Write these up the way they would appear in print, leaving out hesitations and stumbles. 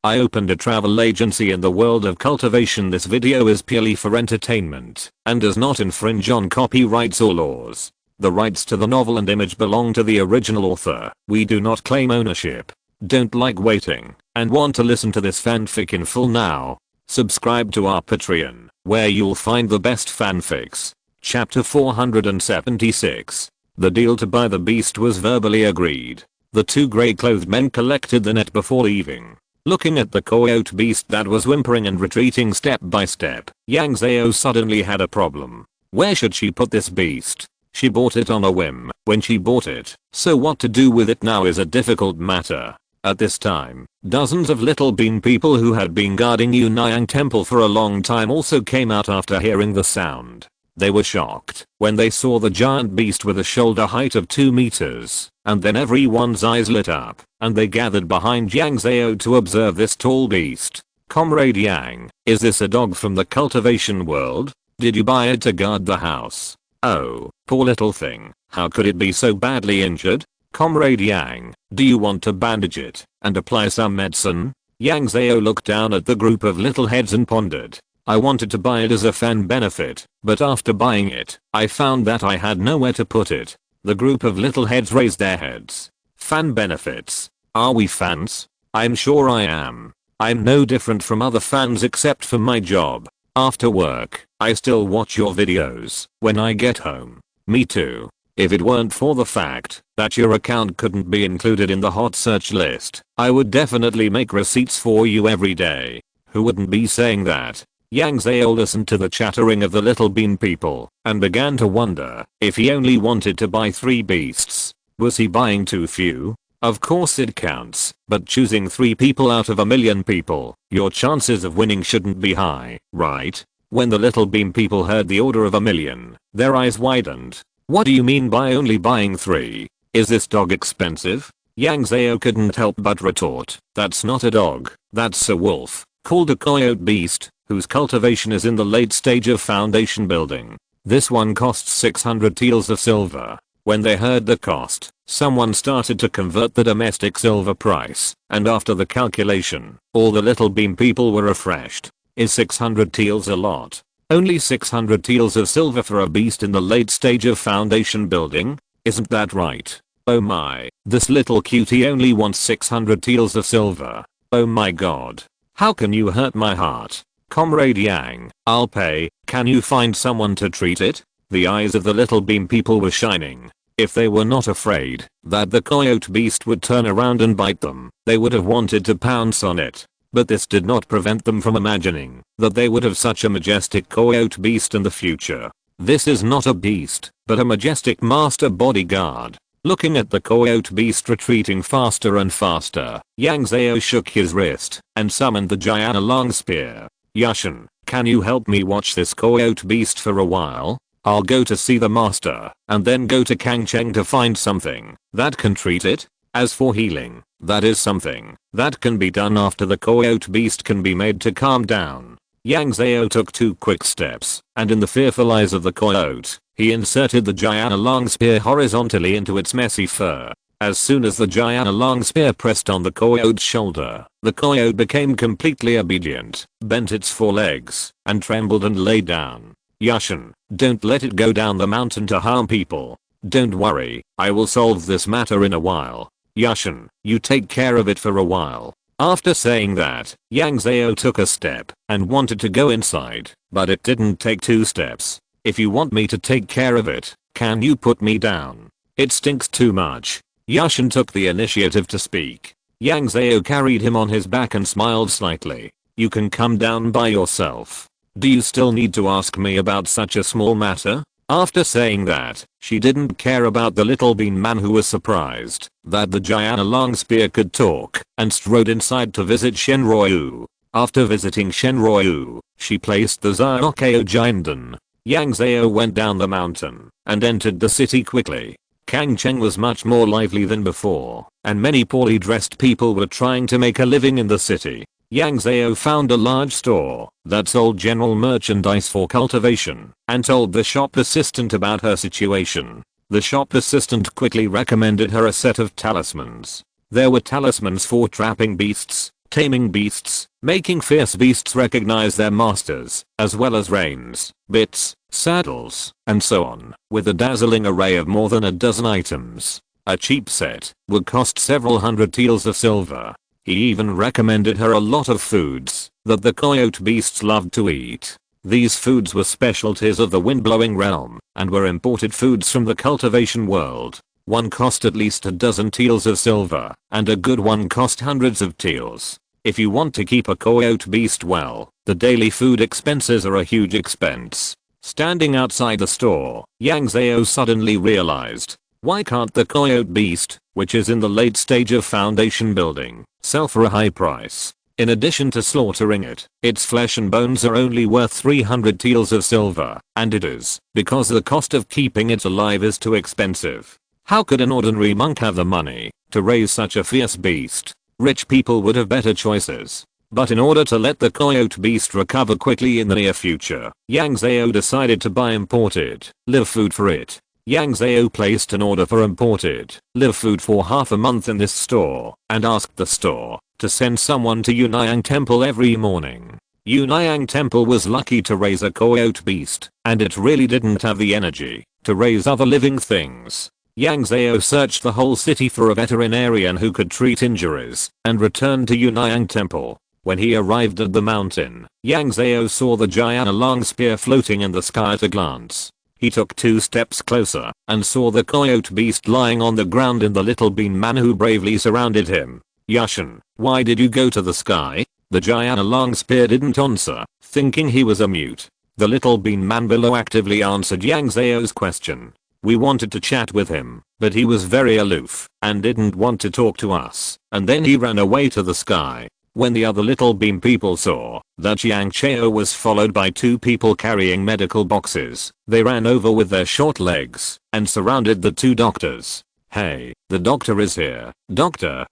I opened a travel agency in the world of cultivation. This video is purely for entertainment and does not infringe on copyrights or laws. The rights to the novel and image belong to the original author. We do not claim ownership. Don't like waiting and want to listen to this fanfic in full now? Subscribe to our Patreon, where you'll find the best fanfics. Chapter 476. The deal to buy the beast was verbally agreed. The two grey-clothed men collected the net before leaving. Looking at the coyote beast that was whimpering and retreating step by step, Yang Zhao suddenly had a problem. Where should she put this beast? She bought it on a whim when she bought it, so what to do with it now is a difficult matter. At this time, dozens of little bean people who had been guarding Yunnyang Temple for a long time also came out after hearing the sound. They were shocked when they saw the giant beast with a shoulder height of 2 meters, and then everyone's eyes lit up, and they gathered behind Yang Zhao to observe this tall beast. Comrade Yang, is this a dog from the cultivation world? Did you buy it to guard the house? Oh, poor little thing, how could it be so badly injured? Comrade Yang, do you want to bandage it and apply some medicine? Yang Zhao looked down at the group of little heads and pondered. I wanted to buy it as a fan benefit, but after buying it, I found that I had nowhere to put it. The group of little heads raised their heads. Fan benefits? Are we fans? I'm sure I am. I'm no different from other fans except for my job. After work, I still watch your videos when I get home. Me too. If it weren't for the fact that your account couldn't be included in the hot search list, I would definitely make receipts for you every day. Who wouldn't be saying that? Yang Zhao listened to the chattering of the little bean people and began to wonder if he only wanted to buy 3 beasts. Was he buying too few? Of course it counts, but choosing 3 people out of a million people, your chances of winning shouldn't be high, right? When the little bean people heard the order of a million, their eyes widened. What do you mean by only buying 3? Is this dog expensive? Yang Zhao couldn't help but retort, that's not a dog, that's a wolf, called a coyote beast, whose cultivation is in the late stage of foundation building. This one costs 600 taels of silver. When they heard the cost, someone started to convert the domestic silver price, and after the calculation, all the little bean people were refreshed. Is 600 taels a lot? Only 600 taels of silver for a beast in the late stage of foundation building? Isn't that right? Oh my, this little cutie only wants 600 taels of silver. Oh my god. How can you hurt my heart? Comrade Yang, I'll pay. Can you find someone to treat it? The eyes of the little bean people were shining. If they were not afraid that the coyote beast would turn around and bite them, they would have wanted to pounce on it. But this did not prevent them from imagining that they would have such a majestic coyote beast in the future. This is not a beast, but a majestic master bodyguard. Looking at the coyote beast retreating faster and faster, Yang Zhao shook his wrist and summoned the Gianna long spear. Yushin, can you help me watch this coyote beast for a while? I'll go to see the master and then go to Kangcheng to find something that can treat it. As for healing, that is something that can be done after the coyote beast can be made to calm down. Yang Zhao took 2 quick steps, and in the fearful eyes of the coyote, he inserted the Gianna long spear horizontally into its messy fur. As soon as the Gianna long spear pressed on the coyote's shoulder, the coyote became completely obedient, bent its 4 legs, and trembled and lay down. Yushin, don't let it go down the mountain to harm people. Don't worry, I will solve this matter in a while. Yushin, you take care of it for a while. After saying that, Yang Zhao took a step and wanted to go inside, but it didn't take 2 steps. If you want me to take care of it, can you put me down? It stinks too much. Yushin took the initiative to speak. Yang Zhao carried him on his back and smiled slightly. You can come down by yourself. Do you still need to ask me about such a small matter? After saying that, she didn't care about the little bean man who was surprised that the Gianna long spear could talk and strode inside to visit Shenryu. After visiting Shenryu, she placed the Xiaokao Jinden. Yang Zhao went down the mountain and entered the city quickly. Kangcheng was much more lively than before, and many poorly dressed people were trying to make a living in the city. Yang Zhao found a large store that sold general merchandise for cultivation and told the shop assistant about her situation. The shop assistant quickly recommended her a set of talismans. There were talismans for trapping beasts, taming beasts, making fierce beasts recognize their masters, as well as reins, bits, saddles, and so on, with a dazzling array of more than a dozen items. A cheap set would cost several hundred taels of silver. He even recommended her a lot of foods that the coyote beasts loved to eat. These foods were specialties of the wind-blowing realm and were imported foods from the cultivation world. One cost at least a dozen taels of silver, and a good one cost hundreds of taels. If you want to keep a coyote beast well, the daily food expenses are a huge expense. Standing outside the store, Yang Zhao suddenly realized, why can't the coyote beast, which is in the late stage of foundation building, sell for a high price? In addition to slaughtering it, its flesh and bones are only worth 300 taels of silver, and it is, because the cost of keeping it alive is too expensive. How could an ordinary monk have the money to raise such a fierce beast? Rich people would have better choices. But in order to let the coyote beast recover quickly in the near future, Yang Zhao decided to buy imported live food for it. Yang Zhao placed an order for imported live food for half a month in this store and asked the store to send someone to Yunnyang Temple every morning. Yunnyang Temple was lucky to raise a coyote beast, and it really didn't have the energy to raise other living things. Yang Zhao searched the whole city for a veterinarian who could treat injuries and returned to Yunnyang Temple. When he arrived at the mountain, Yang Zhao saw the giant long spear floating in the sky at a glance. He took 2 steps closer and saw the coyote beast lying on the ground in the little bean man who bravely surrounded him. Yashin, why did you go to the sky? The giant long spear didn't answer, thinking he was a mute. The little bean man below actively answered Yang Zhao's question. We wanted to chat with him, but he was very aloof and didn't want to talk to us, and then he ran away to the sky. When the other little bean people saw that Yang Zhao was followed by 2 people carrying medical boxes, they ran over with their short legs and surrounded the 2 doctors. Hey, the doctor is here. Doctor,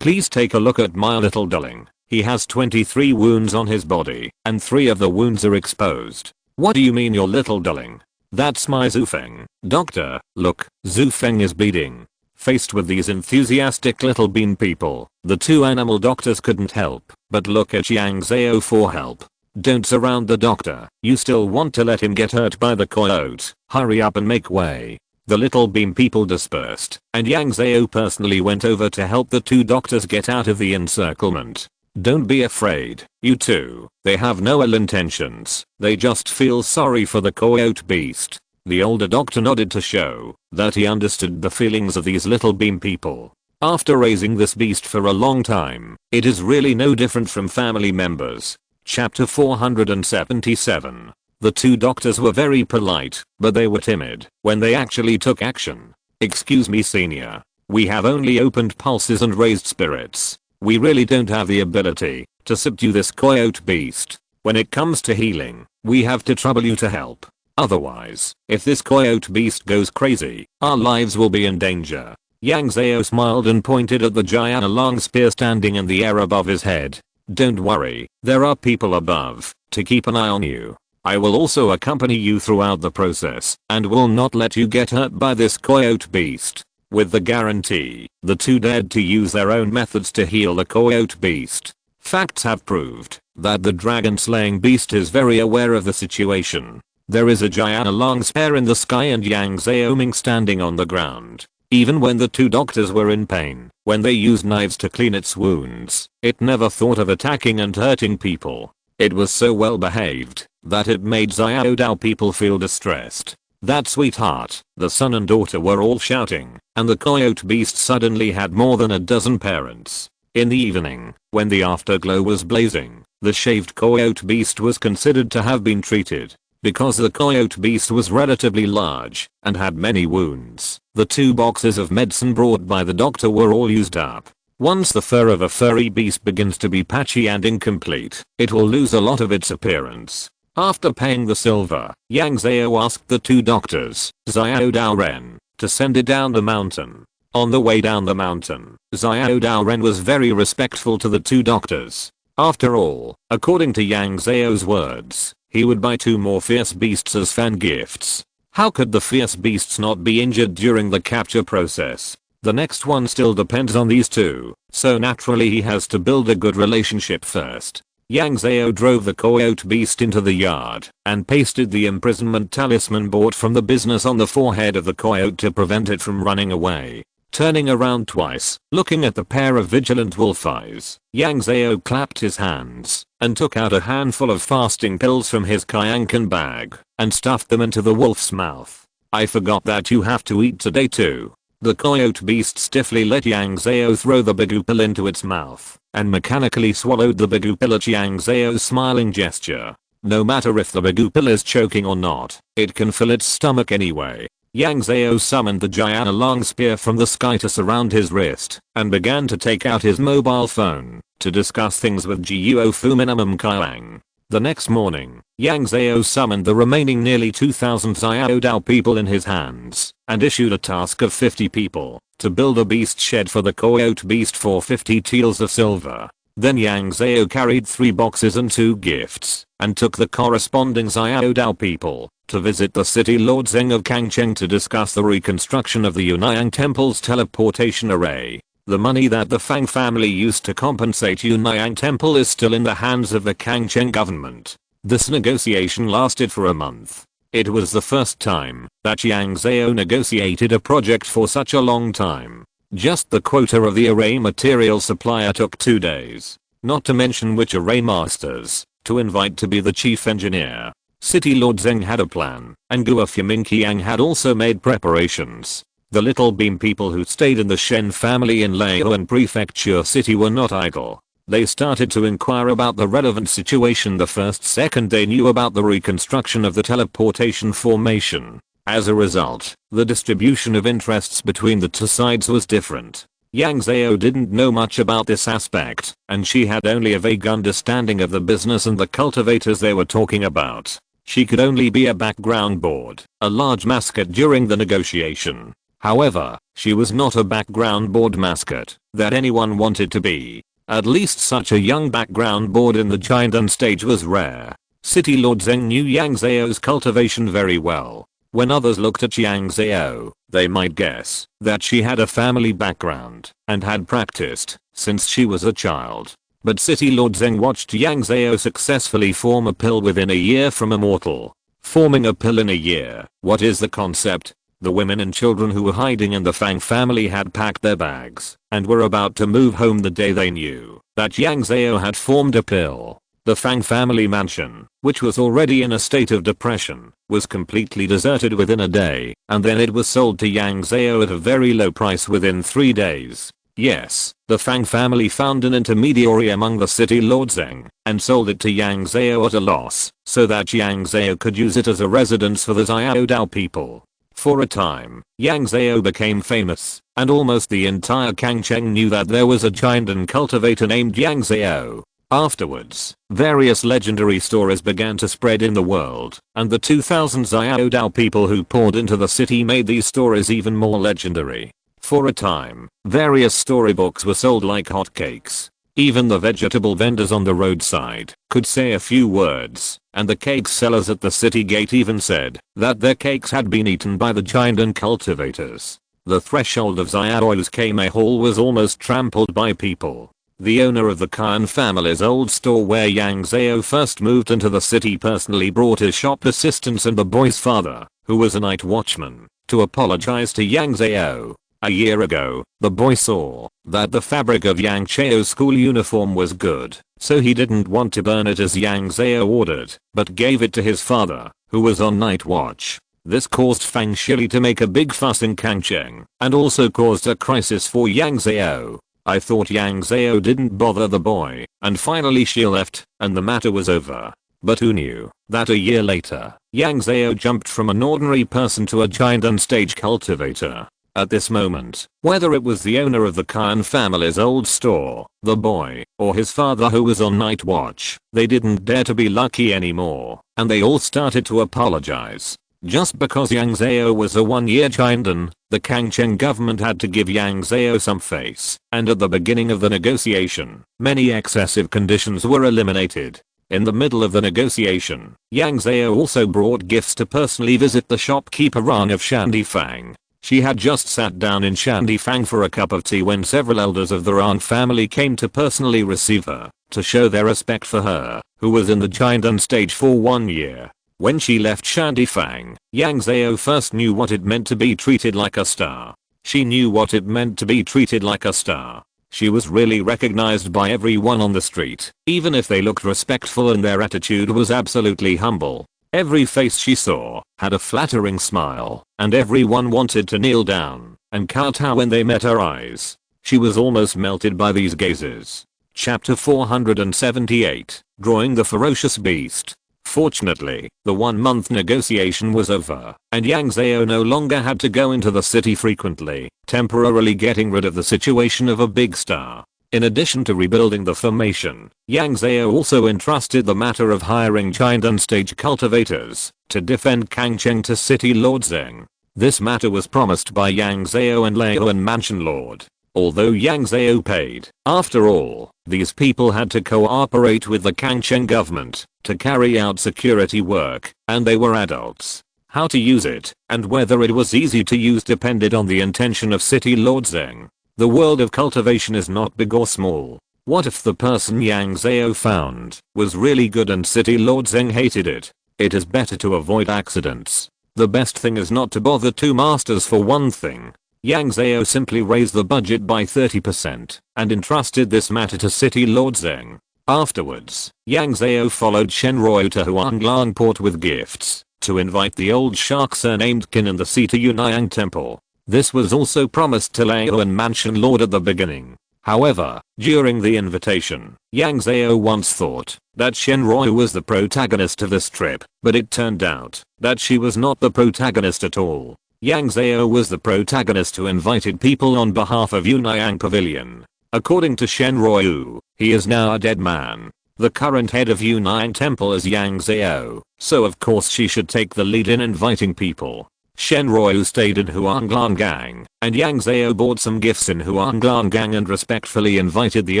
please take a look at my little darling. He has 23 wounds on his body, and 3 of the wounds are exposed. What do you mean your little darling? That's my Zufeng. Doctor, look, Zufeng is bleeding. Faced with these enthusiastic little bean people, the 2 animal doctors couldn't help but look at Yang Zhao for help. Don't surround the doctor. You still want to let him get hurt by the coyote. Hurry up and make way. The little bean people dispersed, and Yang Zhao personally went over to help the 2 doctors get out of the encirclement. Don't be afraid, you two. They have no ill intentions. They just feel sorry for the coyote beast. The older doctor nodded to show that he understood the feelings of these little bean people. After raising this beast for a long time, it is really no different from family members. Chapter 477. The 2 doctors were very polite, but they were timid when they actually took action. Excuse me, senior. We have only opened pulses and raised spirits. We really don't have the ability to subdue this coyote beast. When it comes to healing, we have to trouble you to help. Otherwise, if this coyote beast goes crazy, our lives will be in danger. Yang Zhao smiled and pointed at the giant long spear standing in the air above his head. Don't worry, there are people above to keep an eye on you. I will also accompany you throughout the process and will not let you get hurt by this coyote beast. With the guarantee, the 2 dared to use their own methods to heal the coyote beast. Facts have proved that the dragon slaying beast is very aware of the situation. There is a giant long spear in the sky and Yang Zhao standing on the ground. Even when the 2 doctors were in pain, when they used knives to clean its wounds, it never thought of attacking and hurting people. It was so well behaved that it made Xiao Dao people feel distressed. That sweetheart, the son and daughter were all shouting, and the coyote beast suddenly had more than a dozen parents. In the evening, when the afterglow was blazing, the shaved coyote beast was considered to have been treated. Because the coyote beast was relatively large and had many wounds, the 2 boxes of medicine brought by the doctor were all used up. Once the fur of a furry beast begins to be patchy and incomplete, it will lose a lot of its appearance. After paying the silver, Yang Zhao asked the 2 doctors, Xiao Dao Ren, to send it down the mountain. On the way down the mountain, Xiao Dao Ren was very respectful to the 2 doctors. After all, according to Yang Zhao's words, he would buy 2 more fierce beasts as fan gifts. How could the fierce beasts not be injured during the capture process? The next one still depends on these two, so naturally he has to build a good relationship first. Yang Zhao drove the coyote beast into the yard and pasted the imprisonment talisman bought from the business on the forehead of the coyote to prevent it from running away. Turning around twice, looking at the pair of vigilant wolf eyes, Yang Zhao clapped his hands and took out a handful of fasting pills from his kayankan bag and stuffed them into the wolf's mouth. I forgot that you have to eat today too. The coyote beast stiffly let Yang Zhao throw the bagu pill into its mouth and mechanically swallowed the bagu pill at Yang Zhao's smiling gesture. No matter if the bagu pill is choking or not, it can fill its stomach anyway. Yang Zhao summoned the Jayana long spear from the sky to surround his wrist and began to take out his mobile phone to discuss things with Guo Fu Minimum Kailang. The next morning, Yang Zhao summoned the remaining nearly 2,000 Xiao Dao people in his hands and issued a task of 50 people to build a beast shed for the coyote beast for 50 taels of silver. Then Yang Zhao carried 3 boxes and 2 gifts and took the corresponding Xiao Dao people to visit the city Lord Zeng of Kangcheng to discuss the reconstruction of the Yunayang Temple's teleportation array. The money that the Fang family used to compensate Yunayang Temple is still in the hands of the Kangcheng government. This negotiation lasted for a month. It was the first time that Yang Zhao negotiated a project for such a long time. Just the quota of the array material supplier took 2 days. Not to mention which array masters to invite to be the chief engineer. City Lord Zeng had a plan, and Guo Minqiang had also made preparations. The little beam people who stayed in the Shen family in Leihuan Prefecture City were not idle. They started to inquire about the relevant situation the first second they knew about the reconstruction of the teleportation formation. As a result, the distribution of interests between the two sides was different. Yang Zhao didn't know much about this aspect, and she had only a vague understanding of the business and the cultivators they were talking about. She could only be a background board, a large mascot during the negotiation. However, she was not a background board mascot that anyone wanted to be. At least such a young background board in the Jiandan stage was rare. City Lord Zeng knew Yang Zhao's cultivation very well. When others looked at Yang Zhao, they might guess that she had a family background and had practiced since she was a child. But City Lord Zeng watched Yang Zhao successfully form a pill within a year from a mortal. Forming a pill in a year, what is the concept? The women and children who were hiding in the Fang family had packed their bags and were about to move home the day they knew that Yang Zhao had formed a pill. The Fang family mansion, which was already in a state of depression, was completely deserted within a day, and then it was sold to Yang Zhao at a very low price within 3 days. Yes, the Fang family found an intermediary among the city Lord Zeng and sold it to Yang Zhao at a loss so that Yang Zhao could use it as a residence for the Xiao Dao people. For a time, Yang Zhao became famous, and almost the entire Kangcheng knew that there was a Jiandan cultivator named Yang Zhao. Afterwards, various legendary stories began to spread in the world, and the 2,000 Xiao Dao people who poured into the city made these stories even more legendary. For a time, various storybooks were sold like hotcakes. Even the vegetable vendors on the roadside could say a few words, and the cake sellers at the city gate even said that their cakes had been eaten by the Jiandan cultivators. The threshold of Xiao's Kame Hall was almost trampled by people. The owner of the Khan family's old store where Yang Zhao first moved into the city personally brought his shop assistants and the boy's father, who was a night watchman, to apologize to Yang Zhao. A year ago, the boy saw that the fabric of Yang Zhao's school uniform was good, so he didn't want to burn it as Yang Zhao ordered, but gave it to his father, who was on night watch. This caused Fang Shili to make a big fuss in Kangcheng, and also caused a crisis for Yang Zhao. I thought Yang Zhao didn't bother the boy, and finally she left, and the matter was over. But who knew that a year later, Yang Zhao jumped from an ordinary person to a Jiandan stage cultivator. At this moment, whether it was the owner of the Khan family's old store, the boy, or his father who was on night watch, they didn't dare to be lucky anymore, and they all started to apologize. Just because Yang Zhao was a one-year Jiandan, the Kangcheng government had to give Yang Zhao some face, and at the beginning of the negotiation, many excessive conditions were eliminated. In the middle of the negotiation, Yang Zhao also brought gifts to personally visit the shopkeeper Ran of Shandifang. She had just sat down in Shandifang for a cup of tea when several elders of the Ran family came to personally receive her, to show their respect for her, who was in the Jiandan stage for 1 year. When she left Shandifang, Yang Zhao first knew what it meant to be treated like a star. She knew what it meant to be treated like a star. She was really recognized by everyone on the street, even if they looked respectful and their attitude was absolutely humble. Every face she saw had a flattering smile, and everyone wanted to kneel down and kowtow when they met her eyes. She was almost melted by these gazes. Chapter 478, Drawing the Ferocious Beast. Fortunately, the 1-month negotiation was over, and Yang Zhao no longer had to go into the city frequently, temporarily getting rid of the situation of a big star. In addition to rebuilding the formation, Yang Zhao also entrusted the matter of hiring Jiandan stage cultivators to defend Kangcheng to City Lord Zheng. This matter was promised by Yang Zhao and Leoan Mansion Lord. Although Yang Zhao paid, after all, these people had to cooperate with the Kangcheng government to carry out security work, and they were adults. How to use it, and whether it was easy to use depended on the intention of City Lord Zheng. The world of cultivation is not big or small. What if the person Yang Zhao found was really good and City Lord Zheng hated it? It is better to avoid accidents. The best thing is not to bother two masters for one thing. Yang Zhao simply raised the budget by 30% and entrusted this matter to City Lord Zheng. Afterwards, Yang Zhao followed Shenroi to Huanglang Port with gifts to invite the old shark surnamed Qin and the sea to Yunayang Temple. This was also promised to Leoan Mansion Lord at the beginning. However, during the invitation, Yang Zhao once thought that Shenroi was the protagonist of this trip, but it turned out that she was not the protagonist at all. Yang Zhao was the protagonist who invited people on behalf of Yunayang Pavilion. According to Shenroi, he is now a dead man. The current head of Yunayang Temple is Yang Zhao, so of course she should take the lead in inviting people. Shenroi stayed in Huanglang, and Yang Zhao bought some gifts in Huanglang and respectfully invited the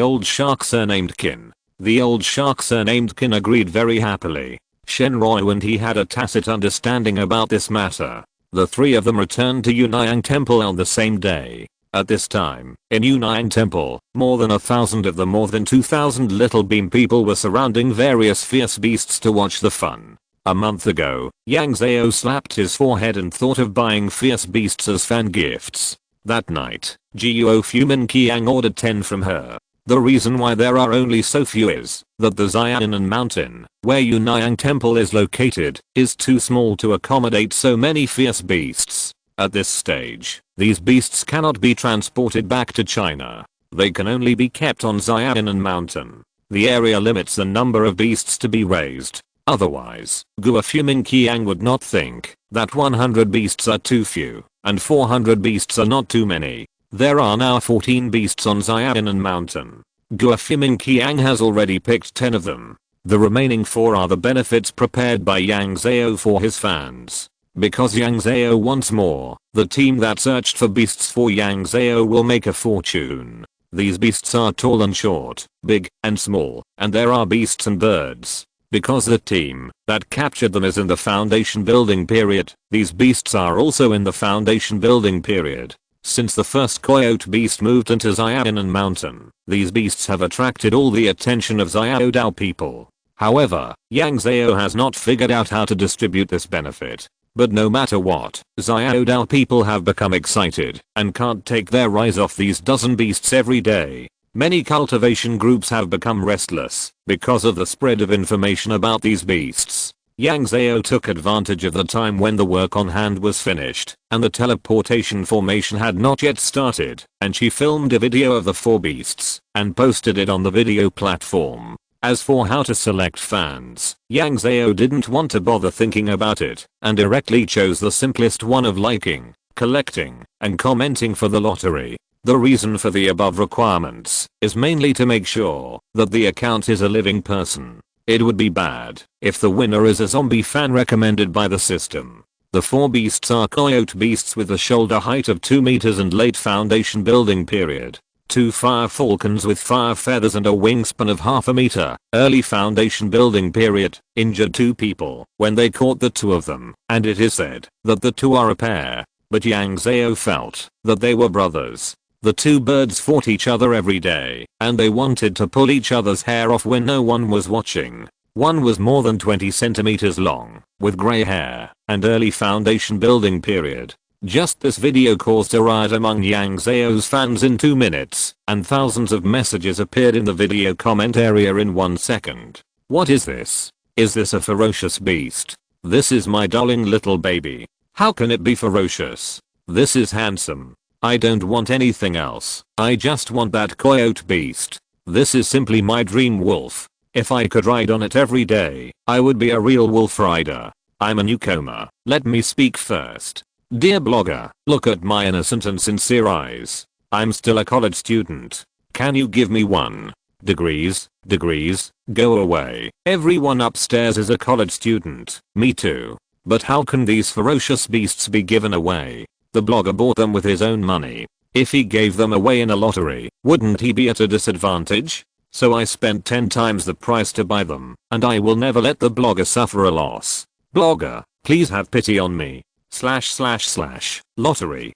old shark surnamed Qin. The old shark surnamed Qin agreed very happily. Shenroi and he had a tacit understanding about this matter. The three of them returned to Yunayang Temple on the same day. At this time, in Yunayang Temple, more than 1,000 of the more than 2,000 little beam people were surrounding various fierce beasts to watch the fun. A month ago, Yang Zhao slapped his forehead and thought of buying fierce beasts as fan gifts. That night, Guo Fumin Qiang ordered 10 from her. The reason why there are only so few is that the Xianan mountain, where Yunayang Temple is located, is too small to accommodate so many fierce beasts. At this stage, these beasts cannot be transported back to China. They can only be kept on Xianan mountain. The area limits the number of beasts to be raised. Otherwise, Guo Fumin Qiang would not think that 100 beasts are too few, and 400 beasts are not too many. There are now 14 beasts on Xianan mountain. Guo Fumin Qiang has already picked 10 of them. The remaining 4 are the benefits prepared by Yang Zhao for his fans. Because Yang Zhao wants more, the team that searched for beasts for Yang Zhao will make a fortune. These beasts are tall and short, big and small, and there are beasts and birds. Because the team that captured them is in the foundation building period, these beasts are also in the foundation building period. Since the first coyote beast moved into Xianan mountain, these beasts have attracted all the attention of Xiaodao people. However, Yang Zhao has not figured out how to distribute this benefit. But no matter what, Xiaodao people have become excited and can't take their eyes off these dozen beasts every day. Many cultivation groups have become restless because of the spread of information about these beasts. Yang Zhao took advantage of the time when the work on hand was finished and the teleportation formation had not yet started, and she filmed a video of the 4 beasts and posted it on the video platform. As for how to select fans, Yang Zhao didn't want to bother thinking about it and directly chose the simplest one of liking, collecting, and commenting for the lottery. The reason for the above requirements is mainly to make sure that the account is a living person. It would be bad if the winner is a zombie fan recommended by the system. The 4 beasts are coyote beasts with a shoulder height of 2 meters and late foundation building period. 2 fire falcons with fire feathers and a wingspan of half a meter. Early foundation building period. Injured 2 people when they caught the 2 of them, and it is said that the 2 are a pair. but Yang Zhao felt that they were brothers. The two birds fought each other every day, and they wanted to pull each other's hair off when no one was watching. One was more than 20 centimeters long, with grey hair, and early foundation building period. Just this video caused a riot among Yang Zhao's fans in 2 minutes, and thousands of messages appeared in the video comment area in 1 second. What is this? Is this a ferocious beast? This is my darling little baby. How can it be ferocious? This is handsome. I don't want anything else. I just want that coyote beast. This is simply my dream wolf. If I could ride on it every day, I would be a real wolf rider. I'm a newcomer. Let me speak first. Dear blogger, look at my innocent and sincere eyes. I'm still a college student. Can you give me 1? Degrees, go away. Everyone upstairs is a college student. Me too. But how can these ferocious beasts be given away? The blogger bought them with his own money. If he gave them away in a lottery, wouldn't he be at a disadvantage? So I spent 10 times the price to buy them, and I will never let the blogger suffer a loss. Blogger, please have pity on me. Lottery,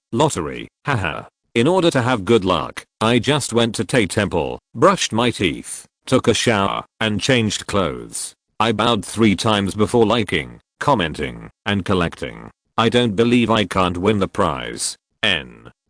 haha. In order to have good luck, I just went to Tay Temple, brushed my teeth, took a shower, and changed clothes. I bowed 3 times before liking, commenting, and collecting. I don't believe I can't win the prize.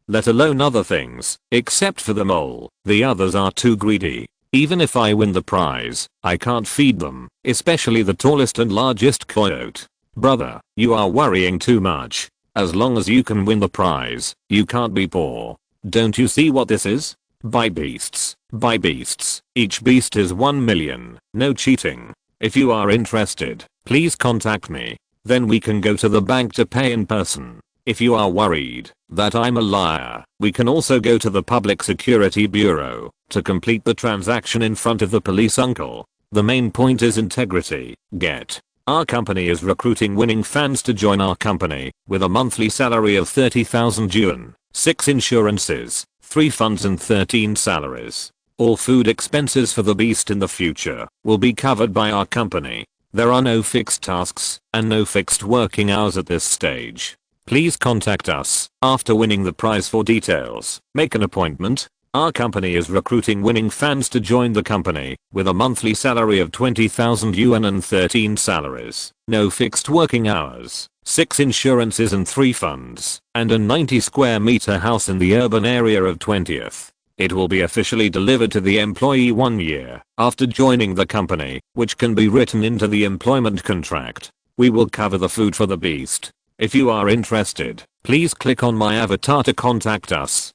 Let alone other things, except for the mole. The others are too greedy. Even if I win the prize, I can't feed them, especially the tallest and largest coyote. Brother, you are worrying too much. As long as you can win the prize, you can't be poor. Don't you see what this is? Buy beasts. Buy beasts. Each beast is 1 million. No cheating. If you are interested, please contact me. Then we can go to the bank to pay in person. If you are worried that I'm a liar, we can also go to the Public Security Bureau to complete the transaction in front of the police uncle. The main point is integrity. Our company is recruiting winning fans to join our company with a monthly salary of 30,000 yuan, 6 insurances, 3 funds and 13 salaries. All food expenses for the beast in the future will be covered by our company. There are no fixed tasks and no fixed working hours at this stage. Please contact us after winning the prize for details. Make an appointment. Our company is recruiting winning fans to join the company with a monthly salary of 20,000 yuan and 13 salaries. No fixed working hours, 6 insurances and 3 funds, and a 90 square meter house in the urban area of 20th. It will be officially delivered to the employee 1 year after joining the company, which can be written into the employment contract. We will cover the food for the beast. If you are interested, please click on my avatar to contact us.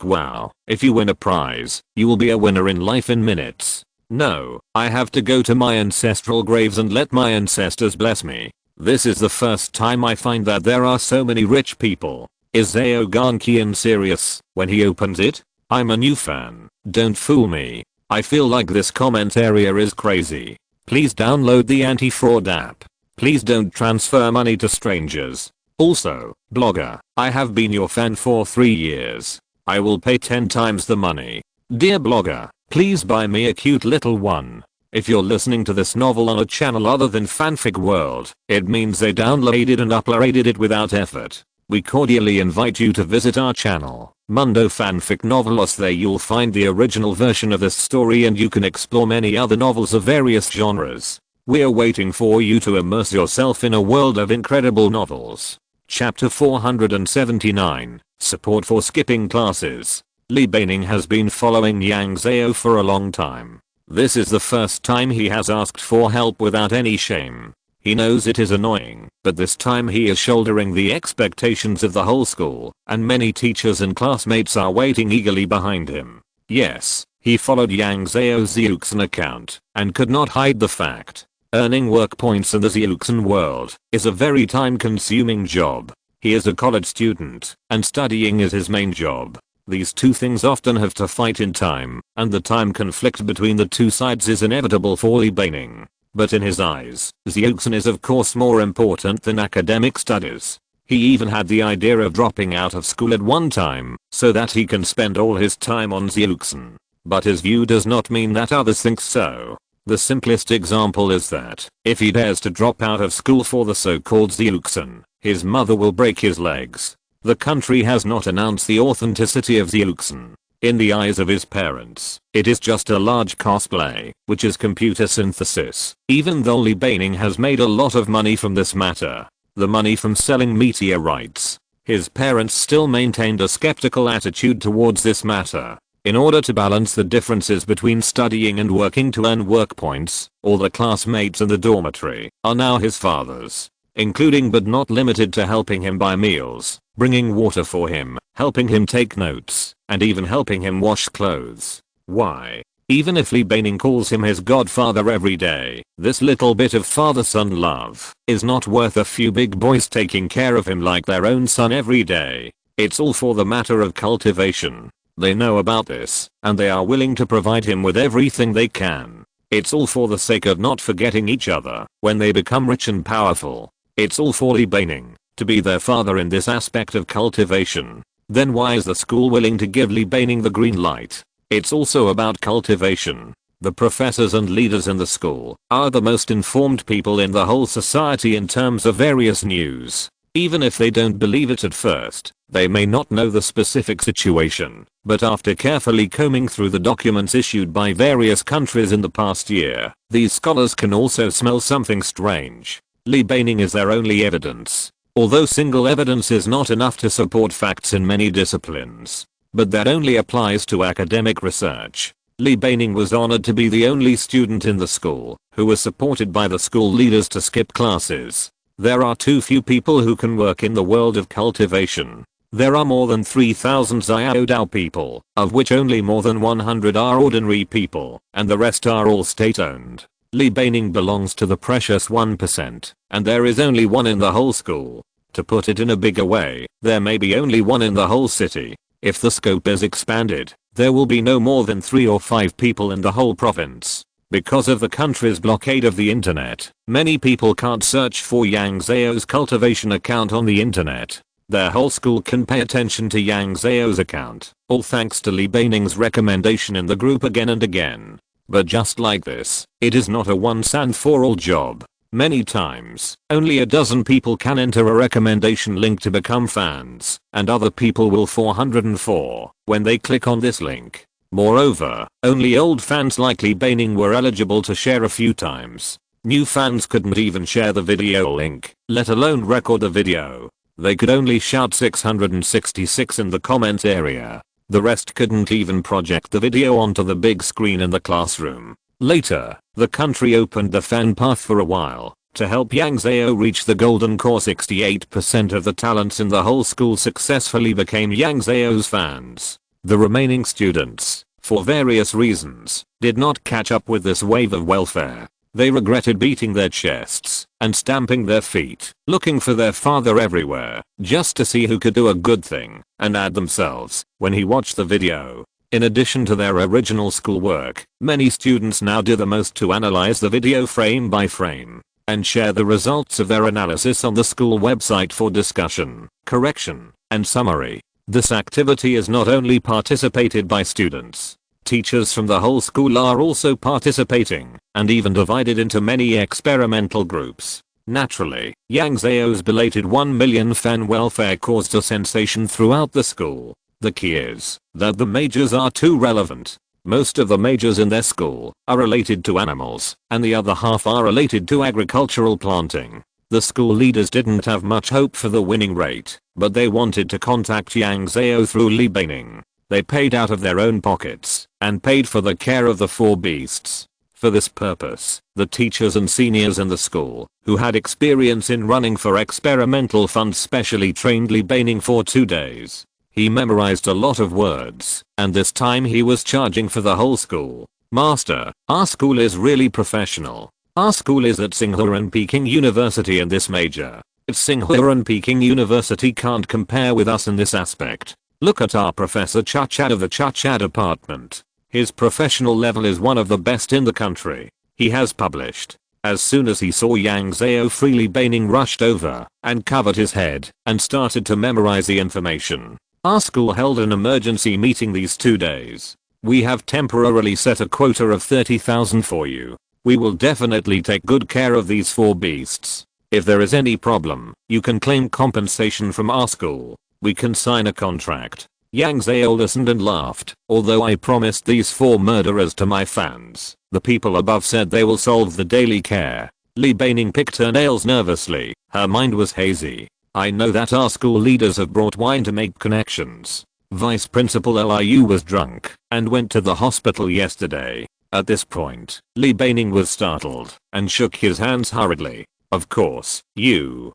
Wow. If you win a prize, you will be a winner in life in minutes. No, I have to go to my ancestral graves and let my ancestors bless me. This is the first time I find that there are so many rich people. Is Zhao Ganqian serious when he opens it? I'm a new fan. Don't fool me. I feel like this comment area is crazy. Please download the anti-fraud app. Please don't transfer money to strangers. Also, blogger, I have been your fan for 3 years. I will pay 10 times the money. Dear blogger, please buy me a cute little one. If you're listening to this novel on a channel other than Fanfic World, it means they downloaded and uploaded it without effort. We cordially invite you to visit our channel, Mundo Fanfic Novelos. There you'll find the original version of this story and you can explore many other novels of various genres. We're waiting for you to immerse yourself in a world of incredible novels. Chapter 479, Support for Skipping Classes. Li Beining has been following Yang Zhao for a long time. This is the first time he has asked for help without any shame. He knows it is annoying, but this time he is shouldering the expectations of the whole school, and many teachers and classmates are waiting eagerly behind him. Yes, he followed Yang Zhao's Zeuxin account, and could not hide the fact. Earning work points in the Zeuxin world is a very time-consuming job. He is a college student, and studying is his main job. These two things often have to fight in time, and the time conflict between the two sides is inevitable for Li Beining. But in his eyes, Zeuxin is of course more important than academic studies. He even had the idea of dropping out of school at one time, so that he can spend all his time on Zeuxin. But his view does not mean that others think so. The simplest example is that, if he dares to drop out of school for the so-called Zeuxin, his mother will break his legs. The country has not announced the authenticity of Zeuxin. In the eyes of his parents, it is just a large cosplay, which is computer synthesis. Even though Li Beining has made a lot of money from this matter, the money from selling meteorites, his parents still maintained a skeptical attitude towards this matter. In order to balance the differences between studying and working to earn work points, all the classmates in the dormitory are now his fathers, including but not limited to helping him buy meals, bringing water for him, helping him take notes, and even helping him wash clothes. Why? Even if Li Beining calls him his godfather every day, this little bit of father-son love is not worth a few big boys taking care of him like their own son every day. It's all for the matter of cultivation. They know about this, and they are willing to provide him with everything they can. It's all for the sake of not forgetting each other when they become rich and powerful. It's all for Li Beining to be their father in this aspect of cultivation. Then why is the school willing to give Li Beining the green light? It's also about cultivation. The professors and leaders in the school are the most informed people in the whole society in terms of various news. Even if they don't believe it at first, they may not know the specific situation, but after carefully combing through the documents issued by various countries in the past year, these scholars can also smell something strange. Li Beining is their only evidence. Although single evidence is not enough to support facts in many disciplines, but that only applies to academic research. Li Beining was honored to be the only student in the school who was supported by the school leaders to skip classes. There are too few people who can work in the world of cultivation. There are more than 3,000 Xiao Dao people, of which only more than 100 are ordinary people, and the rest are all state-owned. Li Beining belongs to the precious 1%, and there is only one in the whole school. To put it in a bigger way, there may be only one in the whole city. If the scope is expanded, there will be no more than 3 or 5 people in the whole province. Because of the country's blockade of the internet, many people can't search for Yang Zhao's cultivation account on the internet. Their whole school can pay attention to Yang Zhao's account, all thanks to Li Beining's recommendation in the group again and again. But just like this, it is not a once and for all job. Many times, only a dozen people can enter a recommendation link to become fans, and other people will 404 when they click on this link. Moreover, only old fans like Li Beining were eligible to share a few times. New fans couldn't even share the video link, let alone record the video. They could only shout 666 in the comments area. The rest couldn't even project the video onto the big screen in the classroom. Later, the country opened the fan path for a while to help Yang Zhao reach the golden core. 68% of the talents in the whole school successfully became Yang Zhao's fans. The remaining students, for various reasons, did not catch up with this wave of welfare. They regretted beating their chests and stamping their feet, looking for their father everywhere, just to see who could do a good thing and add themselves when he watched the video. In addition to their original schoolwork, many students now do the most to analyze the video frame by frame and share the results of their analysis on the school website for discussion, correction, and summary. This activity is not only participated by students. Teachers from the whole school are also participating, and even divided into many experimental groups. Naturally, Yang Zhao's belated 1 million fan welfare caused a sensation throughout the school. The key is that the majors are too relevant. Most of the majors in their school are related to animals, and the other half are related to agricultural planting. The school leaders didn't have much hope for the winning rate, but they wanted to contact Yang Zhao through Li Beining. They paid out of their own pockets and paid for the care of the 4 beasts. For this purpose, the teachers and seniors in the school, who had experience in running for experimental funds, specially trained Li Beining for 2 days. He memorized a lot of words, and this time he was charging for the whole school. Master, our school is really professional. Our school is at Tsinghua and Peking University in this major. Tsinghua and Peking University can't compare with us in this aspect. Look at our Professor Cha-Cha of the Cha-Cha department. His professional level is one of the best in the country. He has published. As soon as he saw Yang Zhao free, Li Beining rushed over and covered his head and started to memorize the information. Our school held an emergency meeting these 2 days. We have temporarily set a quota of 30,000 for you. We will definitely take good care of these 4 beasts. If there is any problem, you can claim compensation from our school. We can sign a contract." Yang Zhao listened and laughed. "Although I promised these 4 murderers to my fans, the people above said they will solve the daily care." Li Beining picked her nails nervously. Her mind was hazy. "I know that our school leaders have brought wine to make connections. Vice Principal Liu was drunk and went to the hospital yesterday." At this point, Li Beining was startled and shook his hands hurriedly. "Of course, you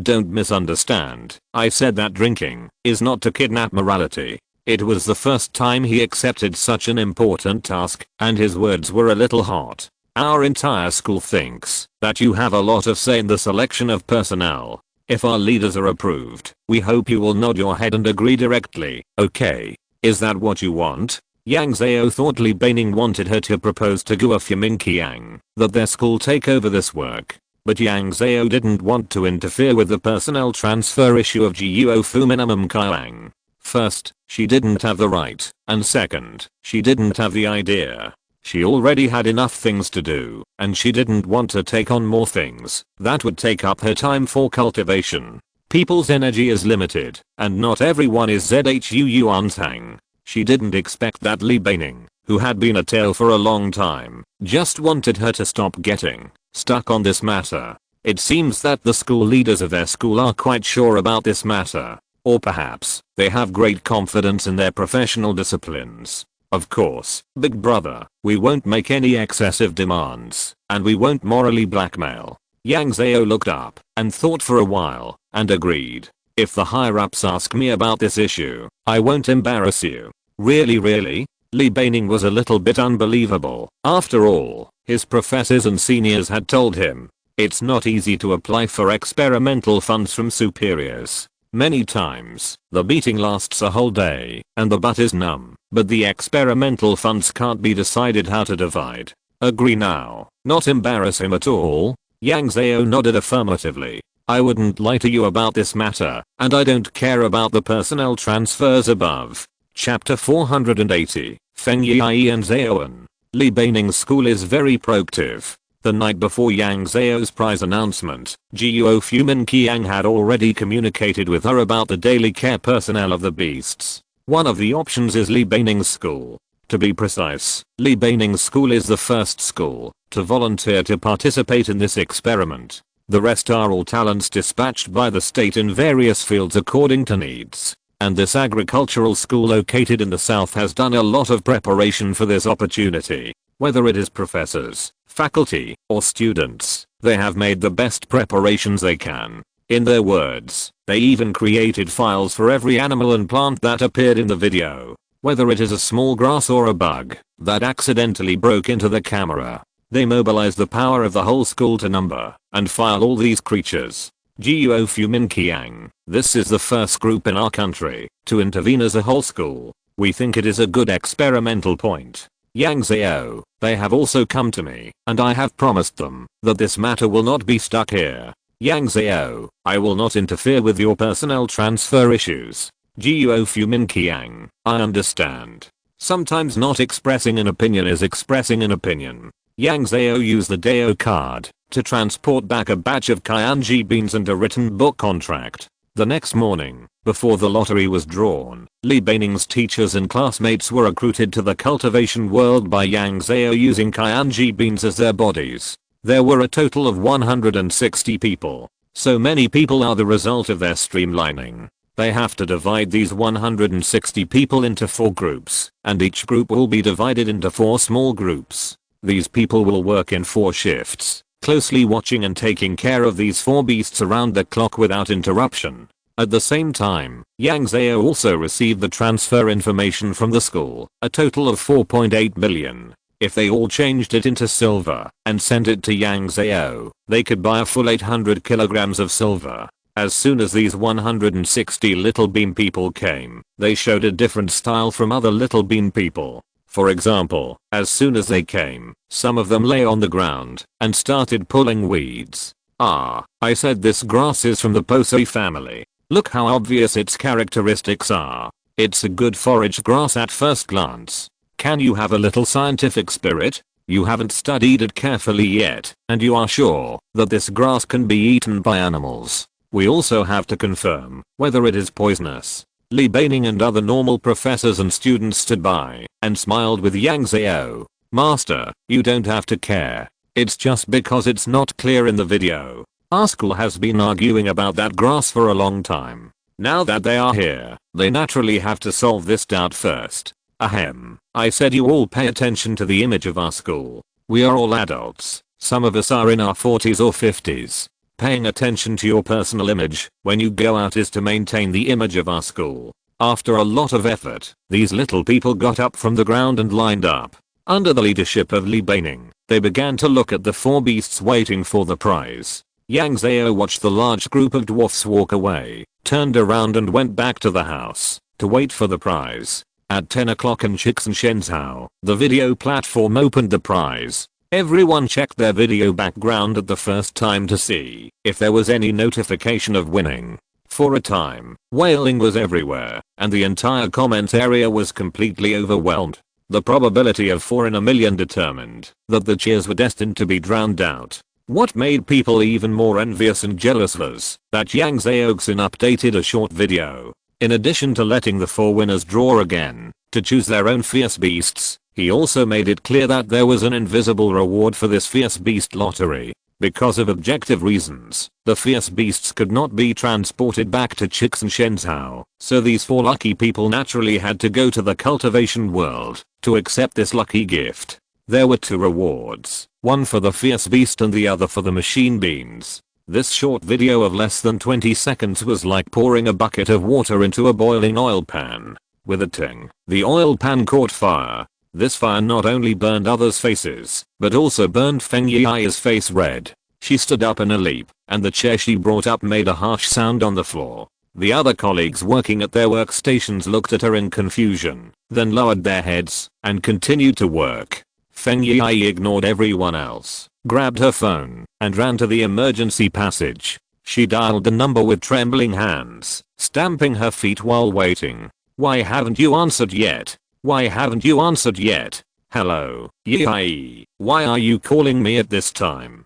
don't misunderstand. I said that drinking is not to kidnap morality." It was the first time he accepted such an important task, and his words were a little hot. "Our entire school thinks that you have a lot of say in the selection of personnel. If our leaders are approved, we hope you will nod your head and agree directly, okay? Is that what you want?" Yang Zhao thought Li Beining wanted her to propose to Guo Qiang that their school take over this work. But Yang Zhao didn't want to interfere with the personnel transfer issue of Guo Minimum Qiang. First, she didn't have the right, and second, she didn't have the idea. She already had enough things to do, and she didn't want to take on more things that would take up her time for cultivation. People's energy is limited, and not everyone is Zhu Yuantang. She didn't expect that Li Beining, who had been a tail for a long time, just wanted her to stop getting stuck on this matter. It seems that the school leaders of their school are quite sure about this matter. Or perhaps, they have great confidence in their professional disciplines. Of course, big brother, we won't make any excessive demands, and we won't morally blackmail. Yang Zhao looked up and thought for a while, and agreed. If the higher-ups ask me about this issue, I won't embarrass you. Really? Li Beining was a little bit unbelievable. After all, his professors and seniors had told him, it's not easy to apply for experimental funds from superiors. Many times, the beating lasts a whole day, and the butt is numb, but the experimental funds can't be decided how to divide. Agree now, not embarrass him at all? Yang Zhao nodded affirmatively. I wouldn't lie to you about this matter, and I don't care about the personnel transfers above. Chapter 480, Feng Yi and Zhaoan. Li Beining's school is very proactive. The night before Yang Zhao's prize announcement, Guo Qiang had already communicated with her about the daily care personnel of the beasts. One of the options is Li Beining's school. To be precise, Li Beining's school is the first school to volunteer to participate in this experiment. The rest are all talents dispatched by the state in various fields according to needs. And this agricultural school located in the south has done a lot of preparation for this opportunity. Whether it is professors, faculty, or students, they have made the best preparations they can. In their words, they even created files for every animal and plant that appeared in the video. Whether it is a small grass or a bug that accidentally broke into the camera. They mobilize the power of the whole school to number and file all these creatures. Guo Qiang, this is the first group in our country to intervene as a whole school. We think it is a good experimental point. Yang Zhao, they have also come to me, and I have promised them that this matter will not be stuck here. Yang Zhao, I will not interfere with your personnel transfer issues. Guo Qiang, I understand. Sometimes not expressing an opinion is expressing an opinion. Yang Zhao used the Dao card to transport back a batch of Qianji beans and a written book contract. The next morning, before the lottery was drawn, Li Beining's teachers and classmates were recruited to the cultivation world by Yang Zhao using Qianji beans as their bodies. There were a total of 160 people. So many people are the result of their streamlining. They have to divide these 160 people into 4 groups, and each group will be divided into 4 small groups. These people will work in 4 shifts, closely watching and taking care of these 4 beasts around the clock without interruption. At the same time, Yang Zhao also received the transfer information from the school, a total of 4.8 billion. If they all changed it into silver and sent it to Yang Zhao, they could buy a full 800 kilograms of silver. As soon as these 160 little bean people came, they showed a different style from other little bean people. For example, as soon as they came, some of them lay on the ground and started pulling weeds. Ah, I said this grass is from the Posei family. Look how obvious its characteristics are. It's a good forage grass at first glance. Can you have a little scientific spirit? You haven't studied it carefully yet, and you are sure that this grass can be eaten by animals. We also have to confirm whether it is poisonous. Li Beining and other normal professors and students stood by and smiled with Yang Zhao. Master, you don't have to care. It's just because it's not clear in the video. Our school has been arguing about that grass for a long time. Now that they are here, they naturally have to solve this doubt first. Ahem. I said you all pay attention to the image of our school. We are all adults. Some of us are in our 40s or 50s. Paying attention to your personal image when you go out is to maintain the image of our school. After a lot of effort, these little people got up from the ground and lined up. Under the leadership of Li Beining, they began to look at the 4 beasts waiting for the prize. Yang Zhao watched the large group of dwarfs walk away, turned around and went back to the house to wait for the prize. At 10 o'clock in Shenzhou, the video platform opened the prize. Everyone checked their video background at the first time to see if there was any notification of winning. For a time, wailing was everywhere, and the entire comment area was completely overwhelmed. The probability of 4 in a million determined that the cheers were destined to be drowned out. What made people even more envious and jealous was that Yang Zhao updated a short video. In addition to letting the 4 winners draw again to choose their own fierce beasts, he also made it clear that there was an invisible reward for this fierce beast lottery. Because of objective reasons, the fierce beasts could not be transported back to Shenzhou, so these 4 lucky people naturally had to go to the cultivation world to accept this lucky gift. There were 2 rewards, one for the fierce beast and the other for the machine beans. This short video of less than 20 seconds was like pouring a bucket of water into a boiling oil pan. With a ting, the oil pan caught fire. This fire not only burned others' faces, but also burned Feng Yi's face red. She stood up in a leap, and the chair she brought up made a harsh sound on the floor. The other colleagues working at their workstations looked at her in confusion, then lowered their heads and continued to work. Feng Yi ignored everyone else, grabbed her phone, and ran to the emergency passage. She dialed the number with trembling hands, stamping her feet while waiting. Why haven't you answered yet? Why haven't you answered yet? Hello, Yi. Why are you calling me at this time?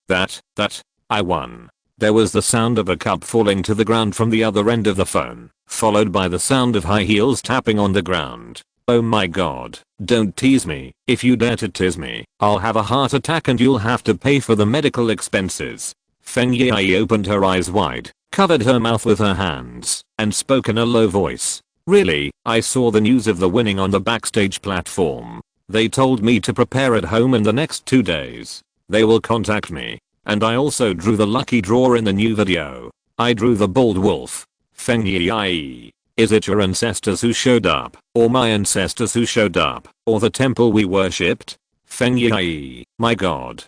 That, I won. There was the sound of a cup falling to the ground from the other end of the phone, followed by the sound of high heels tapping on the ground. Oh my god, don't tease me. If you dare to tease me, I'll have a heart attack and you'll have to pay for the medical expenses. Feng Yi opened her eyes wide, covered her mouth with her hands, and spoke in a low voice. Really, I saw the news of the winning on the backstage platform. They told me to prepare at home in the next 2 days. They will contact me. And I also drew the lucky draw in the new video. I drew the bald wolf. Feng Yi. Is it your ancestors who showed up, or my ancestors who showed up, or the temple we worshipped? Feng Yi. My god.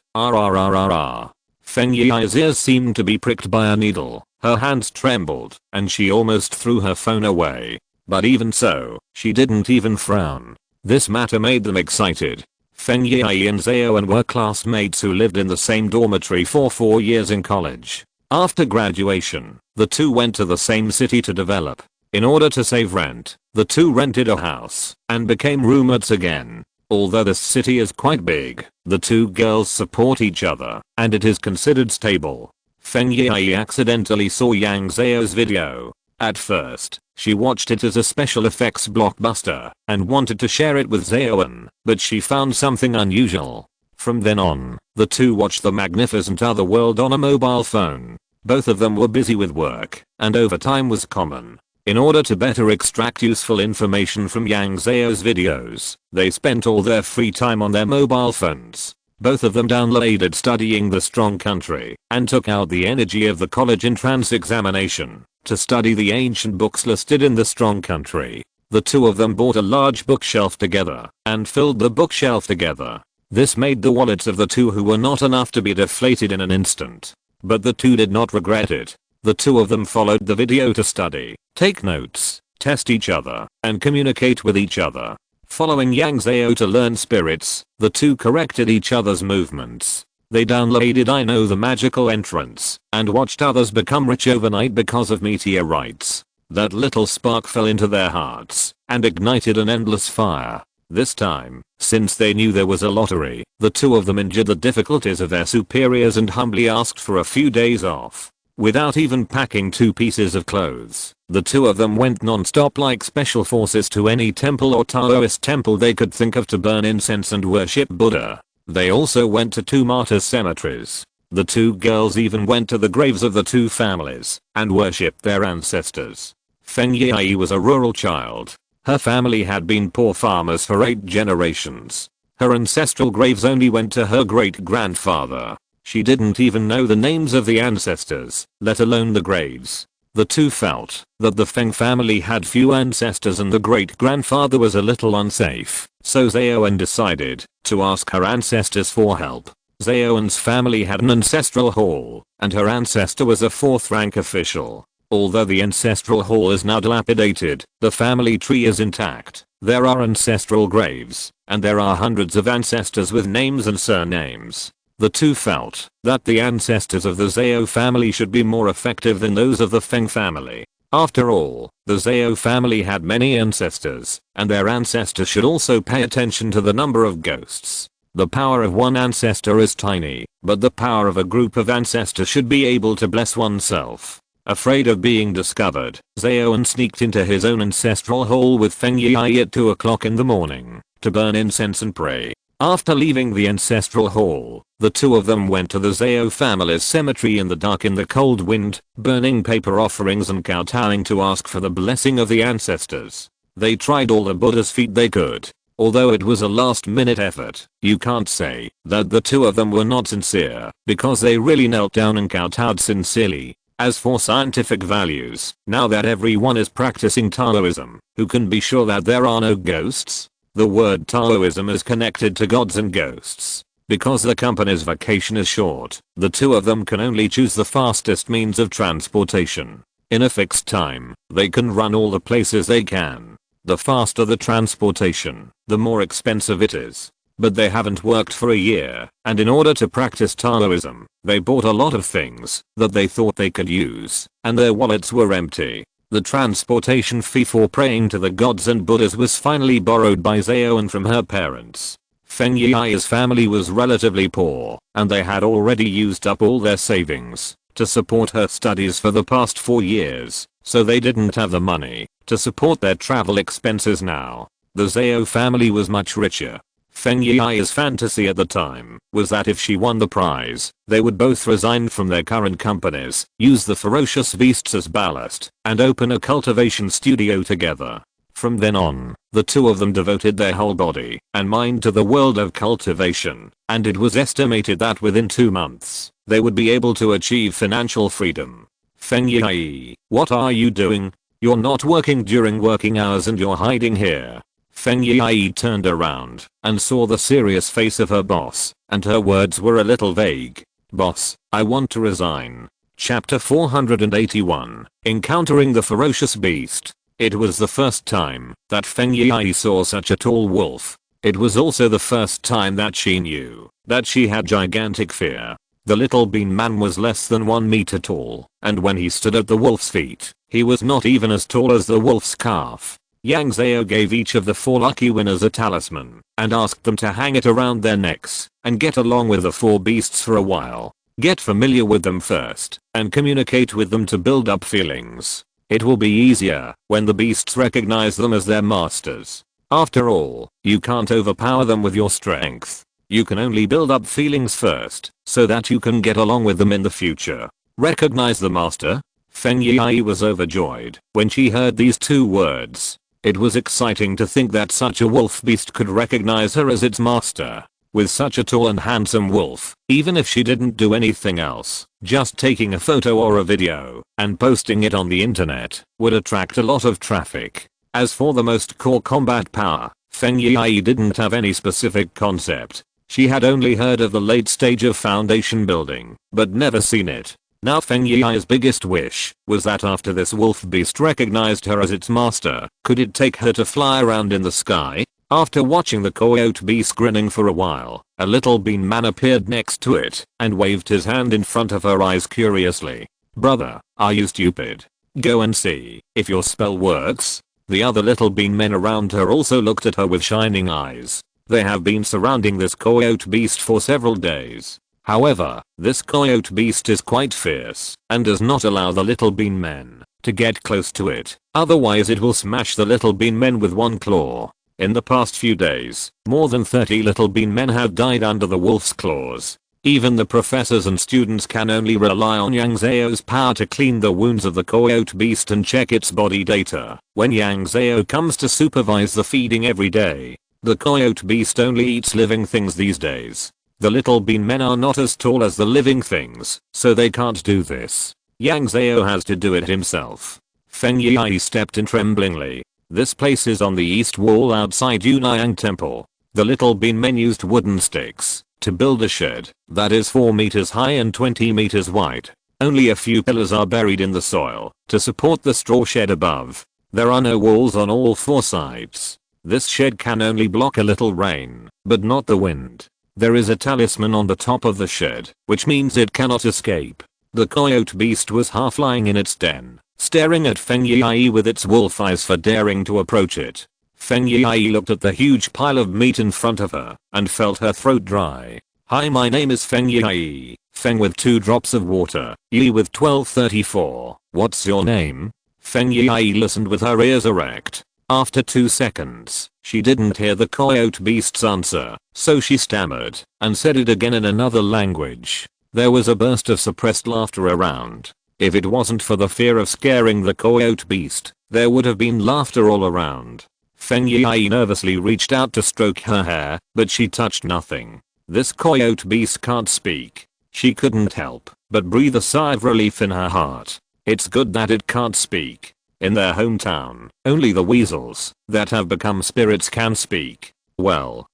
Feng Yi's ears seemed to be pricked by a needle. Her hands trembled, and she almost threw her phone away. But even so, she didn't even frown. This matter made them excited. Feng Yi and Zhao were classmates who lived in the same dormitory for 4 years in college. After graduation, the two went to the same city to develop. In order to save rent, the two rented a house and became roommates again. Although this city is quite big, the two girls support each other and it is considered stable. Feng Yi accidentally saw Yang Zhao's video. At first, she watched it as a special effects blockbuster and wanted to share it with Zhao, but she found something unusual. From then on, the two watched the magnificent other world on a mobile phone. Both of them were busy with work, and overtime was common. In order to better extract useful information from Yang Zhao's videos, they spent all their free time on their mobile phones. Both of them downloaded Studying the Strong Country and took out the energy of the college entrance examination to study the ancient books listed in the Strong Country. The two of them bought a large bookshelf together and filled the bookshelf together. This made the wallets of the two who were not enough to be deflated in an instant. But the two did not regret it. The two of them followed the video to study, take notes, test each other, and communicate with each other. Following Yang Zhao to learn spirits, the two corrected each other's movements. They downloaded I Know the Magical Entrance and watched others become rich overnight because of meteorites. That little spark fell into their hearts and ignited an endless fire. This time, since they knew there was a lottery, the two of them endured the difficulties of their superiors and humbly asked for a few days off. Without even packing 2 pieces of clothes, the two of them went non-stop like special forces to any temple or Taoist temple they could think of to burn incense and worship Buddha. They also went to 2 martyrs' cemeteries. The 2 girls even went to the graves of the 2 families and worshipped their ancestors. Feng Yi was a rural child. Her family had been poor farmers for 8 generations. Her ancestral graves only went to her great-grandfather. She didn't even know the names of the ancestors, let alone the graves. The two felt that the Feng family had few ancestors and the great-grandfather was a little unsafe, so Zhaoan decided to ask her ancestors for help. Zhaoan's family had an ancestral hall, and her ancestor was a 4th-rank official. Although the ancestral hall is now dilapidated, the family tree is intact. There are ancestral graves, and there are hundreds of ancestors with names and surnames. The two felt that the ancestors of the Zhao family should be more effective than those of the Feng family. After all, the Zhao family had many ancestors, and their ancestors should also pay attention to the number of ghosts. The power of one ancestor is tiny, but the power of a group of ancestors should be able to bless oneself. Afraid of being discovered, Zhaoan sneaked into his own ancestral hall with Feng Yi at 2 o'clock in the morning to burn incense and pray. After leaving the ancestral hall, the two of them went to the Zhao family's cemetery in the dark in the cold wind, burning paper offerings and kowtowing to ask for the blessing of the ancestors. They tried all the Buddha's feet they could. Although it was a last-minute effort, you can't say that the two of them were not sincere, because they really knelt down and kowtowed sincerely. As for scientific values, now that everyone is practicing Taoism, who can be sure that there are no ghosts? The word Taoism is connected to gods and ghosts. Because the company's vacation is short, the two of them can only choose the fastest means of transportation. In a fixed time, they can run all the places they can. The faster the transportation, the more expensive it is. But they haven't worked for a year, and in order to practice Taoism, they bought a lot of things that they thought they could use, and their wallets were empty. The transportation fee for praying to the gods and Buddhas was finally borrowed by Zhaoan from her parents. Feng Yi's family was relatively poor, and they had already used up all their savings to support her studies for the past 4 years, so they didn't have the money to support their travel expenses now. The Zhao family was much richer. Feng Yi's fantasy at the time was that if she won the prize, they would both resign from their current companies, use the ferocious beasts as ballast, and open a cultivation studio together. From then on, the two of them devoted their whole body and mind to the world of cultivation, and it was estimated that within 2 months, they would be able to achieve financial freedom. Feng Yi, what are you doing? You're not working during working hours and you're hiding here. Feng Yi turned around and saw the serious face of her boss, and her words were a little vague. Boss, I want to resign. Chapter 481, Encountering the Ferocious Beast. It was the first time that Feng Yi saw such a tall wolf. It was also the first time that she knew that she had gigantic fear. The little bean man was less than 1 meter tall, and when he stood at the wolf's feet, he was not even as tall as the wolf's calf. Yang Zhao gave each of the 4 lucky winners a talisman and asked them to hang it around their necks and get along with the 4 beasts for a while. Get familiar with them first and communicate with them to build up feelings. It will be easier when the beasts recognize them as their masters. After all, you can't overpower them with your strength. You can only build up feelings first so that you can get along with them in the future. Recognize the master? Feng Yi was overjoyed when she heard these 2 words. It was exciting to think that such a wolf beast could recognize her as its master. With such a tall and handsome wolf, even if she didn't do anything else, just taking a photo or a video and posting it on the internet would attract a lot of traffic. As for the most core combat power, Feng Yi didn't have any specific concept. She had only heard of the late stage of foundation building, but never seen it. Now Feng Yi's biggest wish was that after this wolf beast recognized her as its master, could it take her to fly around in the sky? After watching the coyote beast grinning for a while, a little bean man appeared next to it and waved his hand in front of her eyes curiously. Brother, are you stupid? Go and see if your spell works. The other little bean men around her also looked at her with shining eyes. They have been surrounding this coyote beast for several days. However, this coyote beast is quite fierce and does not allow the little bean men to get close to it, otherwise it will smash the little bean men with one claw. In the past few days, more than 30 little bean men have died under the wolf's claws. Even the professors and students can only rely on Yang Zhao's power to clean the wounds of the coyote beast and check its body data. When Yang Zhao comes to supervise the feeding every day, the coyote beast only eats living things these days. The little bean men are not as tall as the living things, so they can't do this. Yang Zhao has to do it himself. Feng Yi stepped in tremblingly. This place is on the east wall outside Yunayang Temple. The little bean men used wooden sticks to build a shed that is 4 meters high and 20 meters wide. Only a few pillars are buried in the soil to support the straw shed above. There are no walls on all 4 sides. This shed can only block a little rain, but not the wind. There is a talisman on the top of the shed, which means it cannot escape. The coyote beast was half lying in its den, staring at Feng Yi with its wolf eyes for daring to approach it. Feng Yi looked at the huge pile of meat in front of her and felt her throat dry. Hi, my name is Feng Yi. Feng with 2 drops of water, Yi with 1234. What's your name? Feng Yi listened with her ears erect. After 2 seconds, she didn't hear the coyote beast's answer, so she stammered and said it again in another language. There was a burst of suppressed laughter around. If it wasn't for the fear of scaring the coyote beast, there would have been laughter all around. Feng Yi nervously reached out to stroke her hair, but she touched nothing. This coyote beast can't speak. She couldn't help but breathe a sigh of relief in her heart. It's good that it can't speak. In their hometown, only the weasels that have become spirits can speak. Well,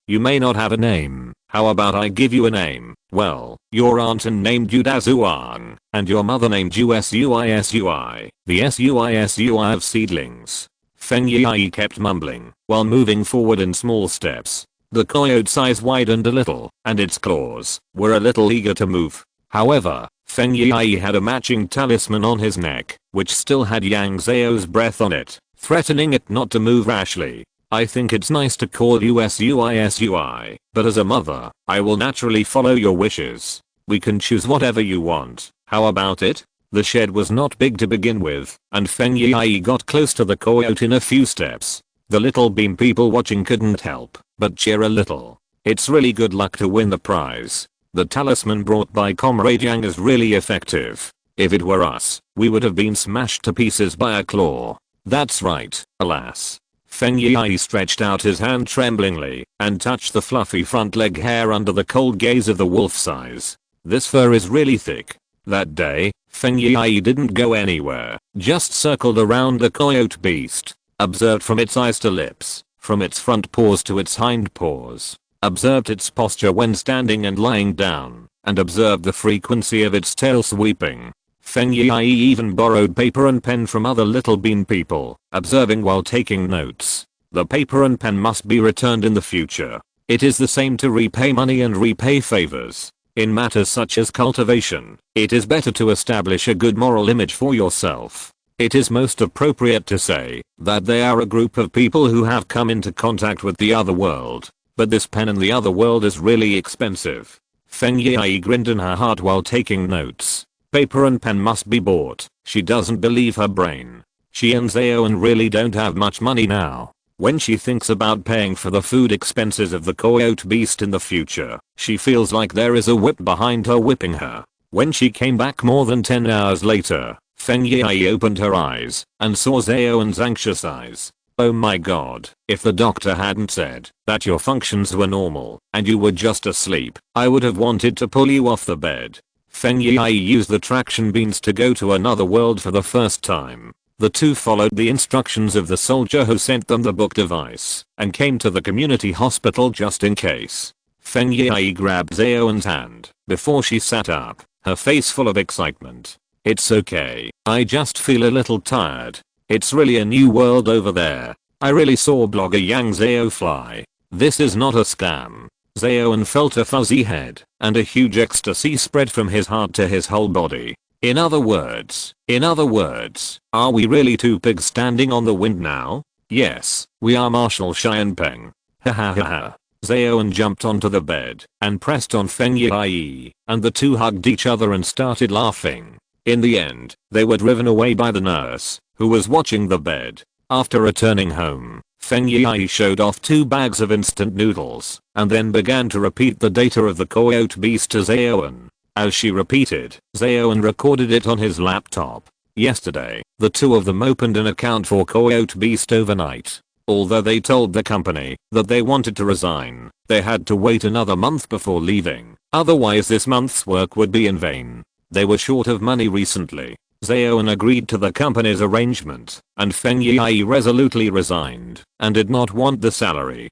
you may not have a name. How about I give you a name? Well, your aunt named you Dazuan, and your mother named you Suisui. The Suisui of seedlings. Feng Yi kept mumbling while moving forward in small steps. The coyote's eyes widened a little, and its claws were a little eager to move. However, Feng Yi had a matching talisman on his neck, which still had Yang Zhao's breath on it, threatening it not to move rashly. I think it's nice to call you Suisui, but as a mother, I will naturally follow your wishes. We can choose whatever you want. How about it? The shed was not big to begin with, and Feng Yi got close to the coyote in a few steps. The little bean people watching couldn't help but cheer a little. It's really good luck to win the prize. The talisman brought by Comrade Yang is really effective. If it were us, we would have been smashed to pieces by a claw. That's right, alas. Feng Yi stretched out his hand tremblingly and touched the fluffy front leg hair under the cold gaze of the wolf's eyes. This fur is really thick. That day, Feng Yi didn't go anywhere, just circled around the coyote beast, observed from its eyes to lips, from its front paws to its hind paws, observed its posture when standing and lying down, and observed the frequency of its tail sweeping. Feng Yi even borrowed paper and pen from other little bean people, observing while taking notes. The paper and pen must be returned in the future. It is the same to repay money and repay favors. In matters such as cultivation, it is better to establish a good moral image for yourself. It is most appropriate to say that they are a group of people who have come into contact with the other world. But this pen in the other world is really expensive. Feng Yi grinned in her heart while taking notes. Paper and pen must be bought. She doesn't believe her brain. She and Zhao really don't have much money now. When she thinks about paying for the food expenses of the coyote beast in the future, she feels like there is a whip behind her whipping her. When she came back more than 10 hours later, Feng Yi opened her eyes and saw Zhao's anxious eyes. Oh my god, if the doctor hadn't said that your functions were normal and you were just asleep, I would have wanted to pull you off the bed. Feng Yi used the traction beams to go to another world for the first time. The two followed the instructions of the soldier who sent them the book device and came to the community hospital just in case. Feng Yi grabbed Zhao's hand before she sat up, her face full of excitement. It's okay, I just feel a little tired. It's really a new world over there. I really saw blogger Yang Zhao fly. This is not a scam. Zhao felt a fuzzy head and a huge ecstasy spread from his heart to his whole body. In other words, are we really two pigs standing on the wind now? Yes, we are Marshall Xianpeng. Ha ha ha ha. Zaoan jumped onto the bed and pressed on Feng Yi, and the two hugged each other and started laughing. In the end, they were driven away by the nurse, who was watching the bed. After returning home, Feng Yi showed off 2 bags of instant noodles, and then began to repeat the data of the coyote beast to Zaoan. As she repeated, Zaoan recorded it on his laptop. Yesterday, the two of them opened an account for Coyote Beast overnight. Although they told the company that they wanted to resign, they had to wait another month before leaving, otherwise this month's work would be in vain. They were short of money recently. Zaoan agreed to the company's arrangement, and Feng Yi resolutely resigned and did not want the salary.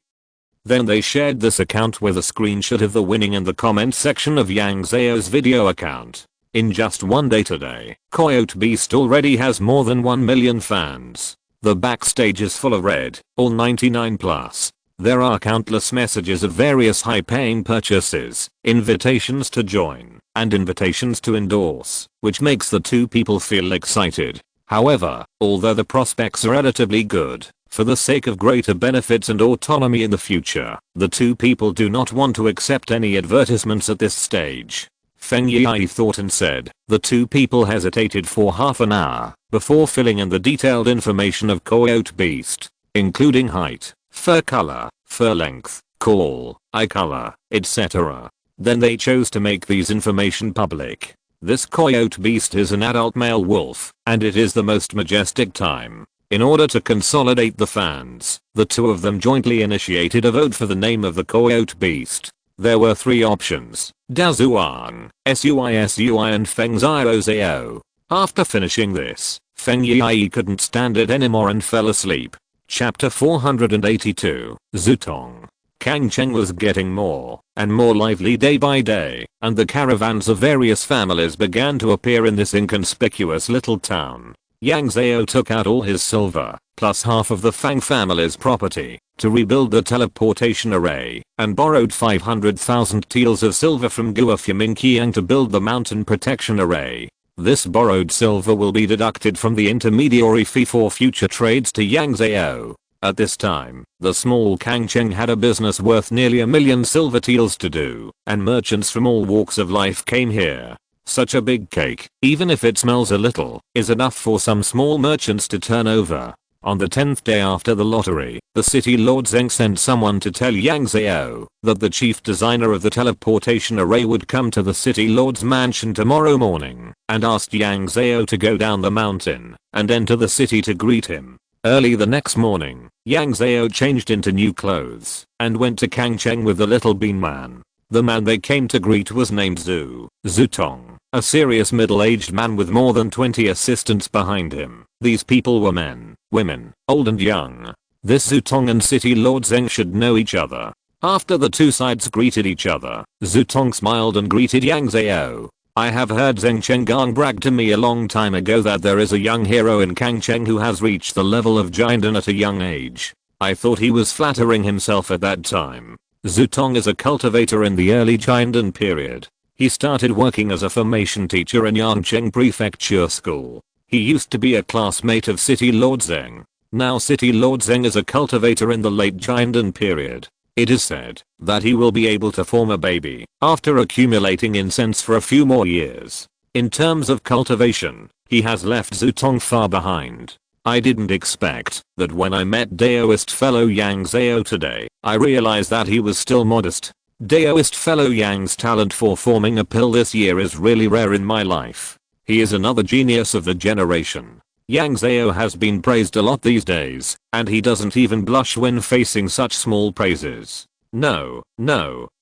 Then they shared this account with a screenshot of the winning in the comment section of Yang Zhao's video account. In just one day today, Coyote Beast already has more than 1 million fans. The backstage is full of red, all 99+. There are countless messages of various high-paying purchases, invitations to join, and invitations to endorse, which makes the two people feel excited. However, although the prospects are relatively good, for the sake of greater benefits and autonomy in the future, the two people do not want to accept any advertisements at this stage. Feng Yi thought and said. The two people hesitated for half an hour before filling in the detailed information of Coyote Beast, including height, fur color, fur length, call, eye color, etc. Then they chose to make these information public. This Coyote Beast is an adult male wolf, and it is the most majestic time. In order to consolidate the fans, the two of them jointly initiated a vote for the name of the Coyote Beast. There were 3 options: Dazuang, Sui and Feng Zhao. After finishing this, Feng Yi couldn't stand it anymore and fell asleep. Chapter 482, Zutong. Kangcheng was getting more and more lively day by day, and the caravans of various families began to appear in this inconspicuous little town. Yang Zhao took out all his silver, plus half of the Fang family's property, to rebuild the teleportation array, and borrowed 500,000 taels of silver from Guofumingqiang to build the mountain protection array. This borrowed silver will be deducted from the intermediary fee for future trades to Yang Zhao. At this time, the small Kangcheng had a business worth nearly 1 million silver taels to do, and merchants from all walks of life came here. Such a big cake, even if it smells a little, is enough for some small merchants to turn over. On the 10th day after the lottery, the city lord Zeng sent someone to tell Yang Zhao that the chief designer of the teleportation array would come to the city lord's mansion tomorrow morning, and asked Yang Zhao to go down the mountain and enter the city to greet him. Early the next morning, Yang Zhao changed into new clothes and went to Kangcheng with the little bean man. The man they came to greet was named Zutong, a serious middle-aged man with more than 20 assistants behind him. These people were men, women, old and young. This Zutong and City Lord Zeng should know each other. After the two sides greeted each other, Zutong smiled and greeted Yang Zhao. I have heard Zeng Chenggang brag to me a long time ago that there is a young hero in Kangcheng who has reached the level of Jiandan at a young age. I thought he was flattering himself at that time. Zutong is a cultivator in the early Jiandan period. He started working as a formation teacher in Yangcheng Prefecture School. He used to be a classmate of City Lord Zeng. Now City Lord Zeng is a cultivator in the late Jiandan period. It is said that he will be able to form a baby after accumulating incense for a few more years. In terms of cultivation, he has left Zutong far behind. I didn't expect that when I met Daoist fellow Yang Zhao today, I realized that he was still modest. Daoist fellow Yang's talent for forming a pill this year is really rare in my life. He is another genius of the generation. Yang Zhao has been praised a lot these days, and he doesn't even blush when facing such small praises. No,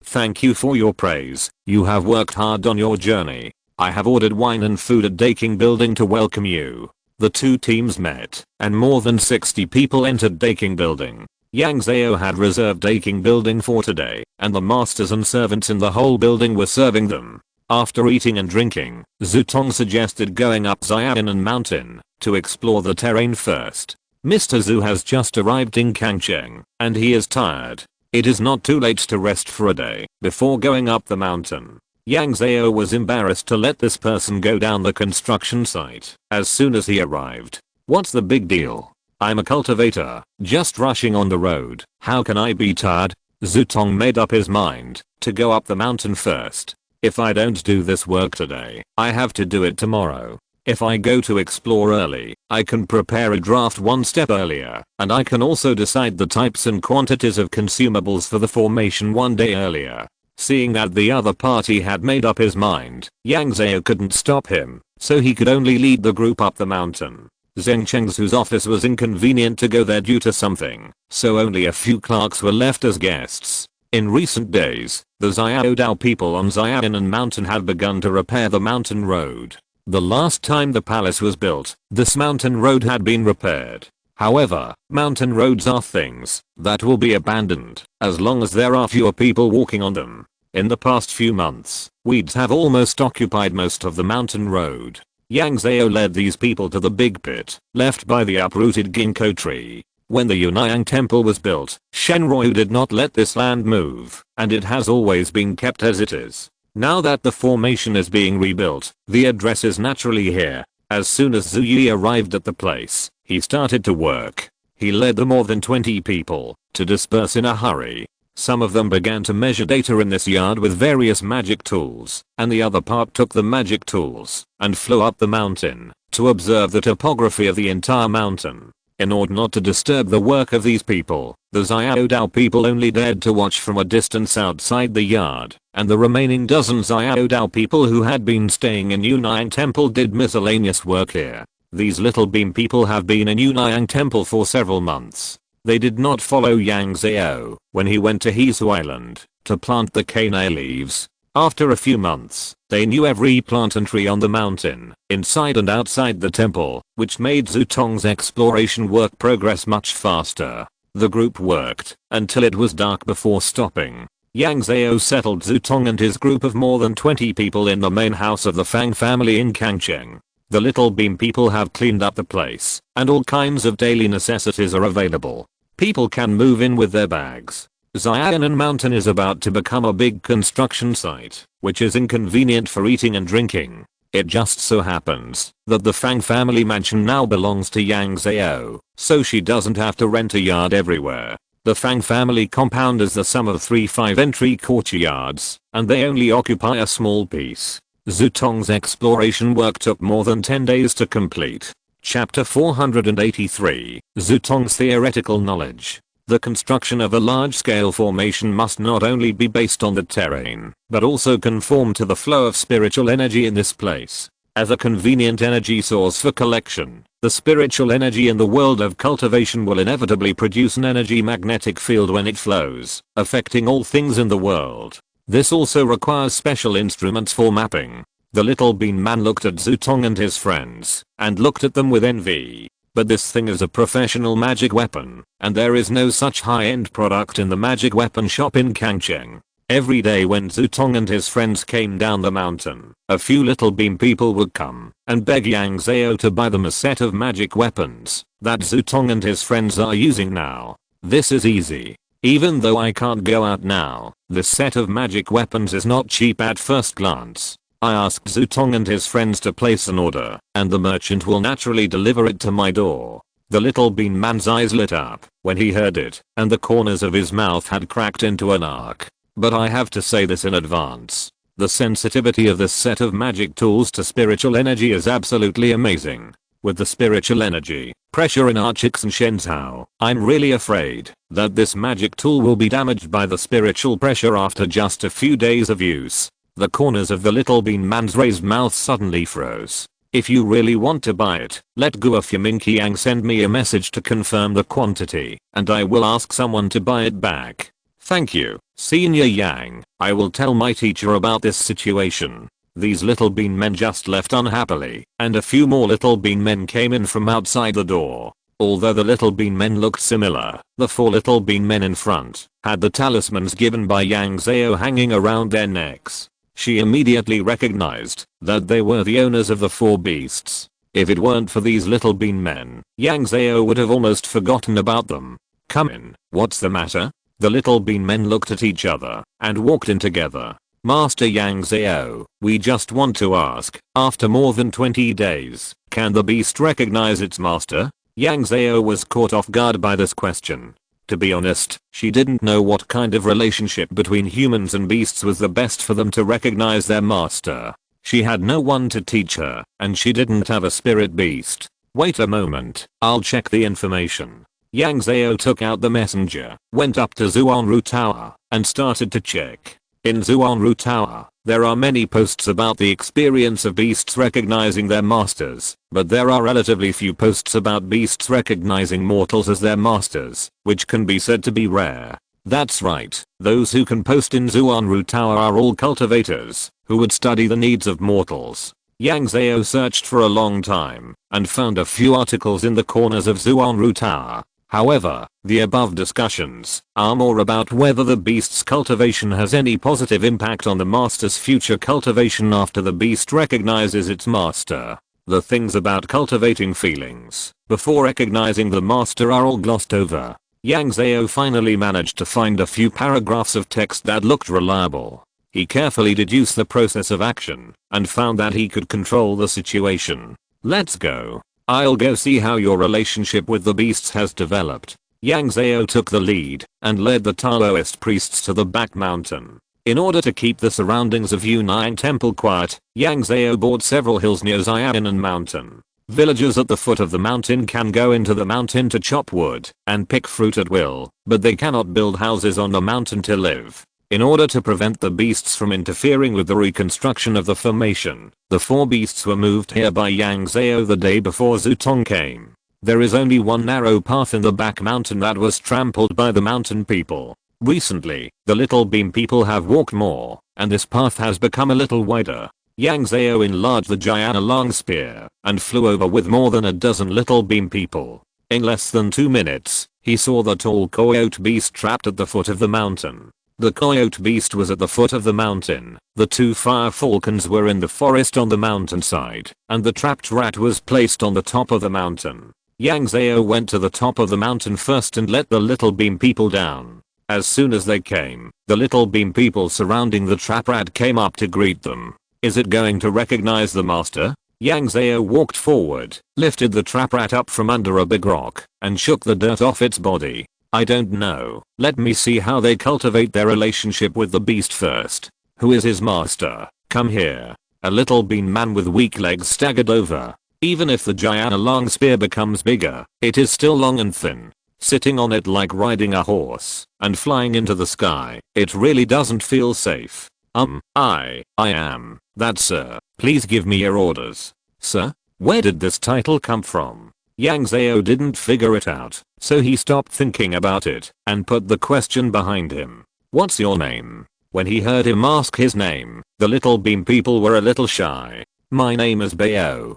thank you for your praise. You have worked hard on your journey. I have ordered wine and food at Daking Building to welcome you. The two teams met, and more than 60 people entered Daking Building. Yang Zhao had reserved Daking Building for today, and the masters and servants in the whole building were serving them. After eating and drinking, Zutong suggested going up Xiaonan Mountain to explore the terrain first. Mr. Zhu has just arrived in Kangcheng, and he is tired. It is not too late to rest for a day before going up the mountain. Yang Zhao was embarrassed to let this person go down the construction site as soon as he arrived. What's the big deal? I'm a cultivator, just rushing on the road. How can I be tired? Zutong made up his mind to go up the mountain first. If I don't do this work today, I have to do it tomorrow. If I go to explore early, I can prepare a draft one step earlier, and I can also decide the types and quantities of consumables for the formation one day earlier. Seeing that the other party had made up his mind, Yang Zhao couldn't stop him, so he could only lead the group up the mountain. Zheng Cheng's office was inconvenient to go there due to something, so only a few clerks were left as guests. In recent days, the Xiaodao people on Xiaonan Mountain had begun to repair the mountain road. The last time the palace was built, this mountain road had been repaired. However, mountain roads are things that will be abandoned as long as there are fewer people walking on them. In the past few months, weeds have almost occupied most of the mountain road. Yang Zhao led these people to the big pit left by the uprooted ginkgo tree. When the Yunnyang temple was built, Shenroi did not let this land move, and it has always been kept as it is. Now that the formation is being rebuilt, the address is naturally here. As soon as Zhu Yi arrived at the place, he started to work. He led the more than 20 people to disperse in a hurry. Some of them began to measure data in this yard with various magic tools, and the other part took the magic tools and flew up the mountain to observe the topography of the entire mountain. In order not to disturb the work of these people, the Xiaodao people only dared to watch from a distance outside the yard, and the remaining dozen Xiaodao people who had been staying in Yunnyang Temple did miscellaneous work here. These little beam people have been in Yunnyang Temple for several months. They did not follow Yang Zhao when he went to Hesu Island to plant the cane leaves. After a few months, they knew every plant and tree on the mountain, inside and outside the temple, which made Zutong's exploration work progress much faster. The group worked until it was dark before stopping. Yang Zhao settled Zutong and his group of more than 20 people in the main house of the Fang family in Kangcheng. The little beam people have cleaned up the place, and all kinds of daily necessities are available. People can move in with their bags. Xiaonan Mountain is about to become a big construction site, which is inconvenient for eating and drinking. It just so happens that the Fang family mansion now belongs to Yang Zhao, so she doesn't have to rent a yard everywhere. The Fang family compound is the sum of 3 5-entry courtyards, and they only occupy a small piece. Zutong's exploration work took more than 10 days to complete. Chapter 483, Zutong's theoretical knowledge. The construction of a large-scale formation must not only be based on the terrain, but also conform to the flow of spiritual energy in this place. As a convenient energy source for collection, the spiritual energy in the world of cultivation will inevitably produce an energy magnetic field when it flows, affecting all things in the world. This also requires special instruments for mapping. The little bean man looked at Zutong and his friends, and looked at them with envy. But this thing is a professional magic weapon, and there is no such high-end product in the magic weapon shop in Kangcheng. Every day when Zutong and his friends came down the mountain, a few little beam people would come and beg Yang Zhao to buy them a set of magic weapons that Zutong and his friends are using now. This is easy. Even though I can't go out now, this set of magic weapons is not cheap at first glance. I asked Zutong and his friends to place an order, and the merchant will naturally deliver it to my door. The little bean man's eyes lit up when he heard it, and the corners of his mouth had cracked into an arc. But I have to say this in advance. The sensitivity of this set of magic tools to spiritual energy is absolutely amazing. With the spiritual energy pressure in Archix and Shenzhou, I'm really afraid that this magic tool will be damaged by the spiritual pressure after just a few days of use. The corners of the little bean man's raised mouth suddenly froze. If you really want to buy it, let Guo Minky Yang send me a message to confirm the quantity, and I will ask someone to buy it back. Thank you, Senior Yang. I will tell my teacher about this situation. These little bean men just left unhappily, and a few more little bean men came in from outside the door. Although the little bean men looked similar, the 4 little bean men in front had the talismans given by Yang Zhao hanging around their necks. She immediately recognized that they were the owners of the 4 beasts. If it weren't for these little bean men, Yang Zhao would have almost forgotten about them. Come in, what's the matter? The little bean men looked at each other and walked in together. Master Yang Zhao, we just want to ask, after more than 20 days, can the beast recognize its master? Yang Zhao was caught off guard by this question. To be honest, she didn't know what kind of relationship between humans and beasts was the best for them to recognize their master. She had no one to teach her, and she didn't have a spirit beast. Wait a moment, I'll check the information. Yang Zhao took out the messenger, went up to Zhuanru Tower, and started to check. In Zhuanru Tower, there are many posts about the experience of beasts recognizing their masters, but there are relatively few posts about beasts recognizing mortals as their masters, which can be said to be rare. That's right, those who can post in Zhuanru Tower are all cultivators, who would study the needs of mortals. Yang Zhao searched for a long time, and found a few articles in the corners of Zhuanru Tower. However, the above discussions are more about whether the beast's cultivation has any positive impact on the master's future cultivation after the beast recognizes its master. The things about cultivating feelings before recognizing the master are all glossed over. Yang Zhao finally managed to find a few paragraphs of text that looked reliable. He carefully deduced the process of action and found that he could control the situation. Let's go. I'll go see how your relationship with the beasts has developed. Yang Zhao took the lead and led the Taoist priests to the back mountain. In order to keep the surroundings of Yunnan Temple quiet, Yang Zhao bought several hills near Xianan Mountain. Villagers at the foot of the mountain can go into the mountain to chop wood and pick fruit at will, but they cannot build houses on the mountain to live. In order to prevent the beasts from interfering with the reconstruction of the formation, the 4 beasts were moved here by Yang Zhao the day before Zutong came. There is only one narrow path in the back mountain that was trampled by the mountain people. Recently, the little beam people have walked more, and this path has become a little wider. Yang Zhao enlarged the Jiana long spear and flew over with more than a dozen little beam people. In less than 2 minutes, he saw the tall coyote beast trapped at the foot of the mountain. The coyote beast was at the foot of the mountain, the 2 fire falcons were in the forest on the mountainside, and the trapped rat was placed on the top of the mountain. Yang Zhao went to the top of the mountain first and let the little beam people down. As soon as they came, the little beam people surrounding the trap rat came up to greet them. Is it going to recognize the master? Yang Zhao walked forward, lifted the trap rat up from under a big rock, and shook the dirt off its body. I don't know, let me see how they cultivate their relationship with the beast first. Who is his master? Come here. A little bean man with weak legs staggered over. Even if the Jiana long spear becomes bigger, it is still long and thin. Sitting on it like riding a horse and flying into the sky, it really doesn't feel safe. I am that sir. Please give me your orders. Sir? Where did this title come from? Yang Zhao didn't figure it out, so he stopped thinking about it and put the question behind him. What's your name? When he heard him ask his name, the little beam people were a little shy. My name is Bao.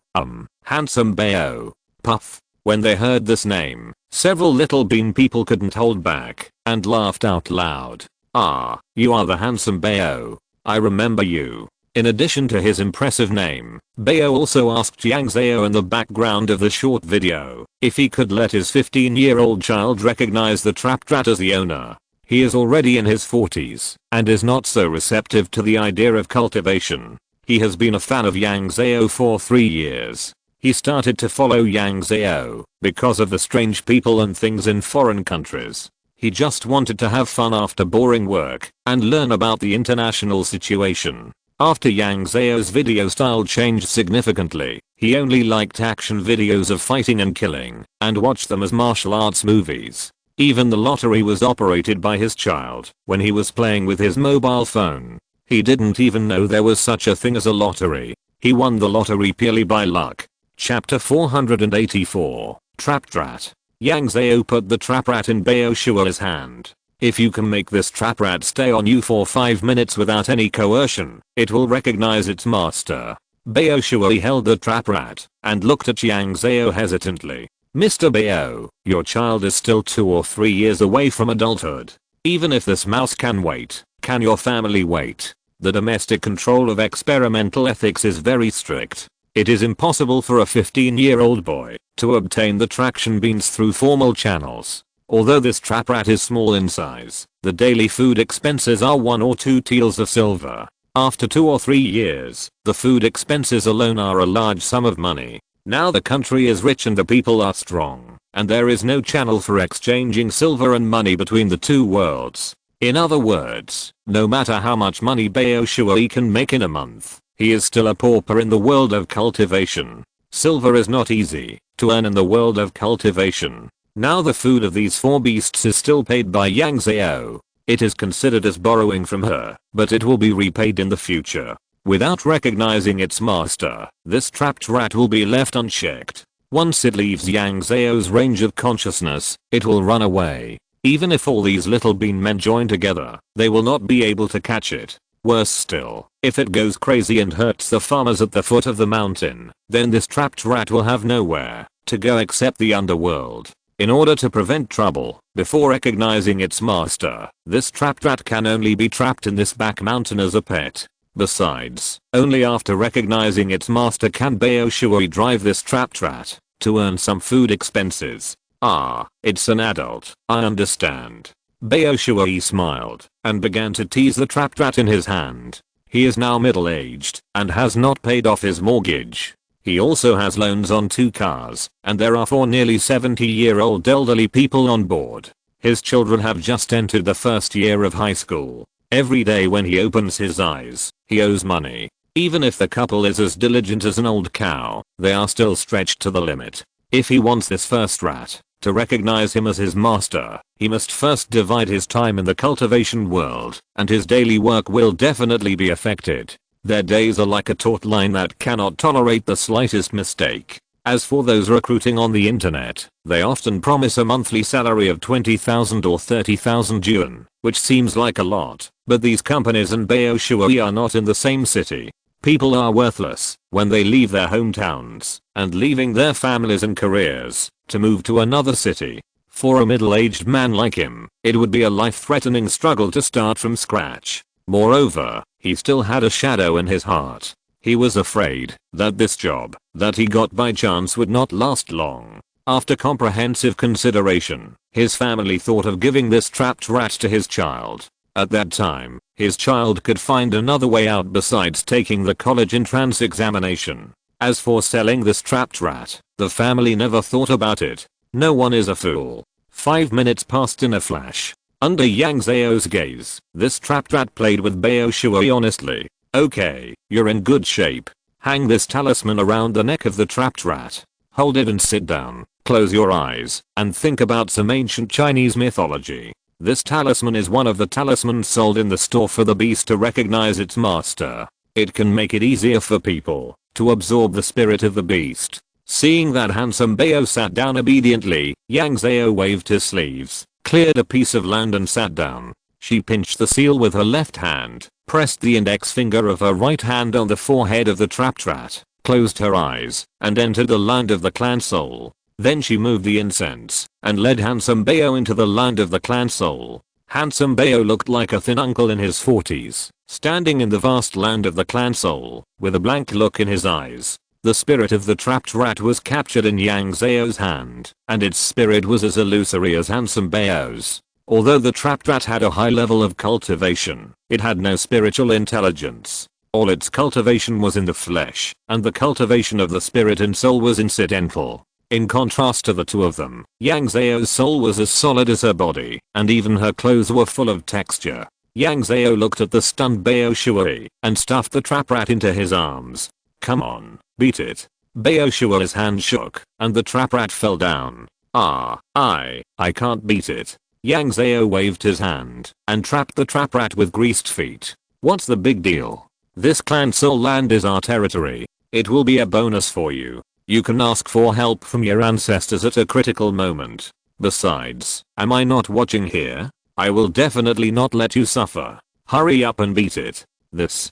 Handsome Bao. Puff. When they heard this name, several little beam people couldn't hold back and laughed out loud. Ah, you are the handsome Bao. I remember you. In addition to his impressive name, Bao also asked Yang Zhao in the background of the short video if he could let his 15-year-old child recognize the trapped rat as the owner. He is already in his 40s and is not so receptive to the idea of cultivation. He has been a fan of Yang Zhao for 3 years. He started to follow Yang Zhao because of the strange people and things in foreign countries. He just wanted to have fun after boring work and learn about the international situation. After Yang Zhao's video style changed significantly, he only liked action videos of fighting and killing and watched them as martial arts movies. Even the lottery was operated by his child when he was playing with his mobile phone. He didn't even know there was such a thing as a lottery. He won the lottery purely by luck. Chapter 484, Trapped Rat. Yang Zhao put the trap rat in Bao Shua's hand. If you can make this trap rat stay on you for 5 minutes without any coercion, it will recognize its master. Bao Shua held the trap rat and looked at Yang Zhao hesitantly. Mr. Bao, your child is still 2 or 3 years away from adulthood. Even if this mouse can wait, can your family wait? The domestic control of experimental ethics is very strict. It is impossible for a 15-year-old boy to obtain the traction beans through formal channels. Although this trap rat is small in size, the daily food expenses are 1 or 2 taels of silver. After 2 or 3 years, the food expenses alone are a large sum of money. Now the country is rich and the people are strong, and there is no channel for exchanging silver and money between the two worlds. In other words, no matter how much money Bao Shui can make in a month, he is still a pauper in the world of cultivation. Silver is not easy to earn in the world of cultivation. Now the food of these 4 beasts is still paid by Yang Zhao. It is considered as borrowing from her, but it will be repaid in the future. Without recognizing its master, this trapped rat will be left unchecked. Once it leaves Yang Zhao's range of consciousness, it will run away. Even if all these little bean men join together, they will not be able to catch it. Worse still, if it goes crazy and hurts the farmers at the foot of the mountain, then this trapped rat will have nowhere to go except the underworld. In order to prevent trouble, before recognizing its master, this trapped rat can only be trapped in this back mountain as a pet. Besides, only after recognizing its master can Bao Shui drive this trapped rat to earn some food expenses. Ah, it's an adult, I understand. Bao Shui smiled and began to tease the trapped rat in his hand. He is now middle-aged and has not paid off his mortgage. He also has loans on 2 cars, and there are 4 nearly 70-year-old elderly people on board. His children have just entered the first year of high school. Every day when he opens his eyes, he owes money. Even if the couple is as diligent as an old cow, they are still stretched to the limit. If he wants this first rat to recognize him as his master, he must first divide his time in the cultivation world, and his daily work will definitely be affected. Their days are like a taut line that cannot tolerate the slightest mistake. As for those recruiting on the internet, they often promise a monthly salary of 20,000 or 30,000 yuan, which seems like a lot, but these companies and Bao Shui are not in the same city. People are worthless when they leave their hometowns and leaving their families and careers to move to another city. For a middle-aged man like him, it would be a life-threatening struggle to start from scratch. Moreover, he still had a shadow in his heart. He was afraid that this job that he got by chance would not last long. After comprehensive consideration, his family thought of giving this trapped rat to his child. At that time, his child could find another way out besides taking the college entrance examination. As for selling this trapped rat, the family never thought about it. No one is a fool. 5 minutes passed in a flash. Under Yang Zhao's gaze, this trapped rat played with Bao Shui honestly. Okay, you're in good shape. Hang this talisman around the neck of the trapped rat. Hold it and sit down. Close your eyes and think about some ancient Chinese mythology. This talisman is one of the talismans sold in the store for the beast to recognize its master. It can make it easier for people to absorb the spirit of the beast. Seeing that handsome Bao sat down obediently, Yang Zhao waved his sleeves, cleared a piece of land and sat down. She pinched the seal with her left hand, pressed the index finger of her right hand on the forehead of the trapped rat, closed her eyes, and entered the land of the clan soul. Then she moved the incense and led handsome Bao into the land of the clan soul. Handsome Bao looked like a thin uncle in his 40s, standing in the vast land of the clan soul, with a blank look in his eyes. The spirit of the trapped rat was captured in Yang Zhao's hand, and its spirit was as illusory as handsome Bao's. Although the trapped rat had a high level of cultivation, it had no spiritual intelligence. All its cultivation was in the flesh, and the cultivation of the spirit and soul was incidental. In contrast to the two of them, Yang Zhao's soul was as solid as her body, and even her clothes were full of texture. Yang Zhao looked at the stunned Bao Shui and stuffed the trap rat into his arms. Come on, beat it. Bao Shui's hand shook, and the trap rat fell down. I can't beat it. Yang Zhao waved his hand and trapped the trap rat with greased feet. What's the big deal? This clan soul land is our territory. It will be a bonus for you. You can ask for help from your ancestors at a critical moment. Besides, am I not watching here? I will definitely not let you suffer. Hurry up and beat it. This.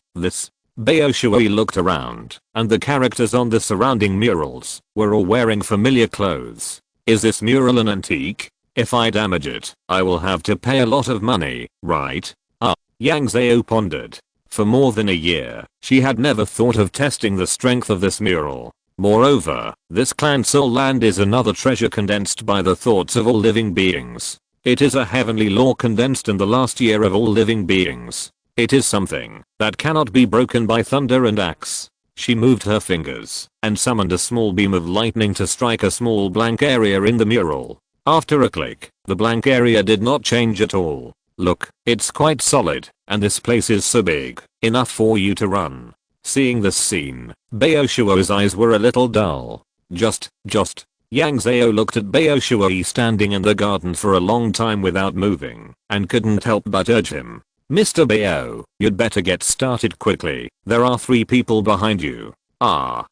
Bao Shui looked around, and the characters on the surrounding murals were all wearing familiar clothes. Is this mural an antique? If I damage it, I will have to pay a lot of money, right? Yang Zhao pondered. For more than a year, she had never thought of testing the strength of this mural. Moreover, this clan soul land is another treasure condensed by the thoughts of all living beings. It is a heavenly law condensed in the last year of all living beings. It is something that cannot be broken by thunder and axe. She moved her fingers and summoned a small beam of lightning to strike a small blank area in the mural. After a click, the blank area did not change at all. Look, it's quite solid, and this place is so big, enough for you to run. Seeing this scene, Bao Shuo's eyes were a little dull. Just. Yang Zhao looked at Bao Shuo standing in the garden for a long time without moving, and couldn't help but urge him. Mr. Bao, you'd better get started quickly. There are 3 people behind you. I'll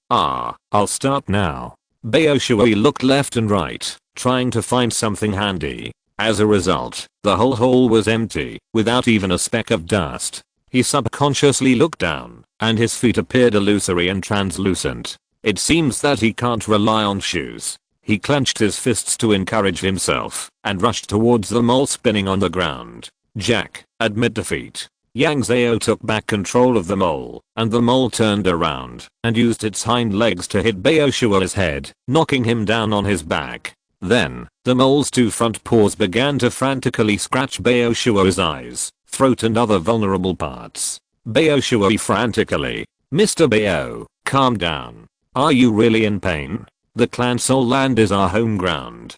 start now. Bao Shuo looked left and right, trying to find something handy. As a result, the whole hole was empty, without even a speck of dust. He subconsciously looked down, and his feet appeared illusory and translucent. It seems that he can't rely on shoes. He clenched his fists to encourage himself, and rushed towards the mole spinning on the ground. Jack, admit defeat. Yang Zhao took back control of the mole, and the mole turned around, and used its hind legs to hit Bao Shuo's head, knocking him down on his back. Then, the mole's 2 front paws began to frantically scratch Bao Shuo's eyes, throat and other vulnerable parts. Bao Shuo frantically. Mr. Bao, calm down. Are you really in pain? The clan Soul Land is our home ground.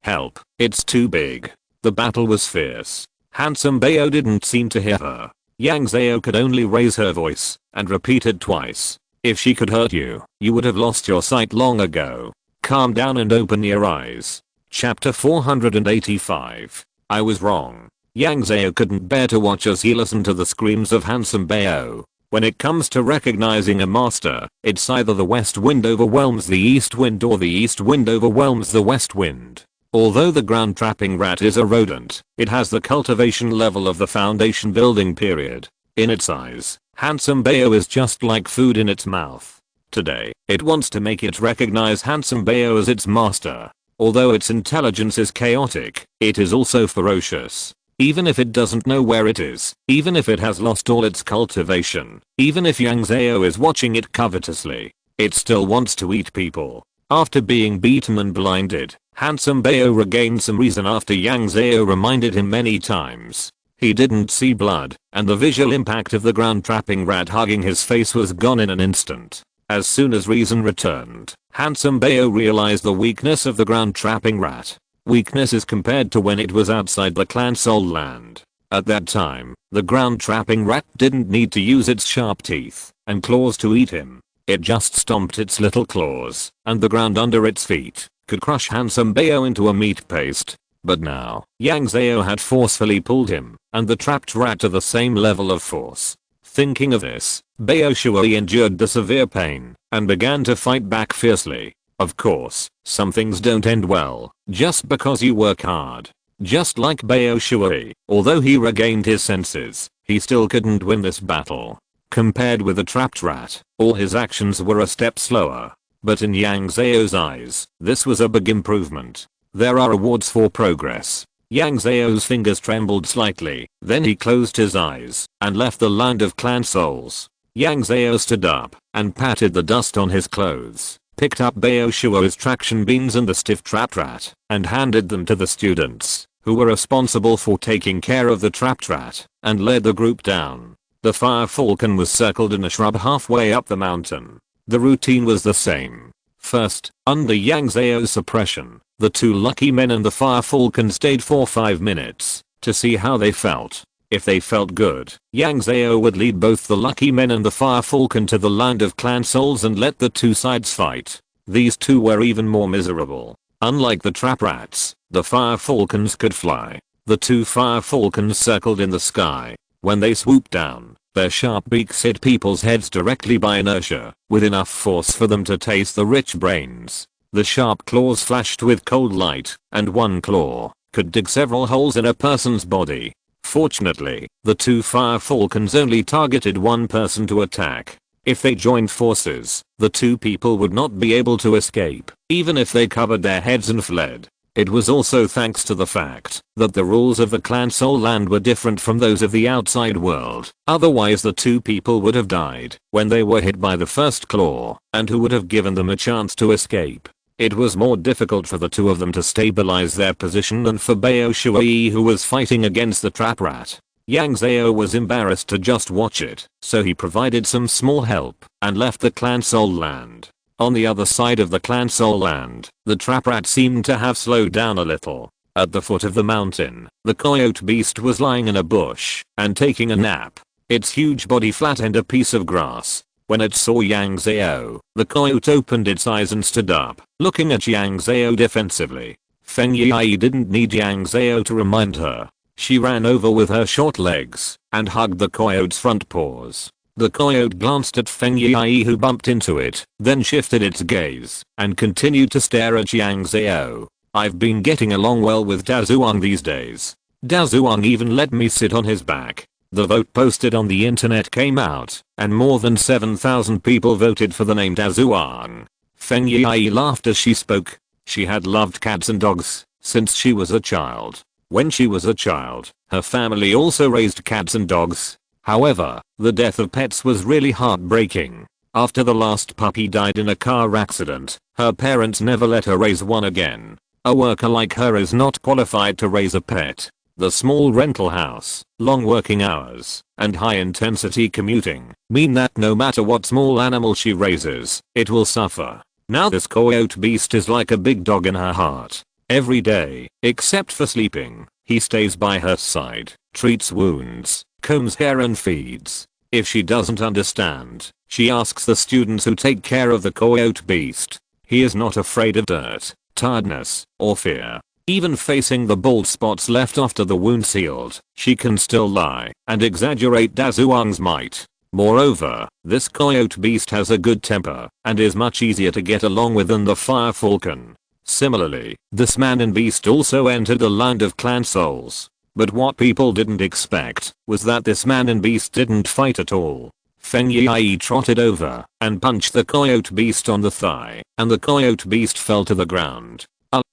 Help, it's too big. The battle was fierce. Handsome Bao didn't seem to hear her. Yang Zhao could only raise her voice, and repeated twice. If she could hurt you, you would have lost your sight long ago. Calm down and open your eyes. Chapter 485. I was wrong. Yang Zhao couldn't bear to watch as he listened to the screams of Handsome Bao. When it comes to recognizing a master, it's either the west wind overwhelms the east wind or the east wind overwhelms the west wind. Although the ground trapping rat is a rodent, it has the cultivation level of the foundation building period. In its eyes, Handsome Bao is just like food in its mouth. Today, it wants to make it recognize Handsome Bao as its master. Although its intelligence is chaotic, it is also ferocious. Even if it doesn't know where it is, even if it has lost all its cultivation, even if Yang Zhao is watching it covetously, it still wants to eat people. After being beaten and blinded, Handsome Bao regained some reason after Yang Zhao reminded him many times. He didn't see blood, and the visual impact of the ground trapping rat hugging his face was gone in an instant. As soon as reason returned, Handsome Bao realized the weakness of the ground trapping rat. Weakness is compared to when it was outside the clan Soul Land. At that time, the ground trapping rat didn't need to use its sharp teeth and claws to eat him. It just stomped its little claws, and the ground under its feet could crush Handsome Bao into a meat paste. But now, Yang Zhao had forcefully pulled him, and the trapped rat to the same level of force. Thinking of this, Bao Shuo endured the severe pain, and began to fight back fiercely. Of course, some things don't end well, just because you work hard. Just like Bao Shuo, although he regained his senses, he still couldn't win this battle. Compared with the trapped rat, all his actions were a step slower. But in Yang Zhao's eyes, this was a big improvement. There are rewards for progress. Yang Zhao's fingers trembled slightly, then he closed his eyes and left the land of clan souls. Yang Zhao stood up and patted the dust on his clothes, picked up Bao Shuo's traction beans and the stiff trapped rat, and handed them to the students, who were responsible for taking care of the trapped rat, and led the group down. The fire falcon was circled in a shrub halfway up the mountain. The routine was the same. First, under Yang Zhao's suppression, the 2 lucky men and the fire falcon stayed for 5 minutes to see how they felt. If they felt good, Yang Zhao would lead both the lucky men and the fire falcon to the land of clan souls and let the 2 sides fight. These 2 were even more miserable. Unlike the trap rats, the fire falcons could fly. The 2 fire falcons circled in the sky. When they swooped down, their sharp beaks hit people's heads directly by inertia, with enough force for them to taste the rich brains. The sharp claws flashed with cold light, and one claw could dig several holes in a person's body. Fortunately, the 2 fire falcons only targeted one person to attack. If they joined forces, the 2 people would not be able to escape, even if they covered their heads and fled. It was also thanks to the fact that the rules of the clan Soul Land were different from those of the outside world. Otherwise the 2 people would have died when they were hit by the first claw, and who would have given them a chance to escape. It was more difficult for the 2 of them to stabilize their position than for Bao Shuo, who was fighting against the trap rat. Yang Zhao was embarrassed to just watch it, so he provided some small help and left the clan soul land. On the other side of the clan soul land, the trap rat seemed to have slowed down a little. At the foot of the mountain, the coyote beast was lying in a bush and taking a nap. Its huge body flattened a piece of grass. When it saw Yang Zhao, the coyote opened its eyes and stood up, looking at Yang Zhao defensively. Feng Yi didn't need Yang Zhao to remind her. She ran over with her short legs and hugged the coyote's front paws. The coyote glanced at Feng Yi, who bumped into it, then shifted its gaze and continued to stare at Yang Zhao. I've been getting along well with Dazuang these days. Dazuang even let me sit on his back. The vote posted on the internet came out, and more than 7,000 people voted for the name Dazuang. Feng Yi laughed as she spoke. She had loved cats and dogs since she was a child. When she was a child, her family also raised cats and dogs. However, the death of pets was really heartbreaking. After the last puppy died in a car accident, her parents never let her raise one again. A worker like her is not qualified to raise a pet. The small rental house, long working hours, and high intensity commuting mean that no matter what small animal she raises, it will suffer. Now this coyote beast is like a big dog in her heart. Every day, except for sleeping, he stays by her side, treats wounds, combs hair and feeds. If she doesn't understand, she asks the students who take care of the coyote beast. He is not afraid of dirt, tiredness, or fear. Even facing the bald spots left after the wound healed, she can still lie and exaggerate Dazuang's might. Moreover, this coyote beast has a good temper and is much easier to get along with than the fire falcon. Similarly, this man and beast also entered the land of clan souls. But what people didn't expect was that this man and beast didn't fight at all. Feng Yi trotted over and punched the coyote beast on the thigh, and the coyote beast fell to the ground.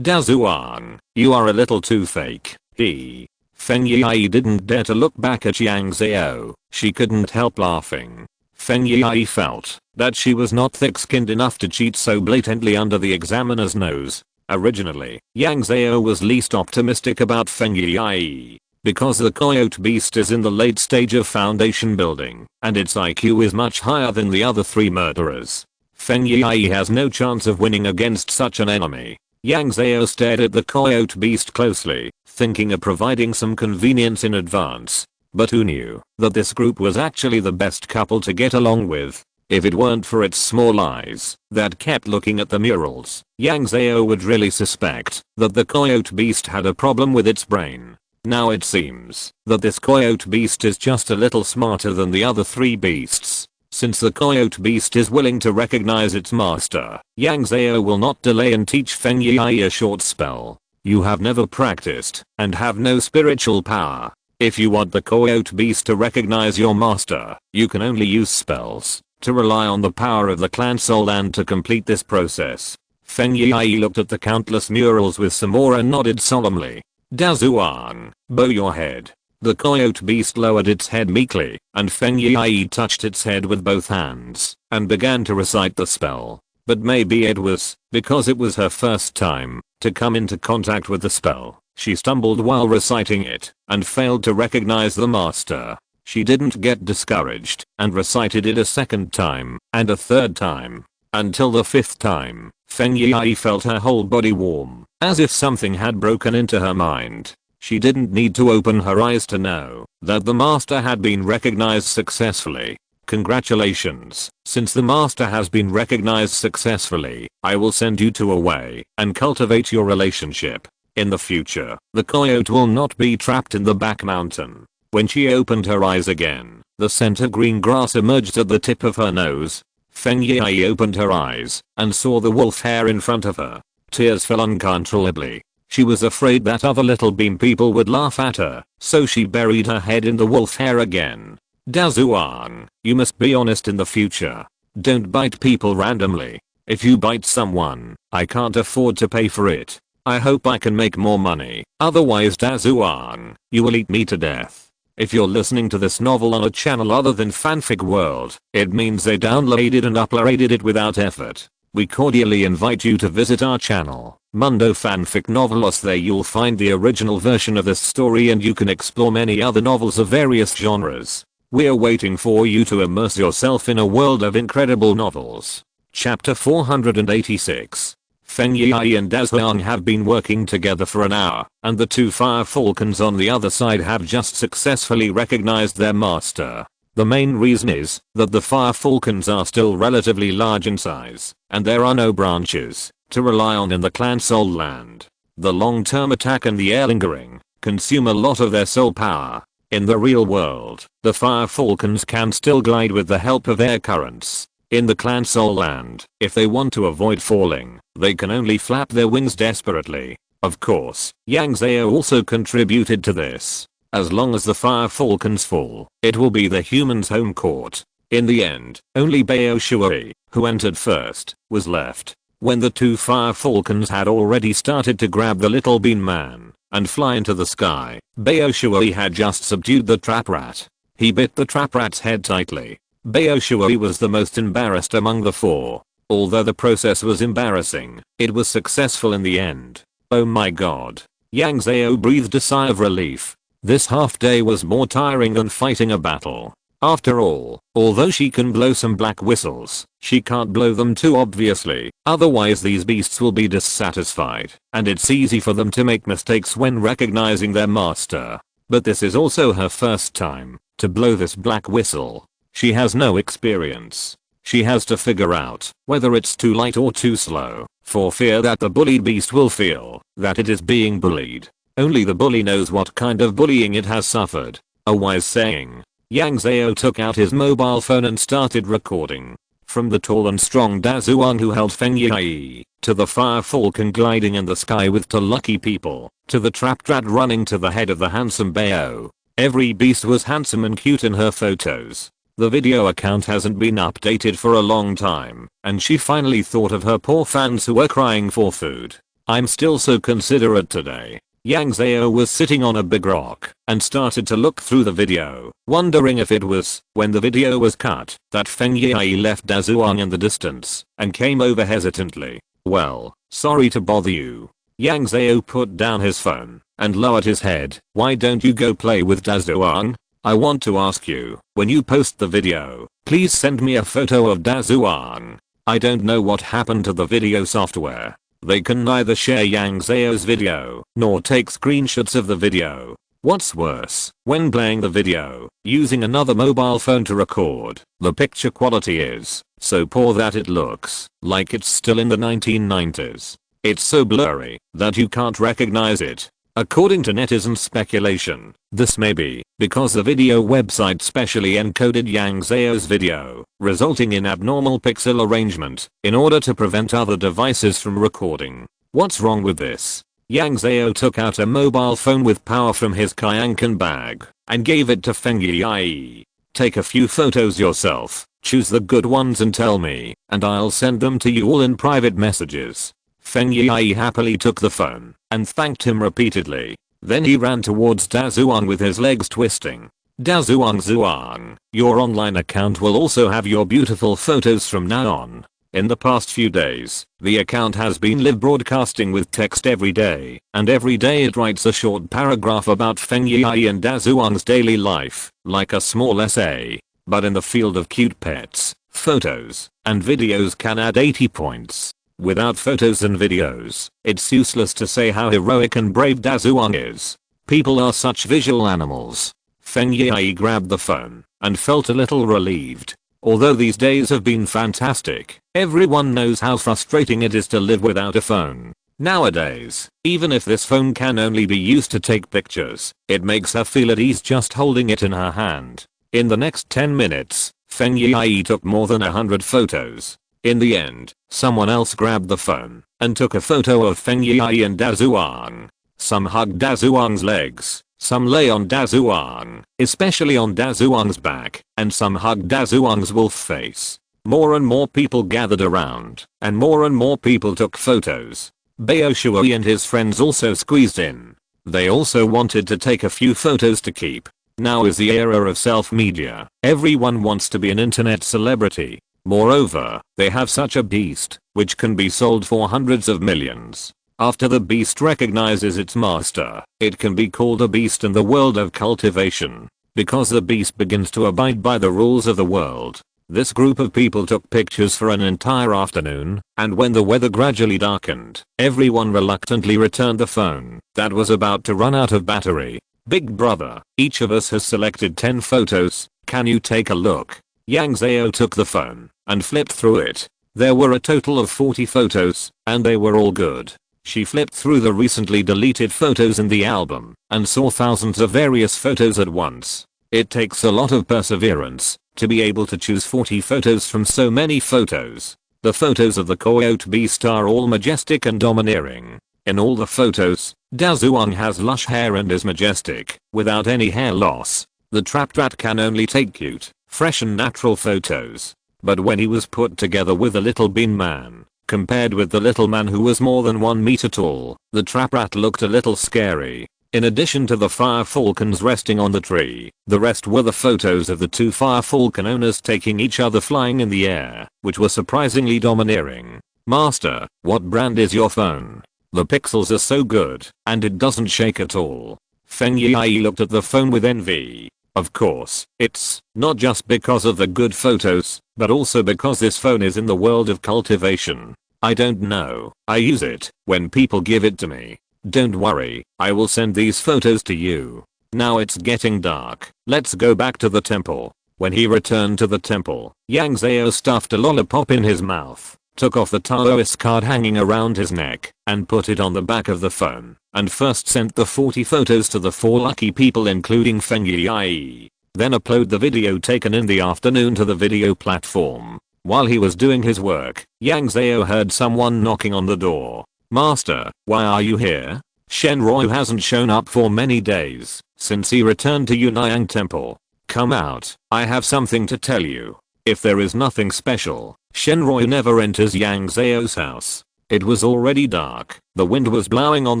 Dazuang, you are a little too fake. Feng Yi didn't dare to look back at Yang Zhao. She couldn't help laughing. Feng Yi felt that she was not thick-skinned enough to cheat so blatantly under the examiner's nose. Originally, Yang Zhao was least optimistic about Feng Yi because the coyote beast is in the late stage of foundation building, and its IQ is much higher than the other 3 murderers. Feng Yi has no chance of winning against such an enemy. Yang Zhao stared at the coyote beast closely, thinking of providing some convenience in advance. But who knew that this group was actually the best couple to get along with? If it weren't for its small eyes that kept looking at the murals, Yang Zhao would really suspect that the coyote beast had a problem with its brain. Now it seems that this coyote beast is just a little smarter than the other 3 beasts. Since the coyote beast is willing to recognize its master, Yang Zhao will not delay and teach Feng Yi a short spell. You have never practiced and have no spiritual power. If you want the coyote beast to recognize your master, you can only use spells to rely on the power of the clan soul and to complete this process. Feng Yi looked at the countless murals with some awe and nodded solemnly. Dazuang, bow your head. The coyote beast lowered its head meekly, and Feng Yi touched its head with both hands and began to recite the spell. But maybe it was because it was her first time to come into contact with the spell. She stumbled while reciting it and failed to recognize the master. She didn't get discouraged and recited it a second time and a third time. Until the 5th time, Feng Yi felt her whole body warm, as if something had broken into her mind. She didn't need to open her eyes to know that the master had been recognized successfully. Congratulations, since the master has been recognized successfully, I will send you two away and cultivate your relationship. In the future, the coyote will not be trapped in the back mountain. When she opened her eyes again, the center green grass emerged at the tip of her nose. Feng Yi opened her eyes and saw the wolf hair in front of her. Tears fell uncontrollably. She was afraid that other little beam people would laugh at her, so she buried her head in the wolf hair again. Dazuang, you must be honest in the future. Don't bite people randomly. If you bite someone, I can't afford to pay for it. I hope I can make more money. Otherwise, Dazuang, you will eat me to death. If you're listening to this novel on a channel other than Fanfic World, it means they downloaded and uploaded it without effort. We cordially invite you to visit our channel. Mundo Fanfic Novelos. There you'll find the original version of this story and you can explore many other novels of various genres. We're waiting for you to immerse yourself in a world of incredible novels. Chapter 486. Feng Yi and Da Zhuang have been working together for an hour, and the two fire falcons on the other side have just successfully recognized their master. The main reason is that the fire falcons are still relatively large in size, and there are no branches to rely on in the clan soul land. The long-term attack and the air lingering consume a lot of their soul power. In the real world, the fire falcons can still glide with the help of air currents. In the clan soul land, if they want to avoid falling, they can only flap their wings desperately. Of course, Yang Zhao also contributed to this. As long as the fire falcons fall, it will be the humans' home court. In the end, only Bao Shui, who entered first, was left. When the two fire falcons had already started to grab the little bean man and fly into the sky, Bao Shui had just subdued the trap rat. He bit the trap rat's head tightly. Bao Shui was the most embarrassed among the four. Although the process was embarrassing, it was successful in the end. Oh my god. Yang Zhao breathed a sigh of relief. This half day was more tiring than fighting a battle. After all, although she can blow some black whistles, she can't blow them too obviously, otherwise these beasts will be dissatisfied, and it's easy for them to make mistakes when recognizing their master. But this is also her first time to blow this black whistle. She has no experience. She has to figure out whether it's too light or too slow, for fear that the bullied beast will feel that it is being bullied. Only the bully knows what kind of bullying it has suffered. A wise saying. Yang Zhao took out his mobile phone and started recording. From the tall and strong Da Zhuang who held Feng Yi, to the fire falcon gliding in the sky with two lucky people, to the trapped rat running to the head of the handsome Bao. Every beast was handsome and cute in her photos. The video account hasn't been updated for a long time, and she finally thought of her poor fans who were crying for food. I'm still so considerate today. Yang Zhao was sitting on a big rock and started to look through the video, wondering if it was, when the video was cut, that Feng Yi left Da Zhuang in the distance and came over hesitantly. Well, sorry to bother you. Yang Zhao put down his phone and lowered his head. Why don't you go play with Da Zhuang? I want to ask you, when you post the video, please send me a photo of Da Zhuang. I don't know what happened to the video software. They can neither share Yang Zhao's video, nor take screenshots of the video. What's worse, when playing the video, using another mobile phone to record, the picture quality is so poor that it looks like it's still in the 1990s. It's so blurry that you can't recognize it. According to netizen speculation, this may be because the video website specially encoded Yang Zhao's video, resulting in abnormal pixel arrangement in order to prevent other devices from recording. What's wrong with this? Yang Zhao took out a mobile phone with power from his Kayankan bag and gave it to Feng Yi. Take a few photos yourself, choose the good ones and tell me, and I'll send them to you all in private messages. Feng Yi happily took the phone and thanked him repeatedly. Then he ran towards Da Zhuang with his legs twisting. Da Zhuang, your online account will also have your beautiful photos from now on. In the past few days, the account has been live broadcasting with text every day, and every day it writes a short paragraph about Feng Yi and Da Zhuang's daily life, like a small essay. But in the field of cute pets, photos and videos can add 80 points. Without photos and videos, it's useless to say how heroic and brave Da Zhuang is. People are such visual animals. Feng Yi grabbed the phone and felt a little relieved. Although these days have been fantastic, everyone knows how frustrating it is to live without a phone. Nowadays, even if this phone can only be used to take pictures, it makes her feel at ease just holding it in her hand. In the next 10 minutes, Feng Yi took more than 100 photos. In the end, someone else grabbed the phone and took a photo of Feng Yi and Da Zhuang. Some hugged Da Zhuang's legs, some lay on Da Zhuang, especially on Da Zhuang's back, and some hugged Da Zhuang's wolf face. More and more people gathered around, and more people took photos. Bao Shui and his friends also squeezed in. They also wanted to take a few photos to keep. Now is the era of self-media. Everyone wants to be an internet celebrity. Moreover, they have such a beast, which can be sold for hundreds of millions. After the beast recognizes its master, it can be called a beast in the world of cultivation, because the beast begins to abide by the rules of the world. This group of people took pictures for an entire afternoon, and when the weather gradually darkened, everyone reluctantly returned the phone that was about to run out of battery. Big brother, each of us has selected 10 photos, can you take a look? Yang Zhao took the phone and flipped through it. There were a total of 40 photos, and they were all good. She flipped through the recently deleted photos in the album and saw thousands of various photos at once. It takes a lot of perseverance to be able to choose 40 photos from so many photos. The photos of the coyote beast are all majestic and domineering. In all the photos, Dazuang has lush hair and is majestic, without any hair loss. The trapped rat can only take cute, fresh and natural photos. But when he was put together with the little bean man, compared with the little man who was more than 1 meter tall, the trap rat looked a little scary. In addition to the fire falcons resting on the tree, the rest were the photos of the 2 fire falcon owners taking each other flying in the air, which were surprisingly domineering. Master, what brand is your phone? The pixels are so good, and it doesn't shake at all. Feng Yi looked at the phone with envy. Of course, it's not just because of the good photos, but also because this phone is in the world of cultivation. I don't know, I use it when people give it to me. Don't worry, I will send these photos to you. Now it's getting dark, let's go back to the temple. When he returned to the temple, Yang Zhao stuffed a lollipop in his mouth, took off the Taoist card hanging around his neck, and put it on the back of the phone, and first sent the 40 photos to the 4 lucky people including Feng Yi. Then upload the video taken in the afternoon to the video platform. While he was doing his work, Yang Zhao heard someone knocking on the door. Master, why are you here? Shenroi hasn't shown up for many days, since he returned to Yunayang Temple. Come out, I have something to tell you. If there is nothing special, Shenroi never enters Yang Zhao's house. It was already dark, the wind was blowing on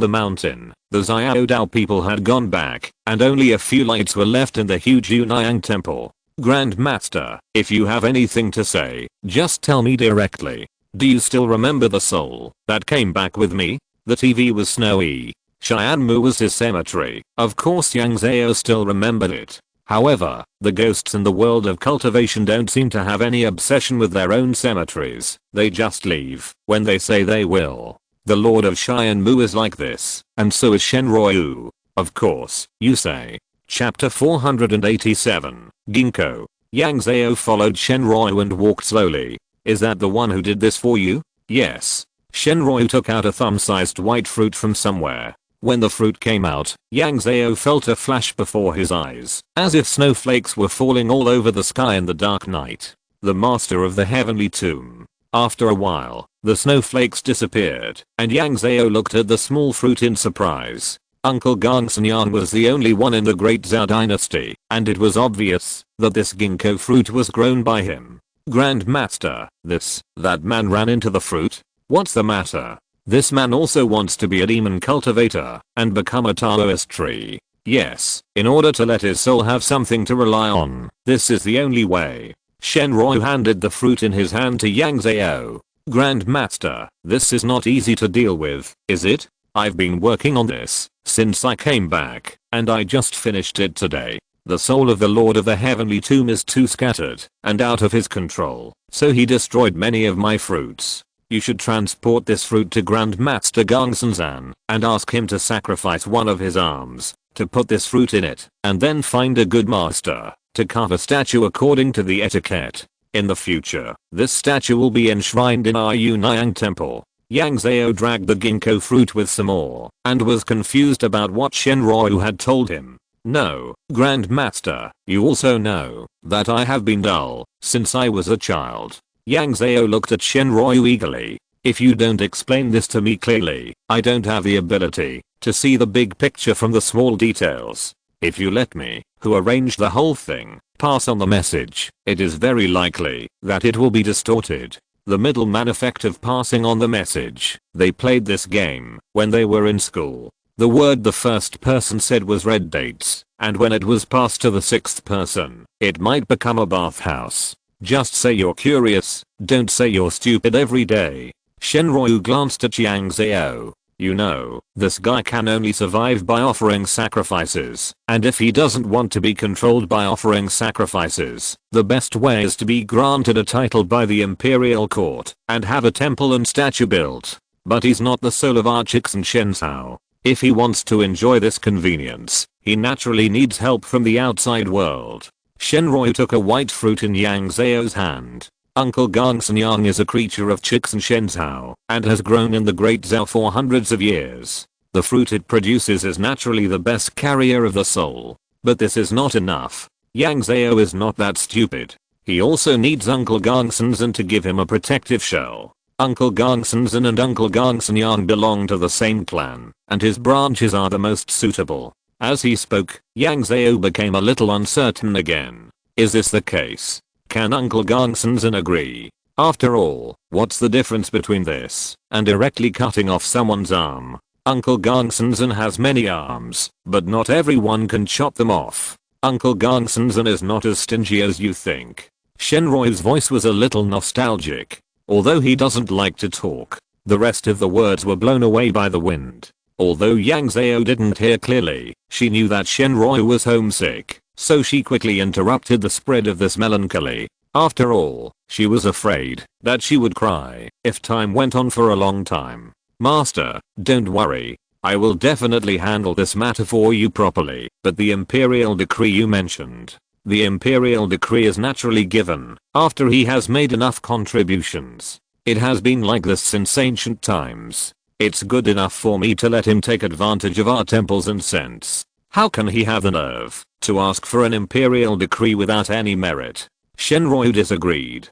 the mountain, the Xiao Dao people had gone back, and only a few lights were left in the huge Yunayang Temple. Grandmaster, if you have anything to say, just tell me directly. Do you still remember the soul that came back with me? The TV was snowy. Xianmu was his cemetery. Of course Yang Zhao still remembered it. However, the ghosts in the world of cultivation don't seem to have any obsession with their own cemeteries. They just leave when they say they will. The Lord of Xianmu is like this, and so is Shenroi. Of course, you say. Chapter 487, Ginkgo. Yang Zhao followed Shenroi and walked slowly. Is that the one who did this for you? Yes. Shenroi took out a thumb-sized white fruit from somewhere. When the fruit came out, Yang Zhao felt a flash before his eyes, as if snowflakes were falling all over the sky in the dark night. The master of the heavenly tomb. After a while, the snowflakes disappeared, and Yang Zhao looked at the small fruit in surprise. Uncle Gongsun was the only one in the Great Zhao dynasty, and it was obvious that this ginkgo fruit was grown by him. Grandmaster, that man ran into the fruit? What's the matter? This man also wants to be a demon cultivator and become a Taoist tree. Yes, in order to let his soul have something to rely on, this is the only way. Shenroi handed the fruit in his hand to Yang Zhao. Grandmaster, this is not easy to deal with, is it? I've been working on this since I came back, and I just finished it today. The soul of the Lord of the Heavenly Tomb is too scattered and out of his control, so he destroyed many of my fruits. You should transport this fruit to Grandmaster Gongsun and ask him to sacrifice one of his arms to put this fruit in it, and then find a good master to carve a statue according to the etiquette. In the future, this statue will be enshrined in our Yunayang Temple. Yang Zhao dragged the ginkgo fruit with some more and was confused about what Shenroi had told him. No, Grandmaster, you also know that I have been dull since I was a child. Yang Zhao looked at Shenroi eagerly. If you don't explain this to me clearly, I don't have the ability to see the big picture from the small details. If you let me, who arranged the whole thing, pass on the message, it is very likely that it will be distorted. The middleman effect of passing on the message. They played this game when they were in school. The word the first person said was red dates, and when it was passed to the 6th person, it might become a bathhouse. Just say you're curious, don't say you're stupid every day. Shenroi glanced at Yang Zhao. You know, this guy can only survive by offering sacrifices, and if he doesn't want to be controlled by offering sacrifices, the best way is to be granted a title by the imperial court and have a temple and statue built. But he's not the soul of our Chixin Yang Zhao. If he wants to enjoy this convenience, he naturally needs help from the outside world. Shenroi took a white fruit in Yang Zhao's hand. Uncle Gongsun Yang is a creature of Chixin Yang Zhao and has grown in the Great Zhao for hundreds of years. The fruit it produces is naturally the best carrier of the soul. But this is not enough. Yang Zhao is not that stupid. He also needs Uncle Gongsun Zhan to give him a protective shell. Uncle Gongsun Zhan and Uncle Gongsun Yang belong to the same clan, and his branches are the most suitable. As he spoke, Yang Zhao became a little uncertain again. Is this the case? Can Uncle Gongsun Zhan agree? After all, what's the difference between this and directly cutting off someone's arm? Uncle Gongsun Zhan has many arms, but not everyone can chop them off. Uncle Gongsun Zhan is not as stingy as you think. Shenroi's voice was a little nostalgic. Although he doesn't like to talk, the rest of the words were blown away by the wind. Although Yang Zhao didn't hear clearly, she knew that Shenroi was homesick, so she quickly interrupted the spread of this melancholy. After all, she was afraid that she would cry if time went on for a long time. Master, don't worry. I will definitely handle this matter for you properly, but the imperial decree you mentioned. The imperial decree is naturally given after he has made enough contributions. It has been like this since ancient times. It's good enough for me to let him take advantage of our temples and scents. How can he have the nerve to ask for an imperial decree without any merit? Shenroi disagreed.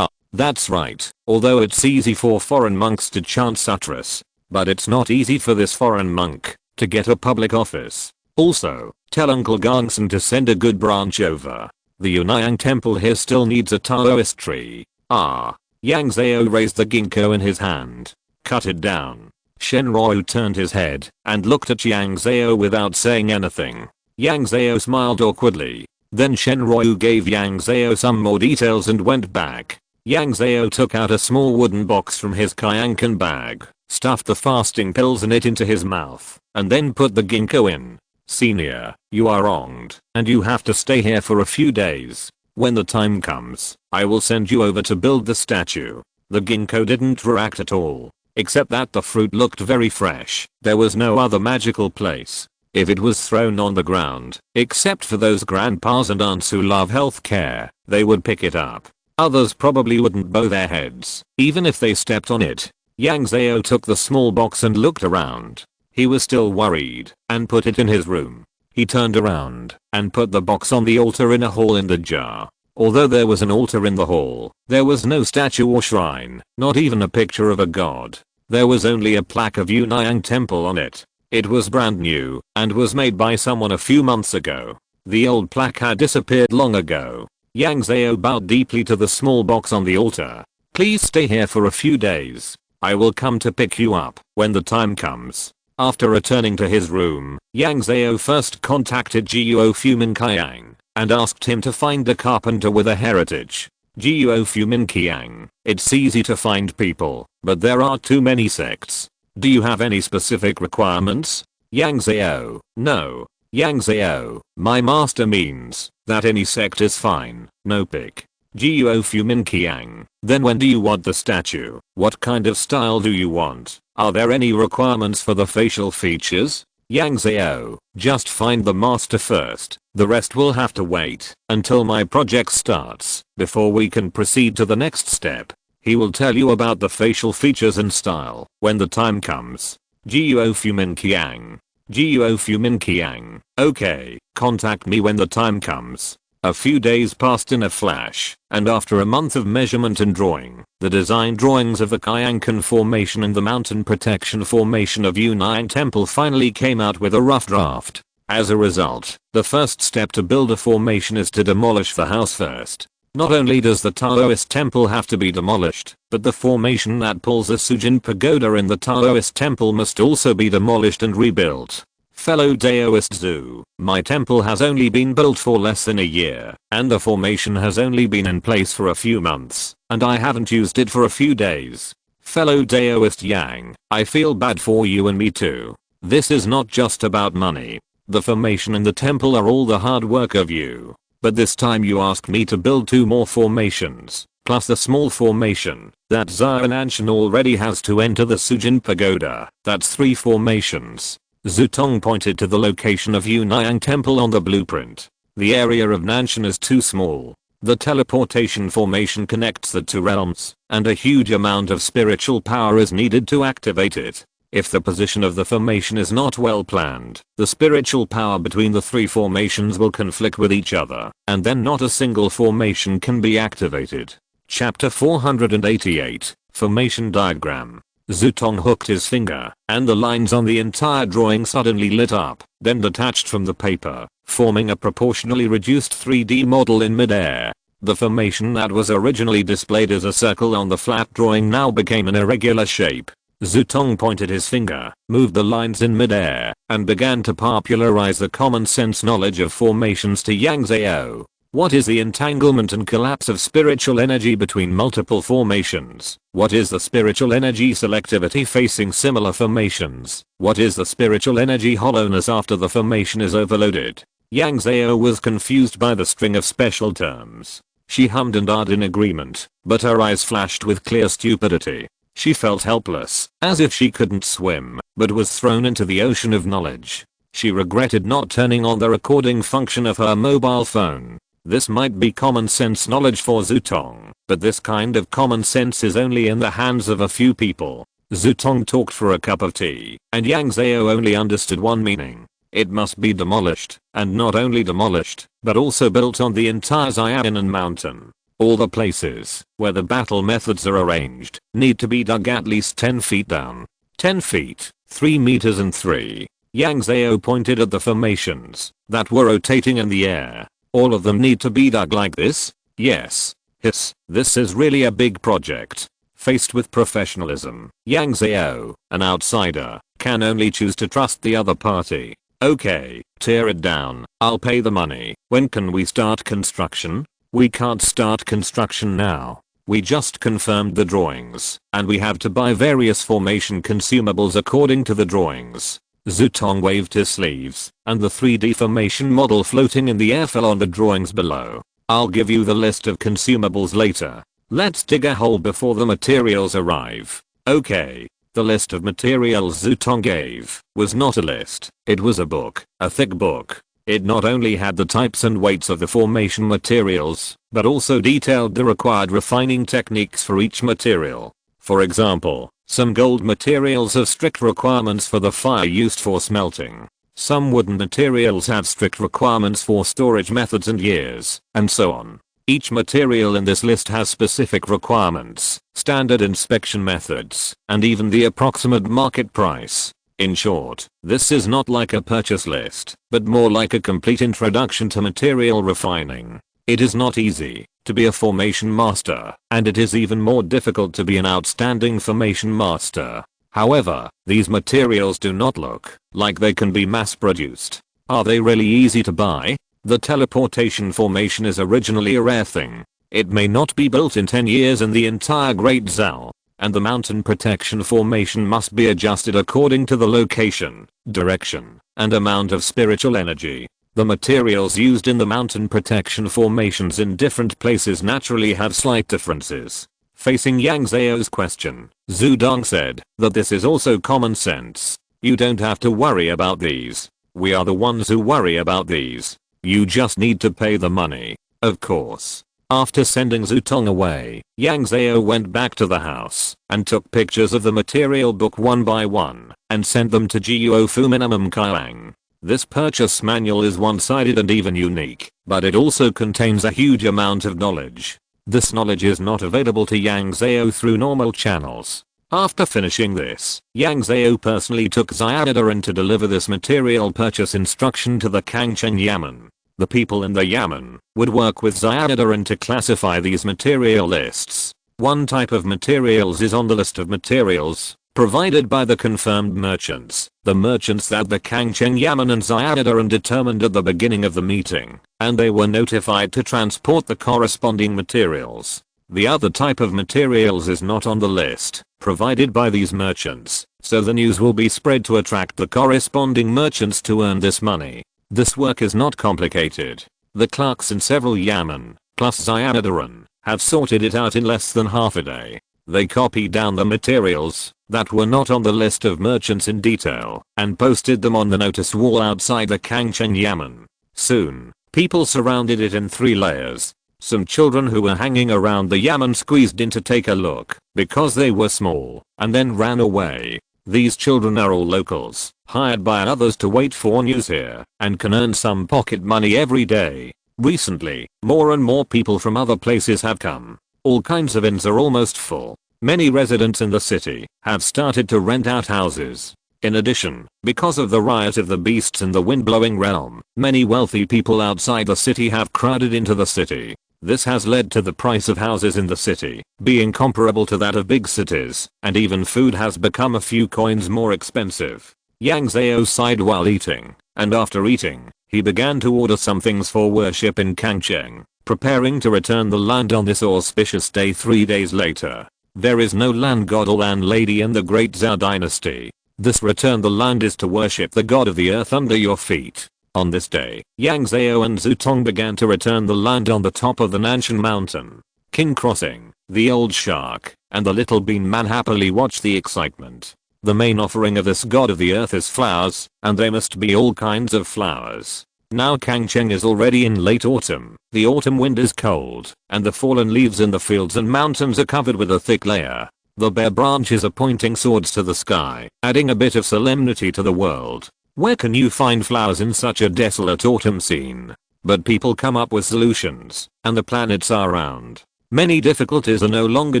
That's right. Although it's easy for foreign monks to chant sutras, but it's not easy for this foreign monk to get a public office. Also, tell Uncle Gongsun to send a good branch over. The Yunayang temple here still needs a Taoist tree. Yang Zhao raised the ginkgo in his hand. Cut it down. Shenroi turned his head and looked at Yang Zhao without saying anything. Yang Zhao smiled awkwardly. Then Shenroi gave Yang Zhao some more details and went back. Yang Zhao took out a small wooden box from his Kyankan bag, stuffed the fasting pills in it into his mouth, and then put the ginkgo in. Senior, you are wronged, and you have to stay here for a few days. When the time comes, I will send you over to build the statue. The ginkgo didn't react at all, except that the fruit looked very fresh. There was no other magical place. If it was thrown on the ground, except for those grandpas and aunts who love healthcare, they would pick it up. Others probably wouldn't bow their heads, even if they stepped on it. Yang Zhao took the small box and looked around. He was still worried and put it in his room. He turned around and put the box on the altar in a hole in the jar. Although there was an altar in the hall, there was no statue or shrine, not even a picture of a god. There was only a plaque of Yunayang Temple on it. It was brand new and was made by someone a few months ago. The old plaque had disappeared long ago. Yang Zhao bowed deeply to the small box on the altar. Please stay here for a few days. I will come to pick you up when the time comes. After returning to his room, Yang Zhao first contacted Guo Fumin Qiang and asked him to find a carpenter with a heritage. Guo Fumin Qiang, it's easy to find people, but there are too many sects. Do you have any specific requirements? Yang Zhao, no. Yang Zhao, my master means that any sect is fine, no pick. Guo Fumin Qiang, then when do you want the statue? What kind of style do you want? Are there any requirements for the facial features? Yang Zhao, just find the master first. The rest will have to wait until my project starts before we can proceed to the next step. He will tell you about the facial features and style when the time comes. Guo Fumin Qiang. Guo Fumin Qiang, okay, contact me when the time comes. A few days passed in a flash, and after a month of measurement and drawing, the design drawings of the Kyankan Formation and the Mountain Protection Formation of Yunayang Temple finally came out with a rough draft. As a result, the first step to build a formation is to demolish the house first. Not only does the Taoist temple have to be demolished, but the formation that pulls the Sujin Pagoda in the Taoist temple must also be demolished and rebuilt. Fellow Taoist Zoo, my temple has only been built for less than a year, and the formation has only been in place for a few months, and I haven't used it for a few days. Fellow Daoist Yang, I feel bad for you and me too. This is not just about money. The formation and the temple are all the hard work of you. But this time you ask me to build 2 more formations, plus the small formation that Zhao Nanshan already has to enter the Sujin Pagoda. That's 3 formations. Zutong pointed to the location of Yunayang Temple on the blueprint. The area of Nanshan is too small. The teleportation formation connects the 2 realms, and a huge amount of spiritual power is needed to activate it. If the position of the formation is not well planned, the spiritual power between the 3 formations will conflict with each other, and then not a single formation can be activated. Chapter 488, Formation Diagram. Zutong hooked his finger, and the lines on the entire drawing suddenly lit up, then detached from the paper, forming a proportionally reduced 3D model in midair. The formation that was originally displayed as a circle on the flat drawing now became an irregular shape. Zutong pointed his finger, moved the lines in midair, and began to popularize the common sense knowledge of formations to Yang Zhao. What is the entanglement and collapse of spiritual energy between multiple formations? What is the spiritual energy selectivity facing similar formations? What is the spiritual energy hollowness after the formation is overloaded? Yang Zhao was confused by the string of special terms. She hummed and awed in agreement, but her eyes flashed with clear stupidity. She felt helpless, as if she couldn't swim, but was thrown into the ocean of knowledge. She regretted not turning on the recording function of her mobile phone. This might be common sense knowledge for Zutong, but this kind of common sense is only in the hands of a few people. Zutong talked for a cup of tea, and Yang Zhao only understood one meaning. It must be demolished, and not only demolished, but also built on the entire Xiaonan mountain. All the places where the battle methods are arranged need to be dug at least 10 feet down. 10 feet, 3 meters and 3. Yang Zhao pointed at the formations that were rotating in the air. All of them need to be dug like this? Yes. Hiss. This is really a big project. Faced with professionalism, Yang Zhao, an outsider, can only choose to trust the other party. Okay, tear it down. I'll pay the money. When can we start construction? We can't start construction now. We just confirmed the drawings, and we have to buy various formation consumables according to the drawings. Zutong waved his sleeves, and the 3D formation model floating in the air fell on the drawings below. I'll give you the list of consumables later. Let's dig a hole before the materials arrive. Okay. The list of materials Zutong gave was not a list, it was a book, a thick book. It not only had the types and weights of the formation materials, but also detailed the required refining techniques for each material. For example, some gold materials have strict requirements for the fire used for smelting. Some wooden materials have strict requirements for storage methods and years, and so on. Each material in this list has specific requirements, standard inspection methods, and even the approximate market price. In short, this is not like a purchase list, but more like a complete introduction to material refining. It is not easy to be a formation master, and it is even more difficult to be an outstanding formation master. However, these materials do not look like they can be mass-produced. Are they really easy to buy? The teleportation formation is originally a rare thing. It may not be built in 10 years in the entire Great Zhao, and the mountain protection formation must be adjusted according to the location, direction, and amount of spiritual energy. The materials used in the mountain protection formations in different places naturally have slight differences. Facing Yang Zhao's question, Zudong said that this is also common sense. You don't have to worry about these. We are the ones who worry about these. You just need to pay the money. Of course. After sending Zutong away, Yang Zhao went back to the house and took pictures of the material book one by one and sent them to Guofu Minimum Kailang. This purchase manual is one-sided and even unique, but it also contains a huge amount of knowledge. This knowledge is not available to Yang Zhao through normal channels. After finishing this, Yang Zhao personally took Xiaonan to deliver this material purchase instruction to the Kangcheng Yamen. The people in the Yamen would work with Xiaonan to classify these material lists. One type of materials is on the list of materials provided by the confirmed merchants, the merchants that the Kangcheng Yamen and Xiaonan determined at the beginning of the meeting, and they were notified to transport the corresponding materials. The other type of materials is not on the list provided by these merchants, so the news will be spread to attract the corresponding merchants to earn this money. This work is not complicated. The clerks in several yamen, plus Zyadaran, have sorted it out in less than half a day. They copied down the materials that were not on the list of merchants in detail and posted them on the notice wall outside the Kangcheng yamen. Soon, people surrounded it in 3 layers. Some children who were hanging around the yamen squeezed in to take a look because they were small and then ran away. These children are all locals, hired by others to wait for news here and can earn some pocket money every day. Recently, more and more people from other places have come. All kinds of inns are almost full. Many residents in the city have started to rent out houses. In addition, because of the riot of the beasts in the wind-blowing realm, many wealthy people outside the city have crowded into the city. This has led to the price of houses in the city being comparable to that of big cities, and even food has become a few coins more expensive. Yang Zhao sighed while eating, and after eating, he began to order some things for worship in Kangcheng, preparing to return the land on this auspicious day 3 days later. There is no land god or land lady in the Great Zhao dynasty. This return the land is to worship the god of the earth under your feet. On this day, Yang Zhao and Zutong began to return the land on the top of the Nanshan mountain. King Crossing, the old shark, and the little bean man happily watched the excitement. The main offering of this god of the earth is flowers, and they must be all kinds of flowers. Now Kangcheng is already in late autumn, the autumn wind is cold, and the fallen leaves in the fields and mountains are covered with a thick layer. The bare branches are pointing swords to the sky, adding a bit of solemnity to the world. Where can you find flowers in such a desolate autumn scene? But people come up with solutions, and the planets are round. Many difficulties are no longer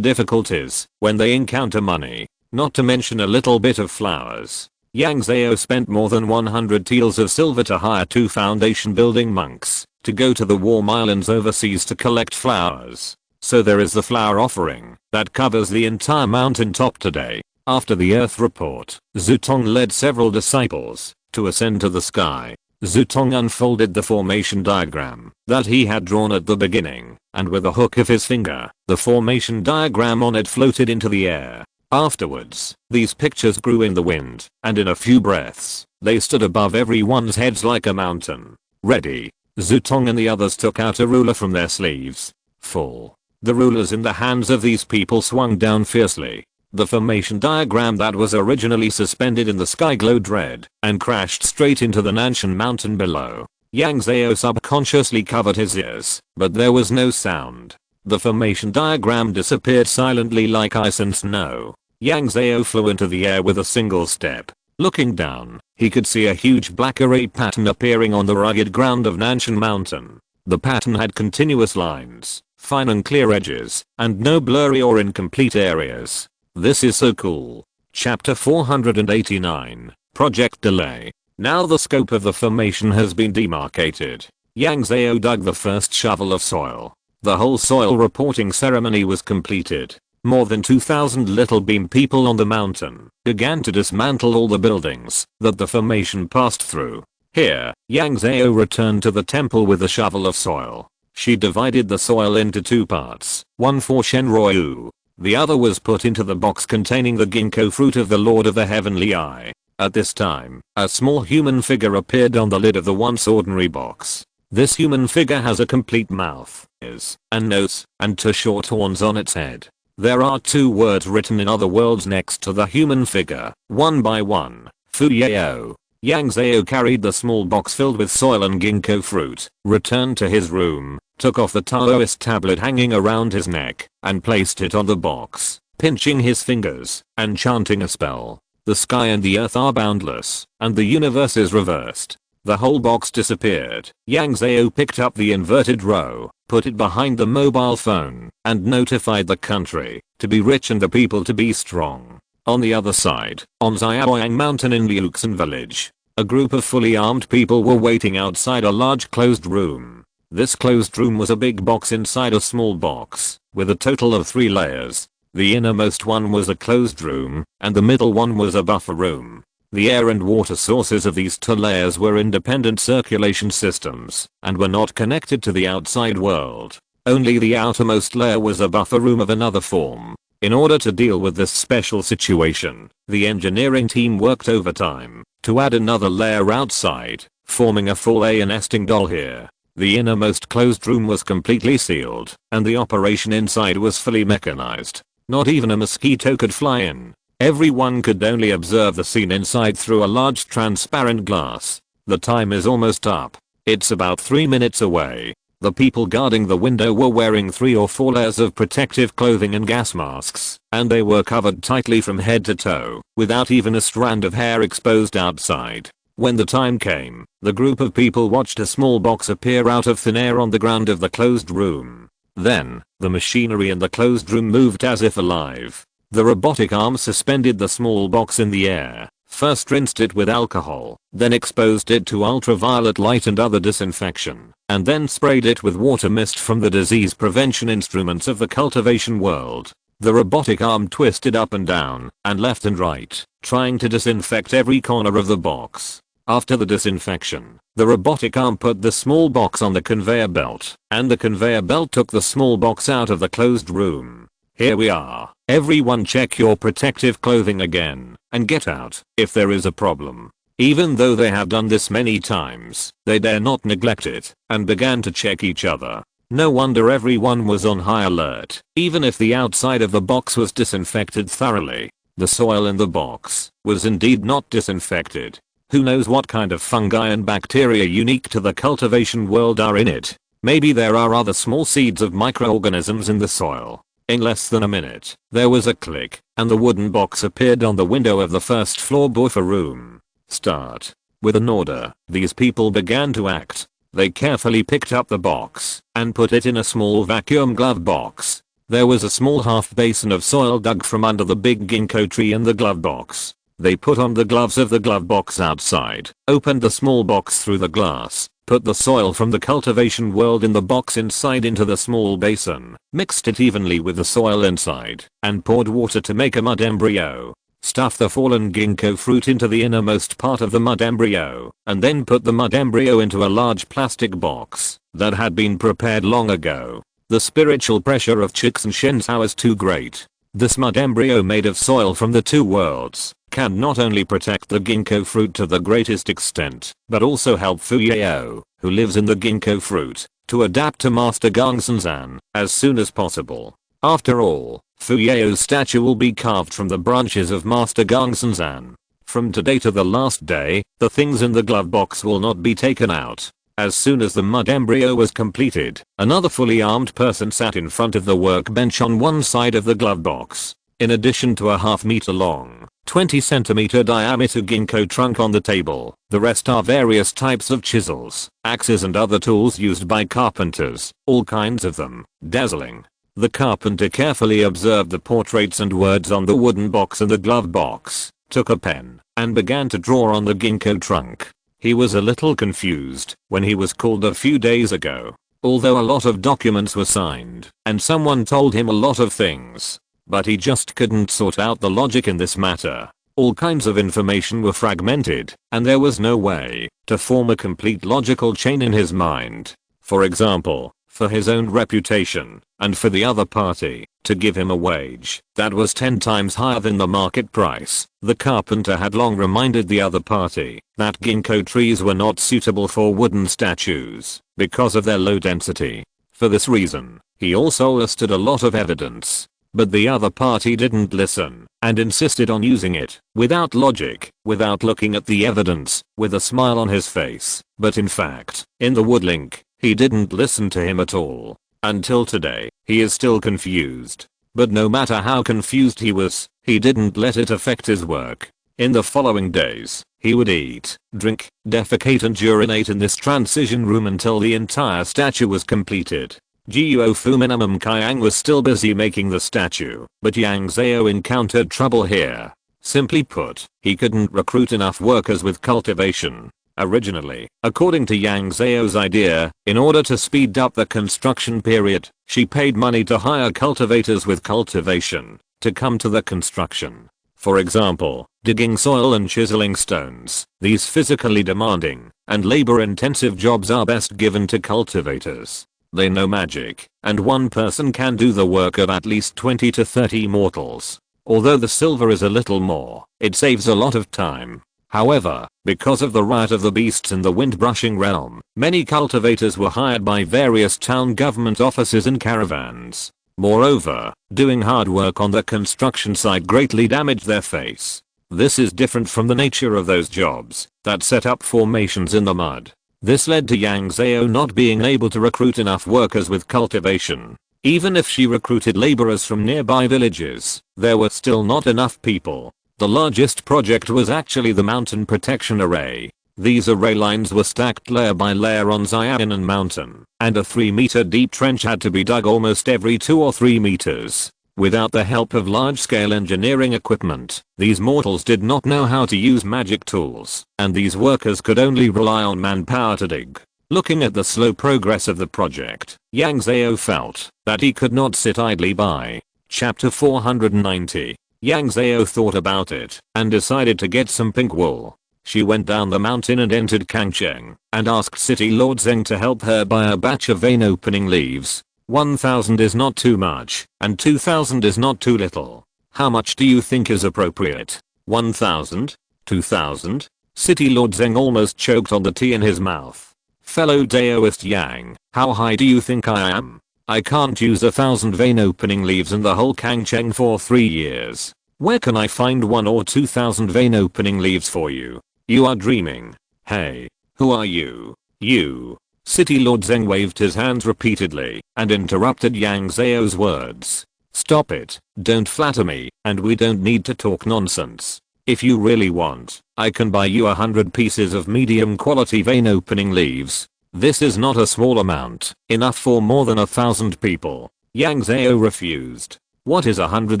difficulties when they encounter money, not to mention a little bit of flowers. Yang Zhao spent more than 100 taels of silver to hire 2 foundation building monks to go to the warm islands overseas to collect flowers. So there is the flower offering that covers the entire mountain top today. After the Earth report, Zutong led several disciples to ascend to the sky. Zutong unfolded the formation diagram that he had drawn at the beginning, and with a hook of his finger, the formation diagram on it floated into the air. Afterwards, these pictures grew in the wind, and in a few breaths, they stood above everyone's heads like a mountain. Ready. Zutong and the others took out a ruler from their sleeves. Full. The rulers in the hands of these people swung down fiercely. The formation diagram that was originally suspended in the sky glowed red and crashed straight into the Nanshan mountain below. Yang Zhao subconsciously covered his ears, but there was no sound. The formation diagram disappeared silently like ice and snow. Yang Zhao flew into the air with a single step. Looking down, he could see a huge black array pattern appearing on the rugged ground of Nanshan mountain. The pattern had continuous lines, fine and clear edges, and no blurry or incomplete areas. This is so cool. Chapter 489, Project Delay. Now the scope of the formation has been demarcated. Yang Zhao dug the first shovel of soil. The whole soil reporting ceremony was completed. More than 2,000 little beam people on the mountain began to dismantle all the buildings that the formation passed through. Here, Yang Zhao returned to the temple with a shovel of soil. She divided the soil into 2 parts, one for Shenryu. The other was put into the box containing the ginkgo fruit of the Lord of the Heavenly Eye. At this time, a small human figure appeared on the lid of the once ordinary box. This human figure has a complete mouth, ears, and nose, and 2 short horns on its head. There are 2 words written in other worlds next to the human figure, one by one. Fuyao. Yang Zhao carried the small box filled with soil and ginkgo fruit, returned to his room, took off the Taoist tablet hanging around his neck, and placed it on the box, pinching his fingers, and chanting a spell. The sky and the earth are boundless, and the universe is reversed. The whole box disappeared. Yang Zhao picked up the inverted row, put it behind the mobile phone, and notified the country to be rich and the people to be strong. On the other side, on Xiaoyang mountain in Liuxin village, a group of fully armed people were waiting outside a large closed room. This closed room was a big box inside a small box, with a total of 3 layers. The innermost one was a closed room, and the middle one was a buffer room. The air and water sources of these 2 layers were independent circulation systems, and were not connected to the outside world. Only the outermost layer was a buffer room of another form. In order to deal with this special situation, the engineering team worked overtime to add another layer outside, forming a full A nesting doll here. The innermost closed room was completely sealed, and the operation inside was fully mechanized. Not even a mosquito could fly in. Everyone could only observe the scene inside through a large transparent glass. The time is almost up. It's about 3 minutes away. The people guarding the window were wearing 3 or 4 layers of protective clothing and gas masks, and they were covered tightly from head to toe, without even a strand of hair exposed outside. When the time came, the group of people watched a small box appear out of thin air on the ground of the closed room. Then, the machinery in the closed room moved as if alive. The robotic arm suspended the small box in the air, first rinsed it with alcohol, then exposed it to ultraviolet light and other disinfection, and then sprayed it with water mist from the disease prevention instruments of the cultivation world. The robotic arm twisted up and down, and left and right, trying to disinfect every corner of the box. After the disinfection, the robotic arm put the small box on the conveyor belt, and the conveyor belt took the small box out of the closed room. Here we are. Everyone check your protective clothing again, and get out if there is a problem. Even though they have done this many times, they dare not neglect it, and began to check each other. No wonder everyone was on high alert, even if the outside of the box was disinfected thoroughly. The soil in the box was indeed not disinfected. Who knows what kind of fungi and bacteria unique to the cultivation world are in it. Maybe there are other small seeds of microorganisms in the soil. In less than a minute, there was a click, and the wooden box appeared on the window of the first floor buffer room. Start. With an order, these people began to act. They carefully picked up the box and put it in a small vacuum glove box. There was a small half basin of soil dug from under the big ginkgo tree in the glove box. They put on the gloves of the glove box outside, opened the small box through the glass, put the soil from the cultivation world in the box inside into the small basin, mixed it evenly with the soil inside, and poured water to make a mud embryo. Stuff the fallen ginkgo fruit into the innermost part of the mud embryo, and then put the mud embryo into a large plastic box that had been prepared long ago. The spiritual pressure of Chicks and Yang Zhao is too great. This mud embryo made of soil from the two worlds can not only protect the ginkgo fruit to the greatest extent, but also help Fu Yao, who lives in the ginkgo fruit, to adapt to Master Gongsun as soon as possible. After all, Fu Yao's statue will be carved from the branches of Master Gongsun. From today to the last day, the things in the glove box will not be taken out. As soon as the mud embryo was completed, another fully armed person sat in front of the workbench on one side of the glove box. In addition to a half-meter long, 20cm diameter ginkgo trunk on the table, the rest are various types of chisels, axes and other tools used by carpenters, all kinds of them, dazzling. The carpenter carefully observed the portraits and words on the wooden box and the glove box, took a pen, and began to draw on the ginkgo trunk. He was a little confused when he was called a few days ago. Although a lot of documents were signed, and someone told him a lot of things. But he just couldn't sort out the logic in this matter. All kinds of information were fragmented, and there was no way to form a complete logical chain in his mind. For example, for his own reputation, and for the other party, to give him a wage that was 10 times higher than the market price, the carpenter had long reminded the other party that ginkgo trees were not suitable for wooden statues because of their low density. For this reason, he also listed a lot of evidence. But the other party didn't listen, and insisted on using it, without logic, without looking at the evidence, with a smile on his face. But in fact, in the woodlink, he didn't listen to him at all. Until today, he is still confused. But no matter how confused he was, he didn't let it affect his work. In the following days, he would eat, drink, defecate and urinate in this transition room until the entire statue was completed. Guo Fu Minimum Kaiang was still busy making the statue, but Yang Zhao encountered trouble here. Simply put, he couldn't recruit enough workers with cultivation. Originally, according to Yang Zhao's idea, in order to speed up the construction period, she paid money to hire cultivators with cultivation to come to the construction. For example, digging soil and chiseling stones. These physically demanding and labor-intensive jobs are best given to cultivators. They know magic, and one person can do the work of at least 20 to 30 mortals. Although the silver is a little more, it saves a lot of time. However, because of the riot of the beasts in the wind brushing realm, many cultivators were hired by various town government offices and caravans. Moreover, doing hard work on the construction site greatly damaged their face. This is different from the nature of those jobs that set up formations in the mud. This led to Yang Zhao not being able to recruit enough workers with cultivation. Even if she recruited laborers from nearby villages, there were still not enough people. The largest project was actually the mountain protection array. These array lines were stacked layer by layer on Xiaonan Mountain, and a 3-meter deep trench had to be dug almost every 2 or 3 meters. Without the help of large-scale engineering equipment, these mortals did not know how to use magic tools, and these workers could only rely on manpower to dig. Looking at the slow progress of the project, Yang Zhao felt that he could not sit idly by. Chapter 490. Yang Zhao thought about it and decided to get some pink wool. She went down the mountain and entered Kangcheng and asked City Lord Zeng to help her buy a batch of vein opening leaves. 1,000 is not too much, and 2,000 is not too little. How much do you think is appropriate? 1,000? 2,000? City Lord Zeng almost choked on the tea in his mouth. Fellow Daoist Yang, how high do you think I am? I can't use 1,000 vein opening leaves in the whole Kangcheng for 3 years. Where can I find 1 or 2,000 vein opening leaves for you? You are dreaming. Hey, who are you? You. City Lord Zeng waved his hands repeatedly and interrupted Yang Zhao's words. Stop it, don't flatter me, and we don't need to talk nonsense. If you really want, I can buy you 100 pieces of medium quality vein opening leaves. This is not a small amount, enough for more than 1,000 people. Yang Zhao refused. What is 100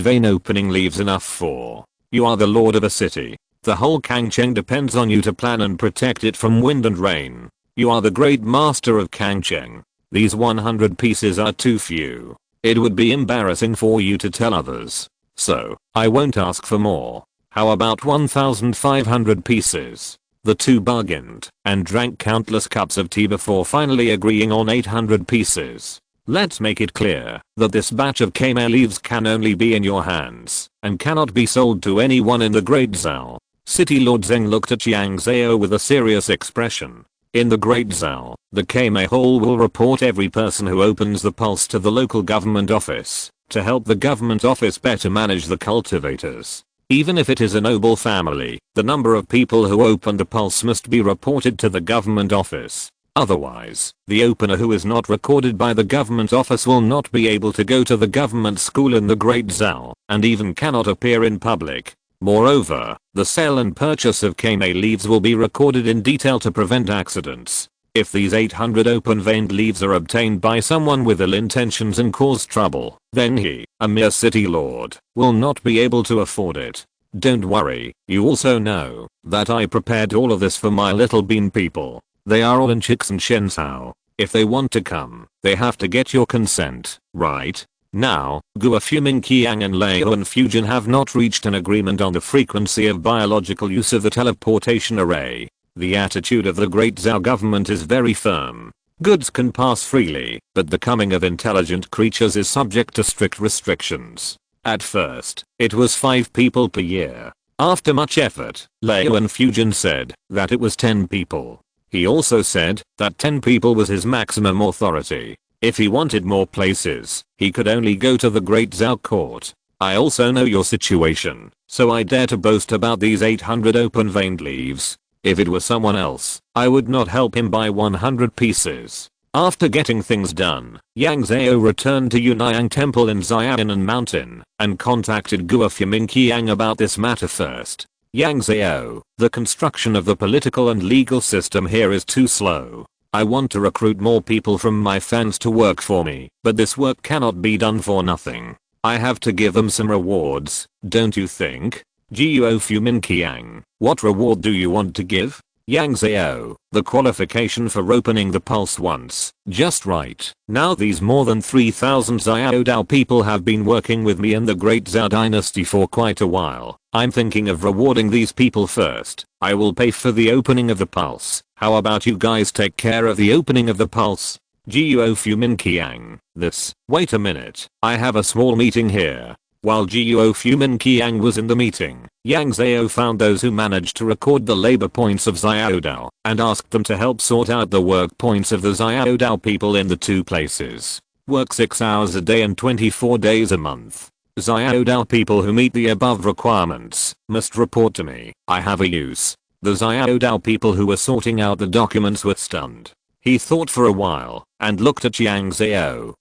vein opening leaves enough for? You are the lord of a city. The whole Kangcheng depends on you to plan and protect it from wind and rain. You are the great master of Kangcheng. These 100 pieces are too few. It would be embarrassing for you to tell others. So, I won't ask for more. How about 1,500 pieces? The two bargained and drank countless cups of tea before finally agreeing on 800 pieces. Let's make it clear that this batch of Kame leaves can only be in your hands and cannot be sold to anyone in the Great Zhao. City Lord Zeng looked at Yang Zhao with a serious expression. In the Great Zhao, the Kame Hall will report every person who opens the pulse to the local government office to help the government office better manage the cultivators. Even if it is a noble family, the number of people who open the pulse must be reported to the government office. Otherwise, the opener who is not recorded by the government office will not be able to go to the government school in the Great Zhao and even cannot appear in public. Moreover, the sale and purchase of Kame leaves will be recorded in detail to prevent accidents. If these 800 open-veined leaves are obtained by someone with ill intentions and cause trouble, then he, a mere city lord, will not be able to afford it. Don't worry, you also know that I prepared all of this for my little bean people. They are all in Chix and Shenzhou. If they want to come, they have to get your consent, right? Now, Gua Fuming Qiang and Leoan Fujin have not reached an agreement on the frequency of biological use of the teleportation array. The attitude of the Great Zhao government is very firm. Goods can pass freely, but the coming of intelligent creatures is subject to strict restrictions. At first, it was 5 people per year. After much effort, Leoan Fujin said that it was 10 people. He also said that 10 people was his maximum authority. If he wanted more places, he could only go to the Great Zhao court. I also know your situation, so I dare to boast about these 800 open-veined leaves. If it were someone else, I would not help him buy 100 pieces. After getting things done, Yang Zhao returned to Yunayang Temple in Xiaonan Mountain and contacted Gua Fuming Qiang about this matter first. Yang Zhao, the construction of the political and legal system here is too slow. I want to recruit more people from my fans to work for me, but this work cannot be done for nothing. I have to give them some rewards, don't you think? Guo Fuming Qiang, what reward do you want to give? Yang Zhao, the qualification for opening the pulse once, just right. Now these more than 3,000 Xiao Dao people have been working with me in the Great Zhao dynasty for quite a while. I'm thinking of rewarding these people first. I will pay for the opening of the pulse. How about you guys take care of the opening of the pulse? Guo Fumin Qiang, this, wait a minute, I have a small meeting here. While Guo Fumin Qiang was in the meeting, Yang Zhao found those who managed to record the labor points of Xiaodao and asked them to help sort out the work points of the Xiaodao people in the two places. Work 6 hours a day and 24 days a month. Xiaodao people who meet the above requirements must report to me. I have a use. The Xiaodao people who were sorting out the documents were stunned. He thought for a while and looked at Yang Zhao.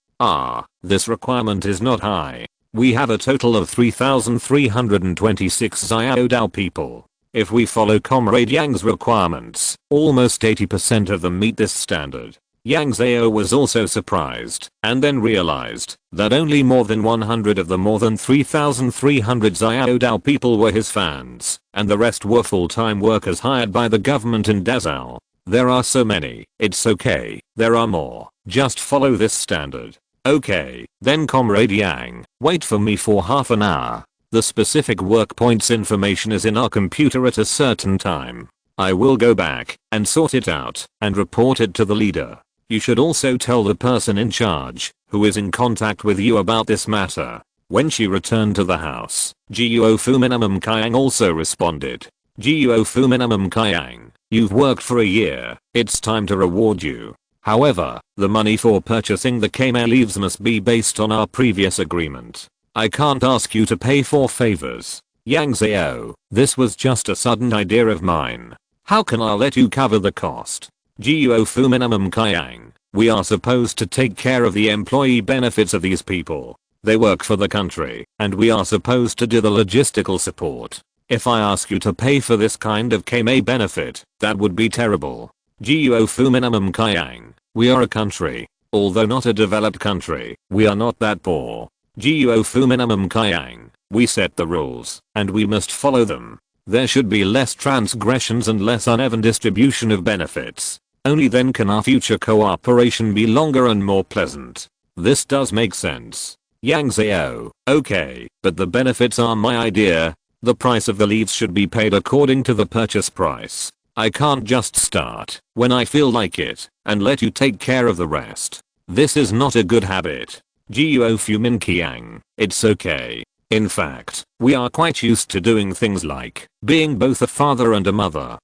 This requirement is not high. We have a total of 3,326 Xiaodao people. If we follow Comrade Yang's requirements, almost 80% of them meet this standard. Yang Zhao was also surprised and then realized that only more than 100 of the more than 3,300 Xiaodao people were his fans, and the rest were full-time workers hired by the government in Dazhou. There are so many, it's okay, there are more, just follow this standard. Okay, then Comrade Yang, wait for me for half an hour. The specific work points information is in our computer at a certain time. I will go back and sort it out and report it to the leader. You should also tell the person in charge, who is in contact with you about this matter. When she returned to the house, Guo Fuminamum Qiang also responded. Guo Fuminamum Qiang, you've worked for a year, it's time to reward you. However, the money for purchasing the Kame leaves must be based on our previous agreement. I can't ask you to pay for favors. Yang Zhao, this was just a sudden idea of mine. How can I let you cover the cost? Guo Fuminamum Qiang, we are supposed to take care of the employee benefits of these people. They work for the country, and we are supposed to do the logistical support. If I ask you to pay for this kind of Kame benefit, that would be terrible. Guo Fuminamum Qiang, we are a country. Although not a developed country, we are not that poor. Guo Fuminamum Qiang, we set the rules, and we must follow them. There should be less transgressions and less uneven distribution of benefits. Only then can our future cooperation be longer and more pleasant. This does make sense. Yang Zhao, okay, but the benefits are my idea. The price of the leaves should be paid according to the purchase price. I can't just start when I feel like it and let you take care of the rest. This is not a good habit. Guo Fumin Qiang, it's okay. In fact, we are quite used to doing things like being both a father and a mother.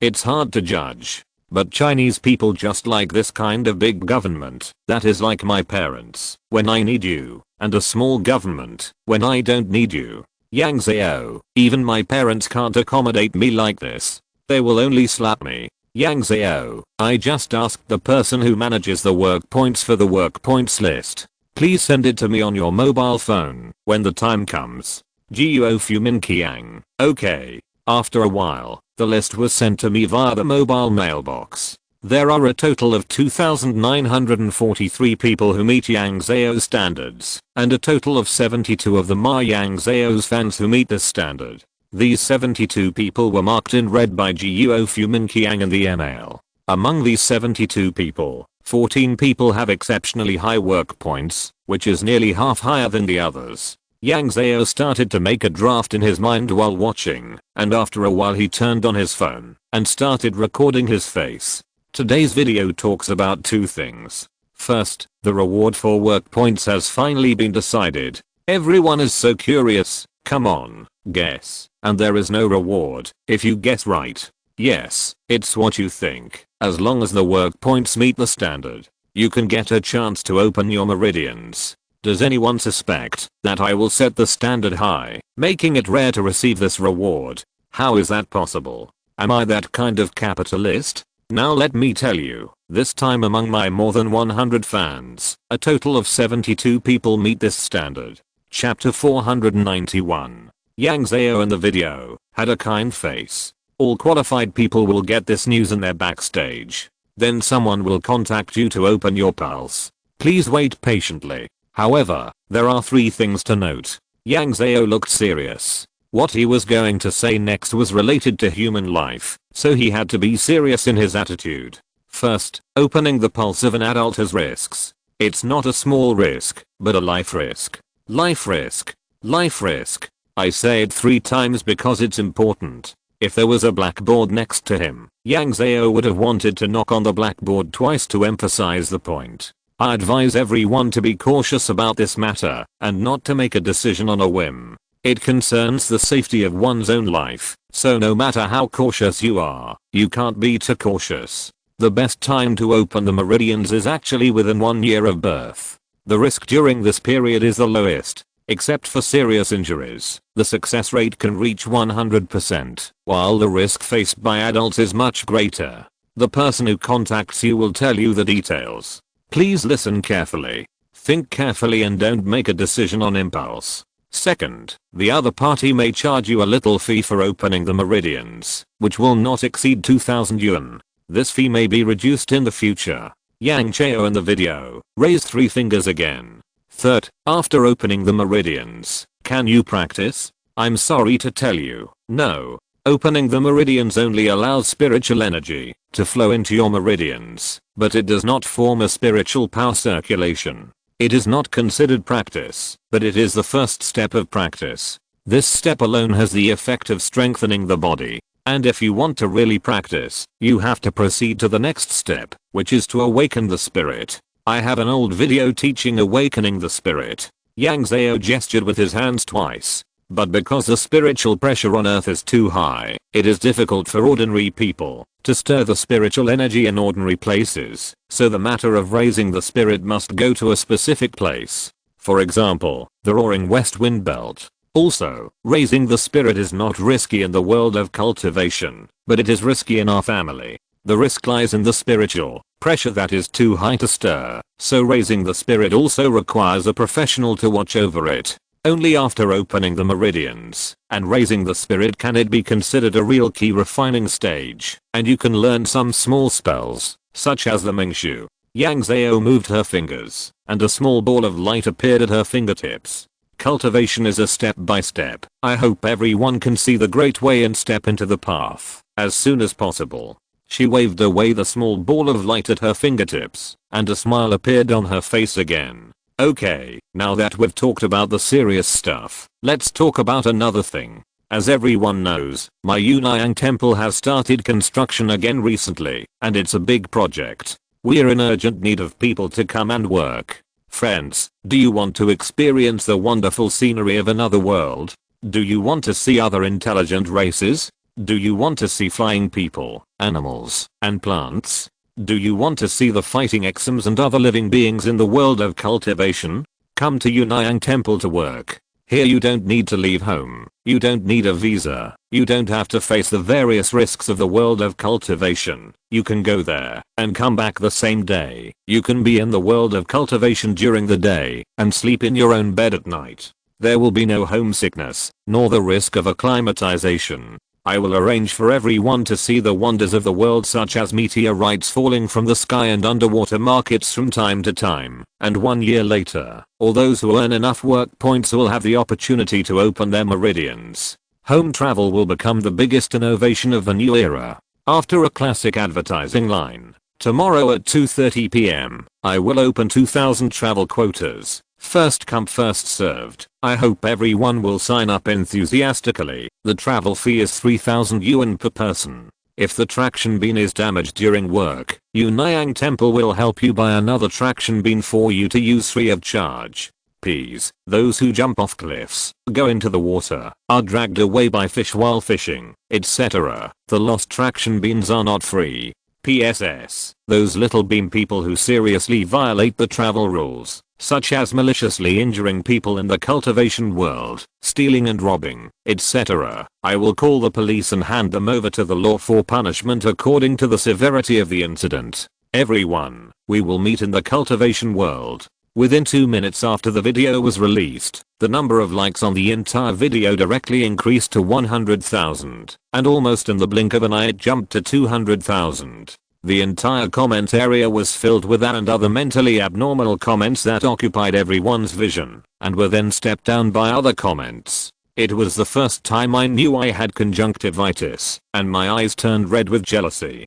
It's hard to judge. But Chinese people just like this kind of big government that is like my parents when I need you, and a small government when I don't need you. Yang Zhao, even my parents can't accommodate me like this. They will only slap me. Yang Zhao, I just asked the person who manages the work points for the work points list. Please send it to me on your mobile phone when the time comes. Guo Fumin Qiang, okay. After a while, the list was sent to me via the mobile mailbox. There are a total of 2,943 people who meet Yang Zhao's standards, and a total of 72 of them are Yang Zhao's fans who meet this standard. These 72 people were marked in red by Guo Fumin Qiang and the ML. Among these 72 people, 14 people have exceptionally high work points, which is nearly half higher than the others. Yang Zhao started to make a draft in his mind while watching, and after a while he turned on his phone and started recording his face. Today's video talks about two things. First, the reward for work points has finally been decided. Everyone is so curious, come on, guess, and there is no reward if you guess right. Yes, it's what you think. As long as the work points meet the standard, you can get a chance to open your meridians. Does anyone suspect that I will set the standard high, making it rare to receive this reward? How is that possible? Am I that kind of capitalist? Now let me tell you, this time among my more than 100 fans, a total of 72 people meet this standard. Chapter 491. Yang Zhao in the video had a kind face. All qualified people will get this news in their backstage. Then someone will contact you to open your pulse. Please wait patiently. However, there are 3 things to note. Yang Zhao looked serious. What he was going to say next was related to human life, so he had to be serious in his attitude. First, opening the pulse of an adult has risks. It's not a small risk, but a life risk. Life risk. Life risk. I say it 3 times because it's important. If there was a blackboard next to him, Yang Zhao would have wanted to knock on the blackboard twice to emphasize the point. I advise everyone to be cautious about this matter and not to make a decision on a whim. It concerns the safety of one's own life, so no matter how cautious you are, you can't be too cautious. The best time to open the meridians is actually within 1 year of birth. The risk during this period is the lowest. Except for serious injuries, the success rate can reach 100%, while the risk faced by adults is much greater. The person who contacts you will tell you the details. Please listen carefully. Think carefully and don't make a decision on impulse. Second, the other party may charge you a little fee for opening the meridians, which will not exceed 2,000 yuan. This fee may be reduced in the future. Yang Zhao in the video raised 3 fingers again. Third, after opening the meridians, can you practice? I'm sorry to tell you, no. Opening the meridians only allows spiritual energy to flow into your meridians, but it does not form a spiritual power circulation. It is not considered practice, but it is the first step of practice. This step alone has the effect of strengthening the body. And if you want to really practice, you have to proceed to the next step, which is to awaken the spirit. I have an old video teaching awakening the spirit. Yang Zhao gestured with his hands twice. But because the spiritual pressure on earth is too high, it is difficult for ordinary people to stir the spiritual energy in ordinary places, so the matter of raising the spirit must go to a specific place. For example, the roaring west wind belt. Also, raising the spirit is not risky in the world of cultivation, but it is risky in our family. The risk lies in the spiritual pressure that is too high to stir, so raising the spirit also requires a professional to watch over it. Only after opening the meridians and raising the spirit can it be considered a real key refining stage, and you can learn some small spells, such as the Mingshu. Yang Zhao moved her fingers, and a small ball of light appeared at her fingertips. Cultivation is a step by step. I hope everyone can see the great way and step into the path as soon as possible. She waved away the small ball of light at her fingertips, and a smile appeared on her face again. Okay, now that we've talked about the serious stuff, let's talk about another thing. As everyone knows, my Yunayang temple has started construction again recently, and it's a big project. We're in urgent need of people to come and work. Friends, do you want to experience the wonderful scenery of another world? Do you want to see other intelligent races? Do you want to see flying people, animals, and plants? Do you want to see the fighting exums and other living beings in the world of cultivation? Come to Yunayang Temple to work. Here you don't need to leave home. You don't need a visa. You don't have to face the various risks of the world of cultivation. You can go there and come back the same day. You can be in the world of cultivation during the day and sleep in your own bed at night. There will be no homesickness, nor the risk of acclimatization. I will arrange for everyone to see the wonders of the world, such as meteorites falling from the sky and underwater markets from time to time, and 1 year later, all those who earn enough work points will have the opportunity to open their meridians. Home travel will become the biggest innovation of the new era. After a classic advertising line, tomorrow at 2:30 p.m, I will open 2,000 travel quotas. First come first served. I hope everyone will sign up enthusiastically. The travel fee is 3,000 yuan per person. If the traction bean is damaged during work, Yunayang Temple will help you buy another traction bean for you to use free of charge. Ps. Those who jump off cliffs, go into the water, are dragged away by fish while fishing, etc. The lost traction beans are not free. PSS. Those little bean people who seriously violate the travel rules, such as maliciously injuring people in the cultivation world, stealing and robbing, etc. I will call the police and hand them over to the law for punishment according to the severity of the incident. Everyone, we will meet in the cultivation world. Within 2 minutes after the video was released, the number of likes on the entire video directly increased to 100,000, and almost in the blink of an eye it jumped to 200,000. The entire comment area was filled with that and other mentally abnormal comments that occupied everyone's vision, and were then stepped down by other comments. It was the first time I knew I had conjunctivitis, and my eyes turned red with jealousy.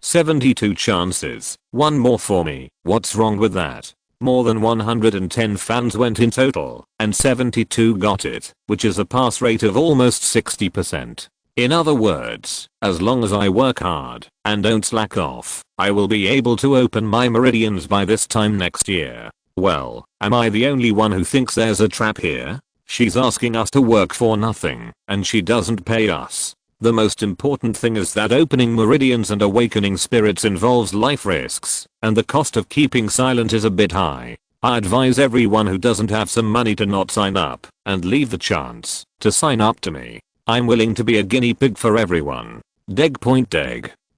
72 chances, one more for me, what's wrong with that? More than 110 fans went in total, and 72 got it, which is a pass rate of almost 60%. In other words, as long as I work hard and don't slack off, I will be able to open my meridians by this time next year. Well, am I the only one who thinks there's a trap here? She's asking us to work for nothing, and she doesn't pay us. The most important thing is that opening meridians and awakening spirits involves life risks, and the cost of keeping silent is a bit high. I advise everyone who doesn't have some money to not sign up, and leave the chance to sign up to me. I'm willing to be a guinea pig for everyone. Deg.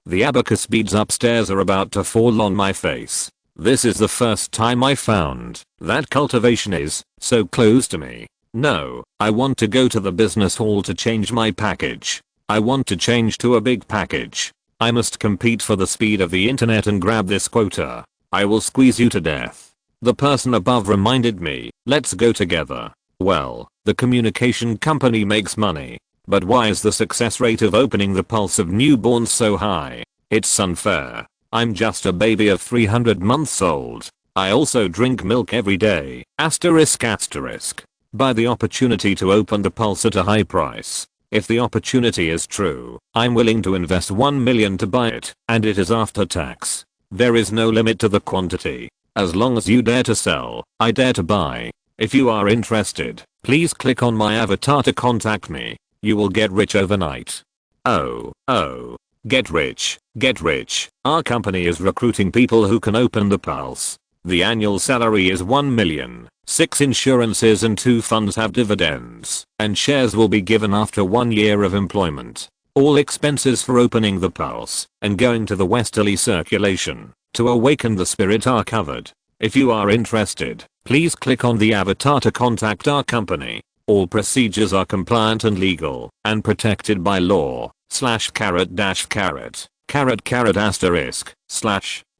The abacus beads upstairs are about to fall on my face. This is the first time I found that cultivation is so close to me. No, I want to go to the business hall to change my package. I want to change to a big package. I must compete for the speed of the internet and grab this quota. I will squeeze you to death. The person above reminded me, let's go together. Well, the communication company makes money. But why is the success rate of opening the pulse of newborns so high? It's unfair. I'm just a baby of 300 months old. I also drink milk every day. Asterisk. Buy the opportunity to open the pulse at a high price. If the opportunity is true, I'm willing to invest 1 million to buy it, and it is after tax. There is no limit to the quantity. As long as you dare to sell, I dare to buy. If you are interested, please click on my avatar to contact me. You will get rich overnight. Oh. Get rich. Our company is recruiting people who can open the pulse. The annual salary is 1 million. 6 insurances and 2 funds have dividends, and shares will be given after 1 year of employment. All expenses for opening the pulse and going to the westerly circulation to awaken the spirit are covered. If you are interested, please click on the avatar to contact our company. All procedures are compliant and legal and protected by law. /*******.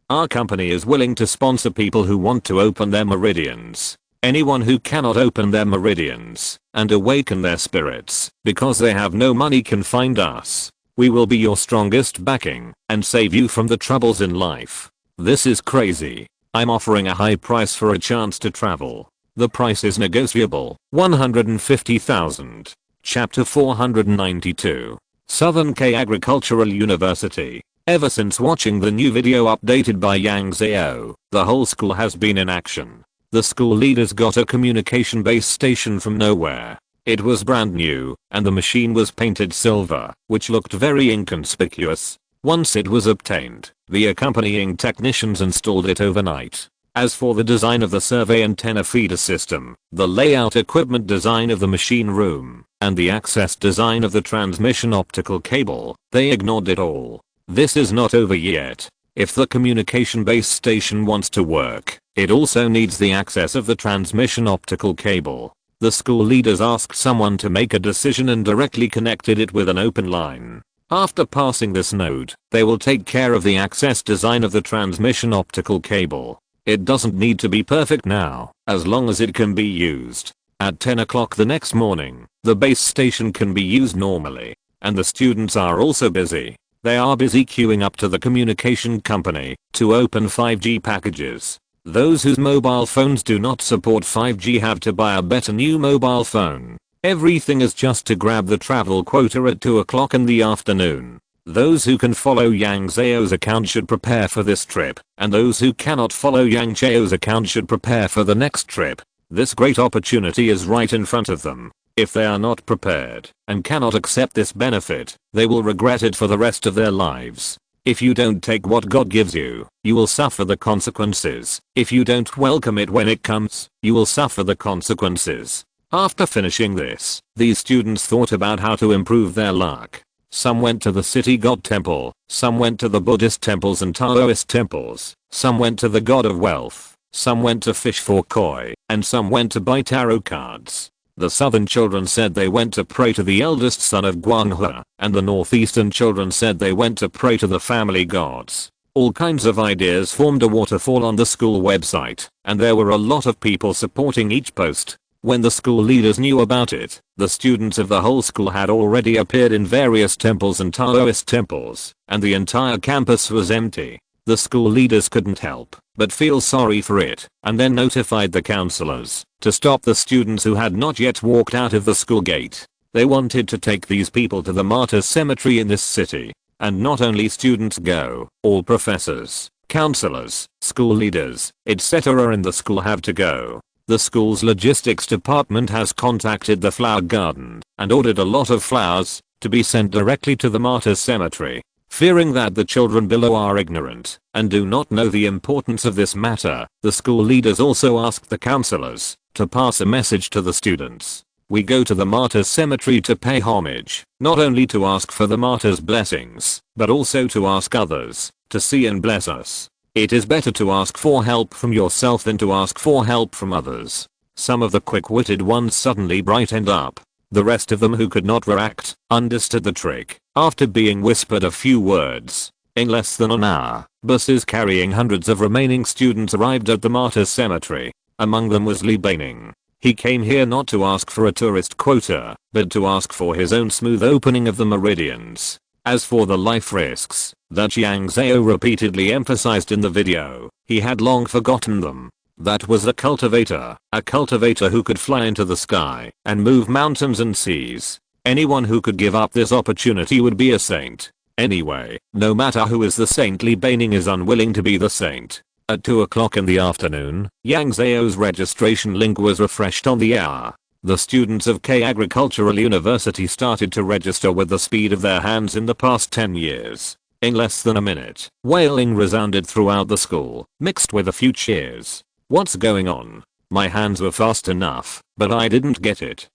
Our company is willing to sponsor people who want to open their meridians. Anyone who cannot open their meridians and awaken their spirits because they have no money can find us. We will be your strongest backing and save you from the troubles in life. This is crazy. I'm offering a high price for a chance to travel. The price is negotiable. 150,000. Chapter 492. Southern K Agricultural University. Ever since watching the new video updated by Yang Zhao, the whole school has been in action. The school leaders got a communication base station from nowhere. It was brand new, and the machine was painted silver, which looked very inconspicuous. Once it was obtained, the accompanying technicians installed it overnight. As for the design of the survey antenna feeder system, the layout equipment design of the machine room, and the access design of the transmission optical cable, they ignored it all. This is not over yet. If the communication base station wants to work, it also needs the access of the transmission optical cable. The school leaders asked someone to make a decision and directly connected it with an open line. After passing this node, they will take care of the access design of the transmission optical cable. It doesn't need to be perfect now, as long as it can be used. At 10 o'clock the next morning, the base station can be used normally. And the students are also busy. They are busy queuing up to the communication company to open 5G packages. Those whose mobile phones do not support 5G have to buy a better new mobile phone. Everything is just to grab the travel quota at 2 o'clock in the afternoon. Those who can follow Yang Zhao's account should prepare for this trip, and those who cannot follow Yang Zhao's account should prepare for the next trip. This great opportunity is right in front of them. If they are not prepared and cannot accept this benefit, they will regret it for the rest of their lives. If you don't take what God gives you, you will suffer the consequences. If you don't welcome it when it comes, you will suffer the consequences. After finishing this, these students thought about how to improve their luck. Some went to the city god temple, some went to the Buddhist temples and Taoist temples, some went to the god of wealth, some went to fish for koi, and some went to buy tarot cards. The southern children said they went to pray to the eldest son of Guanghe, and the northeastern children said they went to pray to the family gods. All kinds of ideas formed a waterfall on the school website, and there were a lot of people supporting each post. When the school leaders knew about it, the students of the whole school had already appeared in various temples and Taoist temples, and the entire campus was empty. The school leaders couldn't help but feel sorry for it, and then notified the counselors to stop the students who had not yet walked out of the school gate. They wanted to take these people to the martyrs cemetery in this city. And not only students go, all professors, counselors, school leaders, etc. in the school have to go. The school's logistics department has contacted the flower garden and ordered a lot of flowers to be sent directly to the martyrs cemetery. Fearing that the children below are ignorant and do not know the importance of this matter, the school leaders also asked the counselors to pass a message to the students. We go to the martyrs cemetery to pay homage, not only to ask for the martyrs' blessings, but also to ask others to see and bless us. It is better to ask for help from yourself than to ask for help from others. Some of the quick-witted ones suddenly brightened up. The rest of them who could not react understood the trick after being whispered a few words. In less than an hour, buses carrying hundreds of remaining students arrived at the martyrs cemetery. Among them was Brimming. He came here not to ask for a tourist quota, but to ask for his own smooth opening of the meridians. As for the life risks that Yang Zhao repeatedly emphasized in the video, he had long forgotten them. That was a cultivator who could fly into the sky and move mountains and seas. Anyone who could give up this opportunity would be a saint. Anyway, no matter who is the saint, Brimming is unwilling to be the saint. At 2 o'clock in the afternoon, Yang Zhao's registration link was refreshed on the hour. The students of K Agricultural University started to register with the speed of their hands in the past 10 years. In less than a minute, wailing resounded throughout the school, mixed with a few cheers. What's going on? My hands were fast enough, but I didn't get it.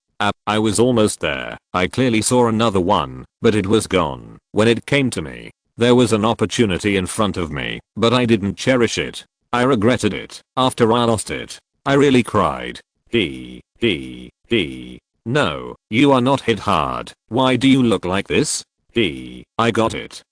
I was almost there. I clearly saw another one, but it was gone. When it came to me, there was an opportunity in front of me, but I didn't cherish it. I regretted it. After I lost it, I really cried. No, you are not hit hard. Why do you look like this? I got it.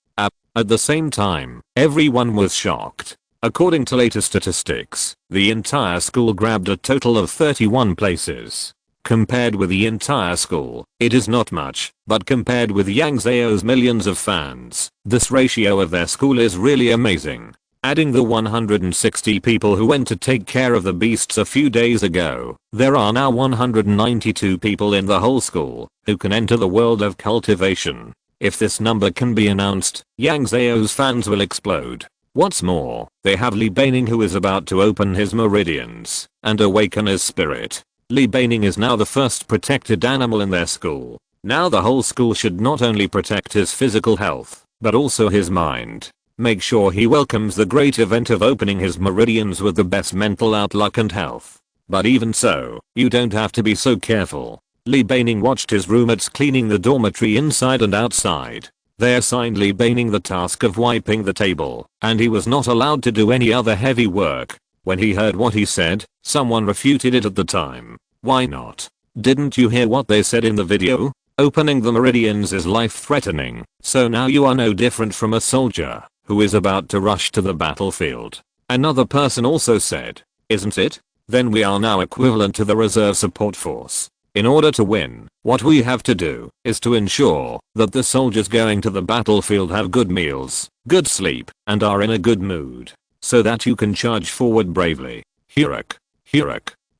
At the same time, everyone was shocked. According to latest statistics, the entire school grabbed a total of 31 places. Compared with the entire school, it is not much, but compared with Yang Zhao's millions of fans, this ratio of their school is really amazing. Adding the 160 people who went to take care of the beasts a few days ago, there are now 192 people in the whole school who can enter the world of cultivation. If this number can be announced, Yang Zhao's fans will explode. What's more, they have Brimming who is about to open his meridians and awaken his spirit. Brimming is now the first protected animal in their school. Now the whole school should not only protect his physical health, but also his mind. Make sure he welcomes the great event of opening his meridians with the best mental outlook and health. But even so, you don't have to be so careful. Brimming watched his roommates cleaning the dormitory inside and outside. They assigned Brimming the task of wiping the table, and he was not allowed to do any other heavy work. When he heard what he said, someone refuted it at the time. Why not? Didn't you hear what they said in the video? Opening the meridians is life-threatening, so now you are no different from a soldier who is about to rush to the battlefield. Another person also said, isn't it? Then we are now equivalent to the reserve support force. In order to win, what we have to do is to ensure that the soldiers going to the battlefield have good meals, good sleep, and are in a good mood, so that you can charge forward bravely. Huruk.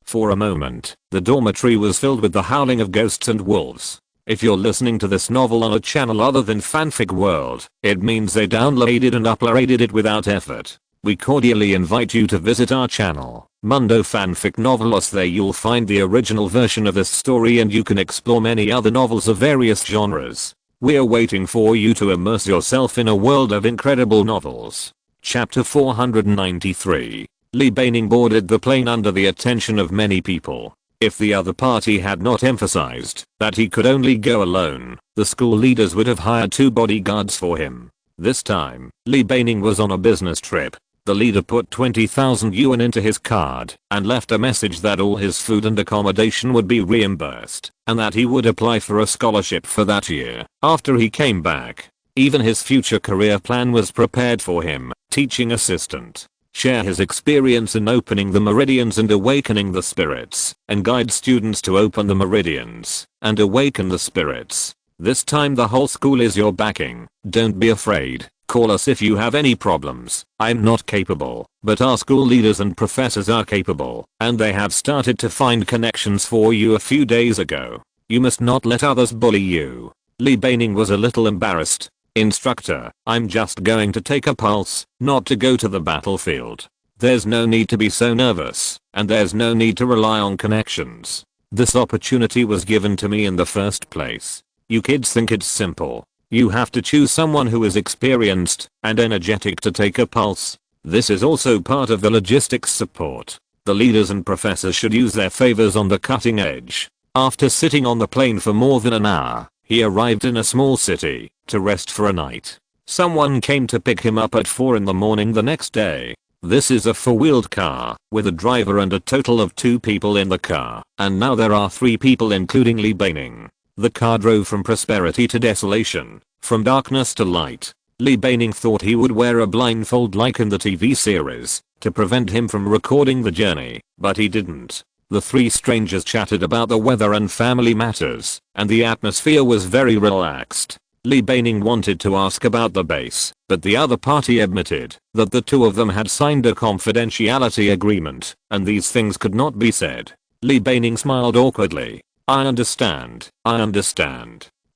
For a moment, the dormitory was filled with the howling of ghosts and wolves. If you're listening to this novel on a channel other than Fanfic World, it means they downloaded and uploaded it without effort. We cordially invite you to visit our channel, Mundo Fanfic Novelos. There you'll find the original version of this story and you can explore many other novels of various genres. We're waiting for you to immerse yourself in a world of incredible novels. Chapter 493. Brimming boarded the plane under the attention of many people. If the other party had not emphasized that he could only go alone, the school leaders would have hired 2 bodyguards for him. This time, Brimming was on a business trip. The leader put 20,000 yuan into his card and left a message that all his food and accommodation would be reimbursed and that he would apply for a scholarship for that year after he came back. Even his future career plan was prepared for him: teaching assistant. Share his experience in opening the meridians and awakening the spirits, and guide students to open the meridians and awaken the spirits. This time the whole school is your backing. Don't be afraid. Call us if you have any problems. I'm not capable, but our school leaders and professors are capable, and they have started to find connections for you a few days ago. You must not let others bully you. Li Beining was a little embarrassed. Instructor, I'm just going to take a pulse, not to go to the battlefield. There's no need to be so nervous, and there's no need to rely on connections. This opportunity was given to me in the first place. You kids think it's simple. You have to choose someone who is experienced and energetic to take a pulse. This is also part of the logistics support. The leaders and professors should use their favors on the cutting edge. After sitting on the plane for more than an hour, he arrived in a small city to rest for a night. Someone came to pick him up at 4 in the morning the next day. This is a 4-wheeled car with a driver and a total of 2 people in the car, and now there are 3 people including Li Beining. The car drove from prosperity to desolation, from darkness to light. Li Beining thought he would wear a blindfold like in the TV series to prevent him from recording the journey, but he didn't. The 3 strangers chatted about the weather and family matters, and the atmosphere was very relaxed. Li Beining wanted to ask about the base, but the other party admitted that the 2 of them had signed a confidentiality agreement, and these things could not be said. Li Beining smiled awkwardly. I understand.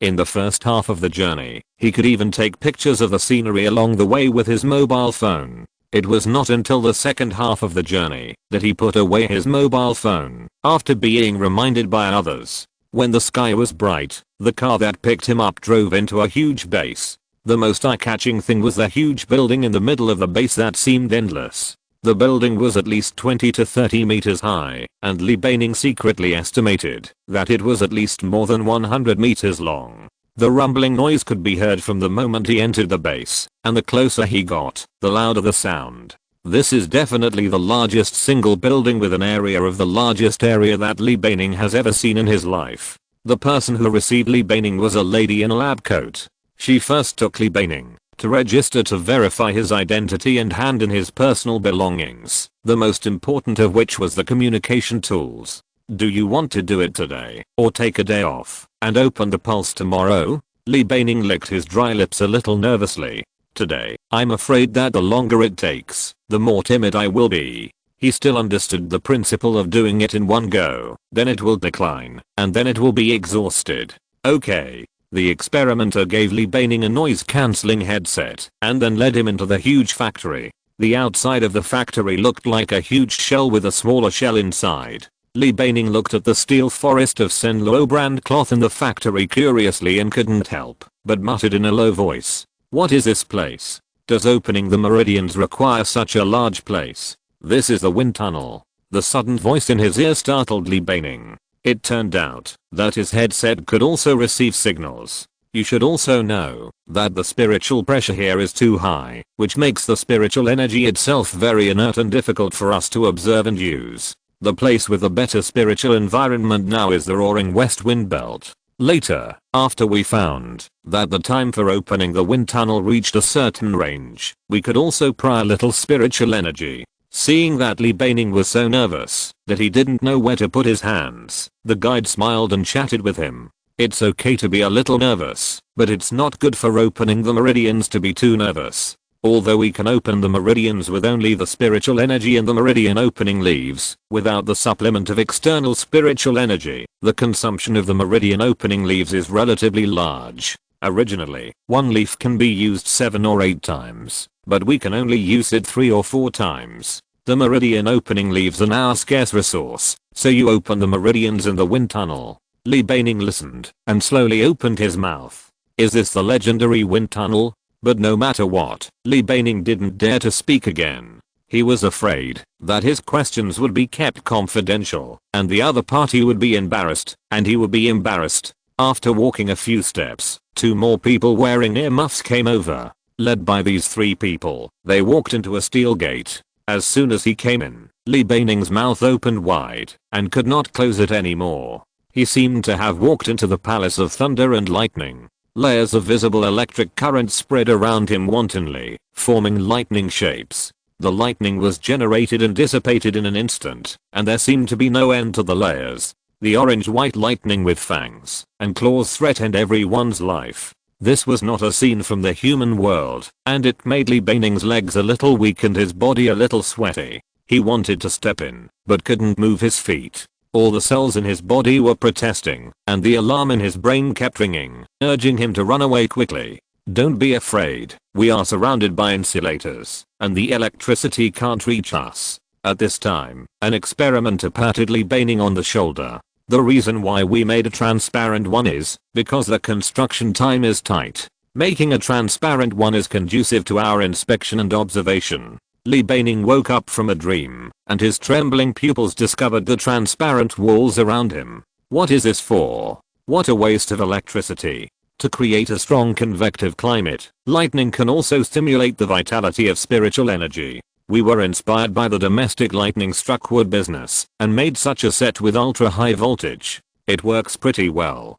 In the first half of the journey, he could even take pictures of the scenery along the way with his mobile phone. It was not until the second half of the journey that he put away his mobile phone, after being reminded by others. When the sky was bright, the car that picked him up drove into a huge base. The most eye-catching thing was the huge building in the middle of the base that seemed endless. The building was at least 20 to 30 meters high, and Li Beining secretly estimated that it was at least more than 100 meters long. The rumbling noise could be heard from the moment he entered the base, and the closer he got, the louder the sound. This is definitely the largest single building with an area of the largest area that Li Beining has ever seen in his life. The person who received Li Beining was a lady in a lab coat. She first took Li Beining to register to verify his identity and hand in his personal belongings, the most important of which was the communication tools. Do you want to do it today, or take a day off and open the pulse tomorrow? Li Beining licked his dry lips a little nervously. Today, I'm afraid that the longer it takes, the more timid I will be. He still understood the principle of doing it in one go, then it will decline, and then it will be exhausted. Okay. The experimenter gave Li Beining a noise-cancelling headset and then led him into the huge factory. The outside of the factory looked like a huge shell with a smaller shell inside. Li Beining looked at the steel forest of Senluo brand cloth in the factory curiously and couldn't help but muttered in a low voice. What is this place? Does opening the meridians require such a large place? This is the wind tunnel. The sudden voice in his ear startled Li Beining. It turned out that his headset could also receive signals. You should also know that the spiritual pressure here is too high, which makes the spiritual energy itself very inert and difficult for us to observe and use. The place with the better spiritual environment now is the roaring west wind belt. Later, after we found that the time for opening the wind tunnel reached a certain range, we could also pry a little spiritual energy. Seeing that Li Beining was so nervous that he didn't know where to put his hands, the guide smiled and chatted with him. It's okay to be a little nervous, but it's not good for opening the meridians to be too nervous. Although we can open the meridians with only the spiritual energy in the meridian opening leaves, without the supplement of external spiritual energy, the consumption of the meridian opening leaves is relatively large. Originally, one leaf can be used 7 or 8 times, but we can only use it 3 or 4 times. The meridian opening leaves are now a scarce resource, so you open the meridians in the wind tunnel. Li Beining listened and slowly opened his mouth. Is this the legendary wind tunnel? But no matter what, Li Beining didn't dare to speak again. He was afraid that his questions would be kept confidential, and the other party would be embarrassed, and he would be embarrassed. After walking a few steps, 2 more people wearing earmuffs came over. Led by these 3 people, they walked into a steel gate. As soon as he came in, Li Beining's mouth opened wide and could not close it anymore. He seemed to have walked into the palace of thunder and lightning. Layers of visible electric current spread around him wantonly, forming lightning shapes. The lightning was generated and dissipated in an instant, and there seemed to be no end to the layers. The orange-white lightning with fangs and claws threatened everyone's life. This was not a scene from the human world, and it made Li Beining's legs a little weak and his body a little sweaty. He wanted to step in, but couldn't move his feet. All the cells in his body were protesting, and the alarm in his brain kept ringing, urging him to run away quickly. Don't be afraid, we are surrounded by insulators, and the electricity can't reach us. At this time, an experimenter patted Li Beining on the shoulder. The reason why we made a transparent one is because the construction time is tight. Making a transparent one is conducive to our inspection and observation. Li Beining woke up from a dream, and his trembling pupils discovered the transparent walls around him. What is this for? What a waste of electricity. To create a strong convective climate, lightning can also stimulate the vitality of spiritual energy. We were inspired by the domestic lightning struck wood business, and made such a set with ultra high voltage. It works pretty well.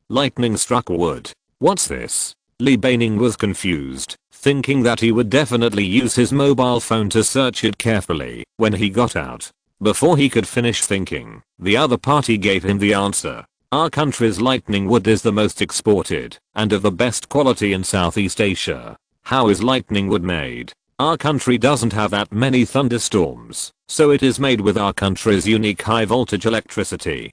Lightning struck wood. What's this? Li Beining was confused, thinking that he would definitely use his mobile phone to search it carefully when he got out. Before he could finish thinking, the other party gave him the answer. Our country's lightning wood is the most exported, and of the best quality in Southeast Asia. How is lightning wood made? Our country doesn't have that many thunderstorms, so it is made with our country's unique high voltage electricity.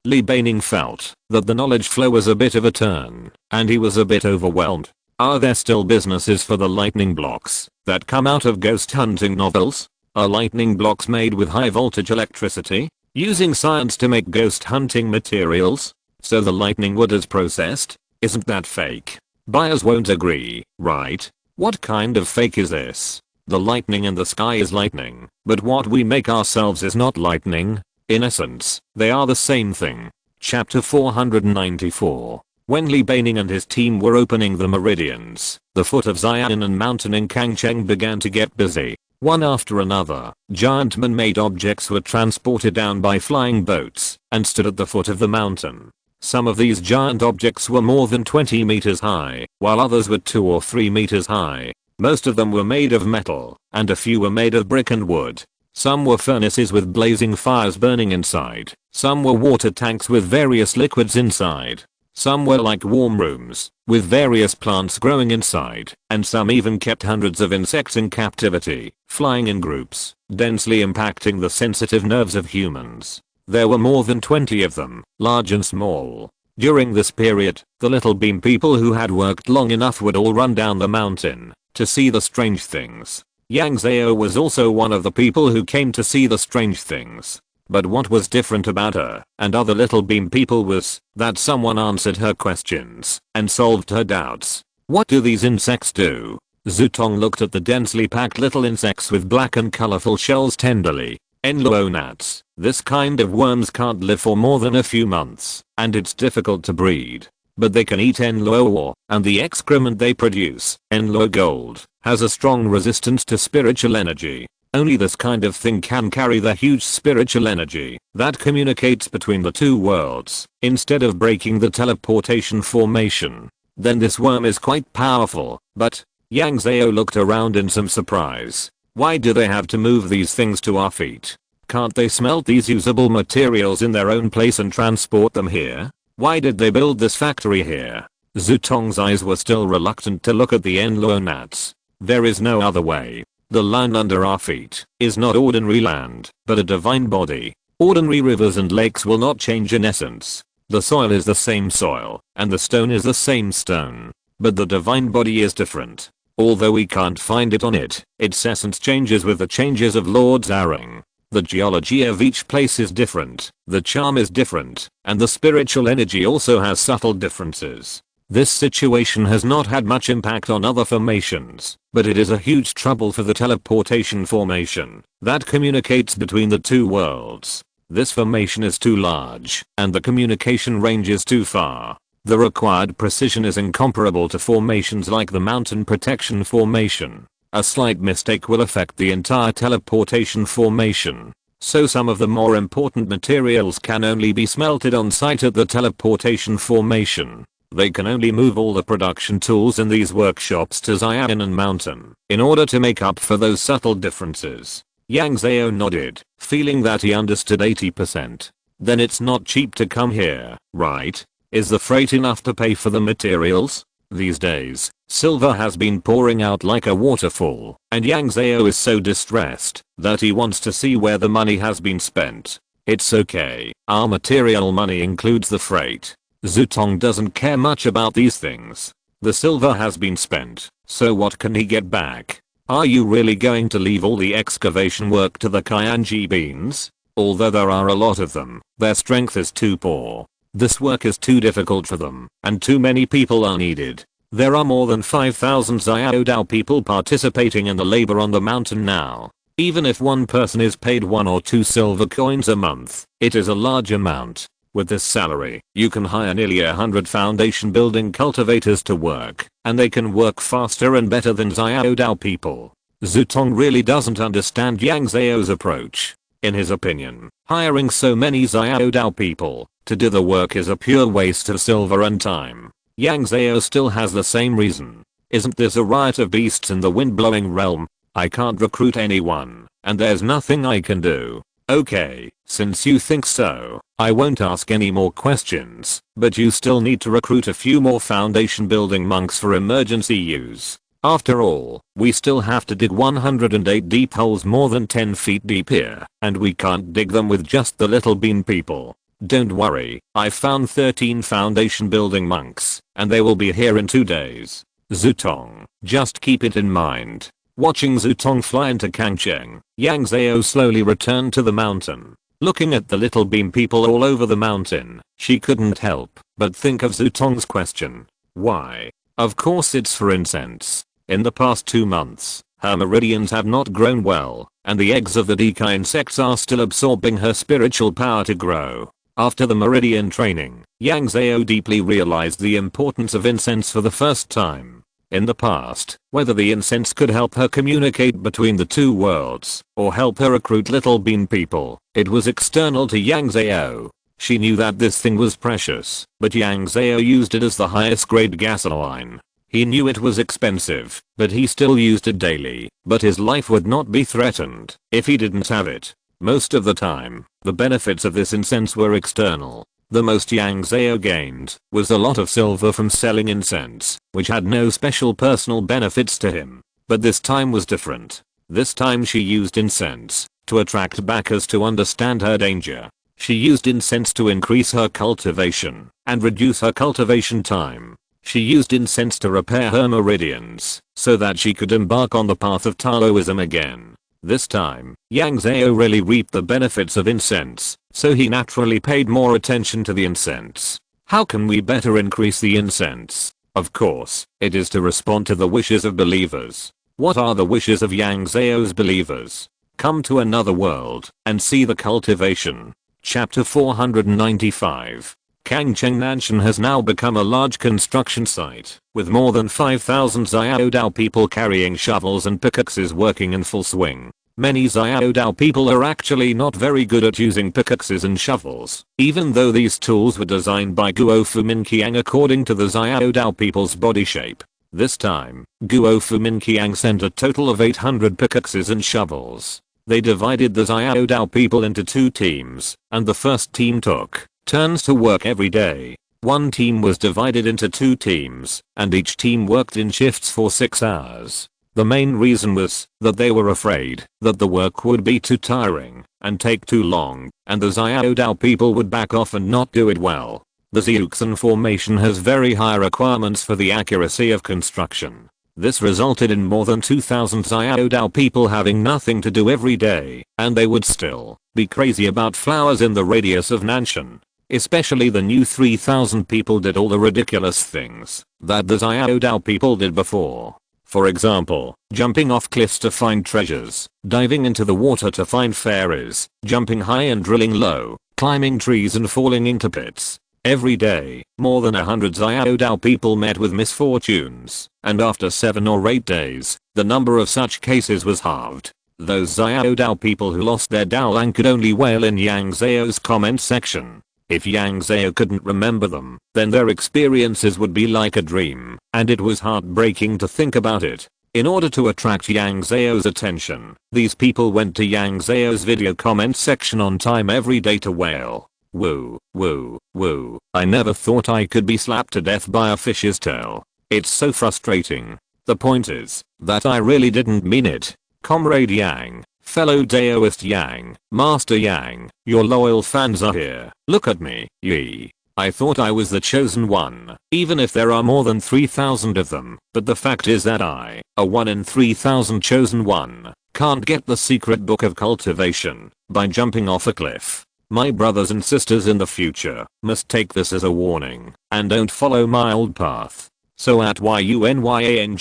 Li Beining felt that the knowledge flow was a bit of a turn, and he was a bit overwhelmed. Are there still businesses for the lightning blocks that come out of ghost hunting novels? Are lightning blocks made with high voltage electricity? Using science to make ghost hunting materials? So the lightning wood is processed? Isn't that fake? Buyers won't agree, right? What kind of fake is this? The lightning in the sky is lightning, but what we make ourselves is not lightning. In essence, they are the same thing. Chapter 494. When Li Beining and his team were opening the meridians, the foot of Xianan mountain in Kangcheng began to get busy. One after another, giant man-made objects were transported down by flying boats and stood at the foot of the mountain. Some of these giant objects were more than 20 meters high, while others were 2 or 3 meters high. Most of them were made of metal, and a few were made of brick and wood. Some were furnaces with blazing fires burning inside. Some were water tanks with various liquids inside. Some were like warm rooms, with various plants growing inside, and some even kept hundreds of insects in captivity, flying in groups, densely impacting the sensitive nerves of humans. There were more than 20 of them, large and small. During this period, the little beam people who had worked long enough would all run down the mountain to see the strange things. Yang Zhao was also one of the people who came to see the strange things. But what was different about her and other little beam people was that someone answered her questions and solved her doubts. What do these insects do? Zutong looked at the densely packed little insects with black and colorful shells tenderly. Enluo gnats. This kind of worms can't live for more than a few months, and it's difficult to breed. But they can eat enluo ore, and the excrement they produce, enluo gold, has a strong resistance to spiritual energy. Only this kind of thing can carry the huge spiritual energy that communicates between the two worlds, instead of breaking the teleportation formation. Then this worm is quite powerful, but Yang Zhao looked around in some surprise. Why do they have to move these things to our feet? Can't they smelt these usable materials in their own place and transport them here? Why did they build this factory here? Zutong's eyes were still reluctant to look at the enluo gnats. There is no other way. The land under our feet is not ordinary land, but a divine body. Ordinary rivers and lakes will not change in essence. The soil is the same soil, and the stone is the same stone. But the divine body is different. Although we can't find it on it, its essence changes with the changes of Lord Zarang. The geology of each place is different, the charm is different, and the spiritual energy also has subtle differences. This situation has not had much impact on other formations, but it is a huge trouble for the teleportation formation that communicates between the two worlds. This formation is too large, and the communication range is too far. The required precision is incomparable to formations like the mountain protection formation. A slight mistake will affect the entire teleportation formation. So some of the more important materials can only be smelted on site at the teleportation formation. They can only move all the production tools in these workshops to Xianan Mountain in order to make up for those subtle differences. Yang Zhao nodded, feeling that he understood 80%. Then it's not cheap to come here, right? Is the freight enough to pay for the materials? These days, silver has been pouring out like a waterfall, and Yang Zhao is so distressed that he wants to see where the money has been spent. It's okay, our material money includes the freight. Zutong doesn't care much about these things. The silver has been spent, so what can he get back? Are you really going to leave all the excavation work to the Kyanji beans? Although there are a lot of them, their strength is too poor. This work is too difficult for them, and too many people are needed. There are more than 5,000 Xiaodao people participating in the labor on the mountain now. Even if one person is paid 1 or 2 silver coins a month, it is a large amount. With this salary, you can hire nearly 100 foundation building cultivators to work, and they can work faster and better than Xiaodao people. Zutong really doesn't understand Yang Zhao's approach. In his opinion, hiring so many Xiaodao people to do the work is a pure waste of silver and time. Yang Zhao still has the same reason. Isn't this a riot of beasts in the wind-blowing realm? I can't recruit anyone, and there's nothing I can do. Okay, since you think so, I won't ask any more questions, but you still need to recruit a few more foundation building monks for emergency use. After all, we still have to dig 108 deep holes more than 10 feet deep here, and we can't dig them with just the little bean people. Don't worry, I found 13 foundation building monks, and they will be here in 2 days. Zutong, just keep it in mind. Watching Zutong fly into Kangcheng, Yang Zhao slowly returned to the mountain. Looking at the little bean people all over the mountain, she couldn't help but think of Zutong's question. Why? Of course it's for incense. In the past 2 months, her meridians have not grown well, and the eggs of the Dika insects are still absorbing her spiritual power to grow. After the meridian training, Yang Zhao deeply realized the importance of incense for the first time. In the past, whether the incense could help her communicate between the 2 worlds, or help her recruit little bean people, it was external to Yang Zhao. She knew that this thing was precious, but Yang Zhao used it as the highest grade gasoline. He knew it was expensive, but he still used it daily, but his life would not be threatened if he didn't have it. Most of the time, the benefits of this incense were external. The most Yang Zhao gained was a lot of silver from selling incense, which had no special personal benefits to him. But this time was different. This time she used incense to attract backers to understand her danger. She used incense to increase her cultivation and reduce her cultivation time. She used incense to repair her meridians so that she could embark on the path of Taoism again. This time, Yang Zhao really reaped the benefits of incense, so he naturally paid more attention to the incense. How can we better increase the incense? Of course, it is to respond to the wishes of believers. What are the wishes of Yang Zhao's believers? Come to another world and see the cultivation. Chapter 495. Kangcheng Nanshan has now become a large construction site, with more than 5,000 Xiaodao people carrying shovels and pickaxes working in full swing. Many Xiaodao people are actually not very good at using pickaxes and shovels, even though these tools were designed by Guo Fuminqiang according to the Xiaodao people's body shape. This time, Guo Fuminqiang sent a total of 800 pickaxes and shovels. They divided the Xiaodao people into 2 teams, and the first team took turns to work every day. One team was divided into 2 teams, and each team worked in shifts for 6 hours. The main reason was that they were afraid that the work would be too tiring and take too long, and the Xiaodao people would back off and not do it well. The Xiuxin formation has very high requirements for the accuracy of construction. This resulted in more than 2,000 Xiaodao people having nothing to do every day, and they would still be crazy about flowers in the radius of Nanshan. Especially the new 3,000 people did all the ridiculous things that the Xiaodao people did before. For example, jumping off cliffs to find treasures, diving into the water to find fairies, jumping high and drilling low, climbing trees and falling into pits. Every day, more than 100 Xiaodao people met with misfortunes, and after 7 or 8 days, the number of such cases was halved. Those Xiaodao people who lost their Daolang could only wail in Yang Zhao's comment section. If Yang Zhao couldn't remember them, then their experiences would be like a dream, and it was heartbreaking to think about it. In order to attract Yang Zhao's attention, these people went to Yang Zhao's video comment section on time every day to wail. Woo, woo, woo, I never thought I could be slapped to death by a fish's tail. It's so frustrating. The point is that I really didn't mean it. Comrade Yang, Fellow Daoist Yang, Master Yang, your loyal fans are here. Look at me, yee. I thought I was the chosen one, even if there are more than 3,000 of them, but the fact is that I, a 1 in 3,000 chosen one, can't get the secret book of cultivation by jumping off a cliff. My brothers and sisters in the future must take this as a warning and don't follow my old path. So at YUNYANGGUAN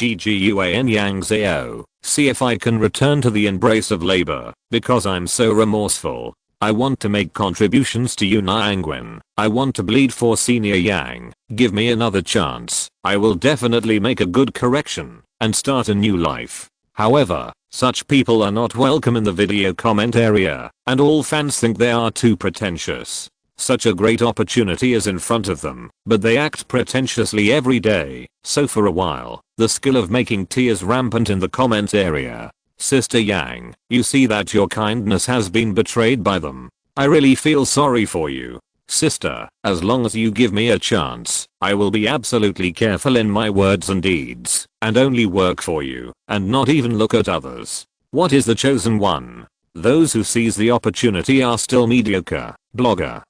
Yang Zhao, see if I can return to the embrace of labor, because I'm so remorseful. I want to make contributions to Yunyangwen. I want to bleed for Senior Yang. Give me another chance. I will definitely make a good correction and start a new life. However, such people are not welcome in the video comment area, and all fans think they are too pretentious. Such a great opportunity is in front of them, but they act pretentiously every day, so for a while, the skill of making tea is rampant in the comment area. Sister Yang, you see that your kindness has been betrayed by them. I really feel sorry for you. Sister, as long as you give me a chance, I will be absolutely careful in my words and deeds, and only work for you, and not even look at others. What is the chosen one? Those who seize the opportunity are still mediocre. Blogger,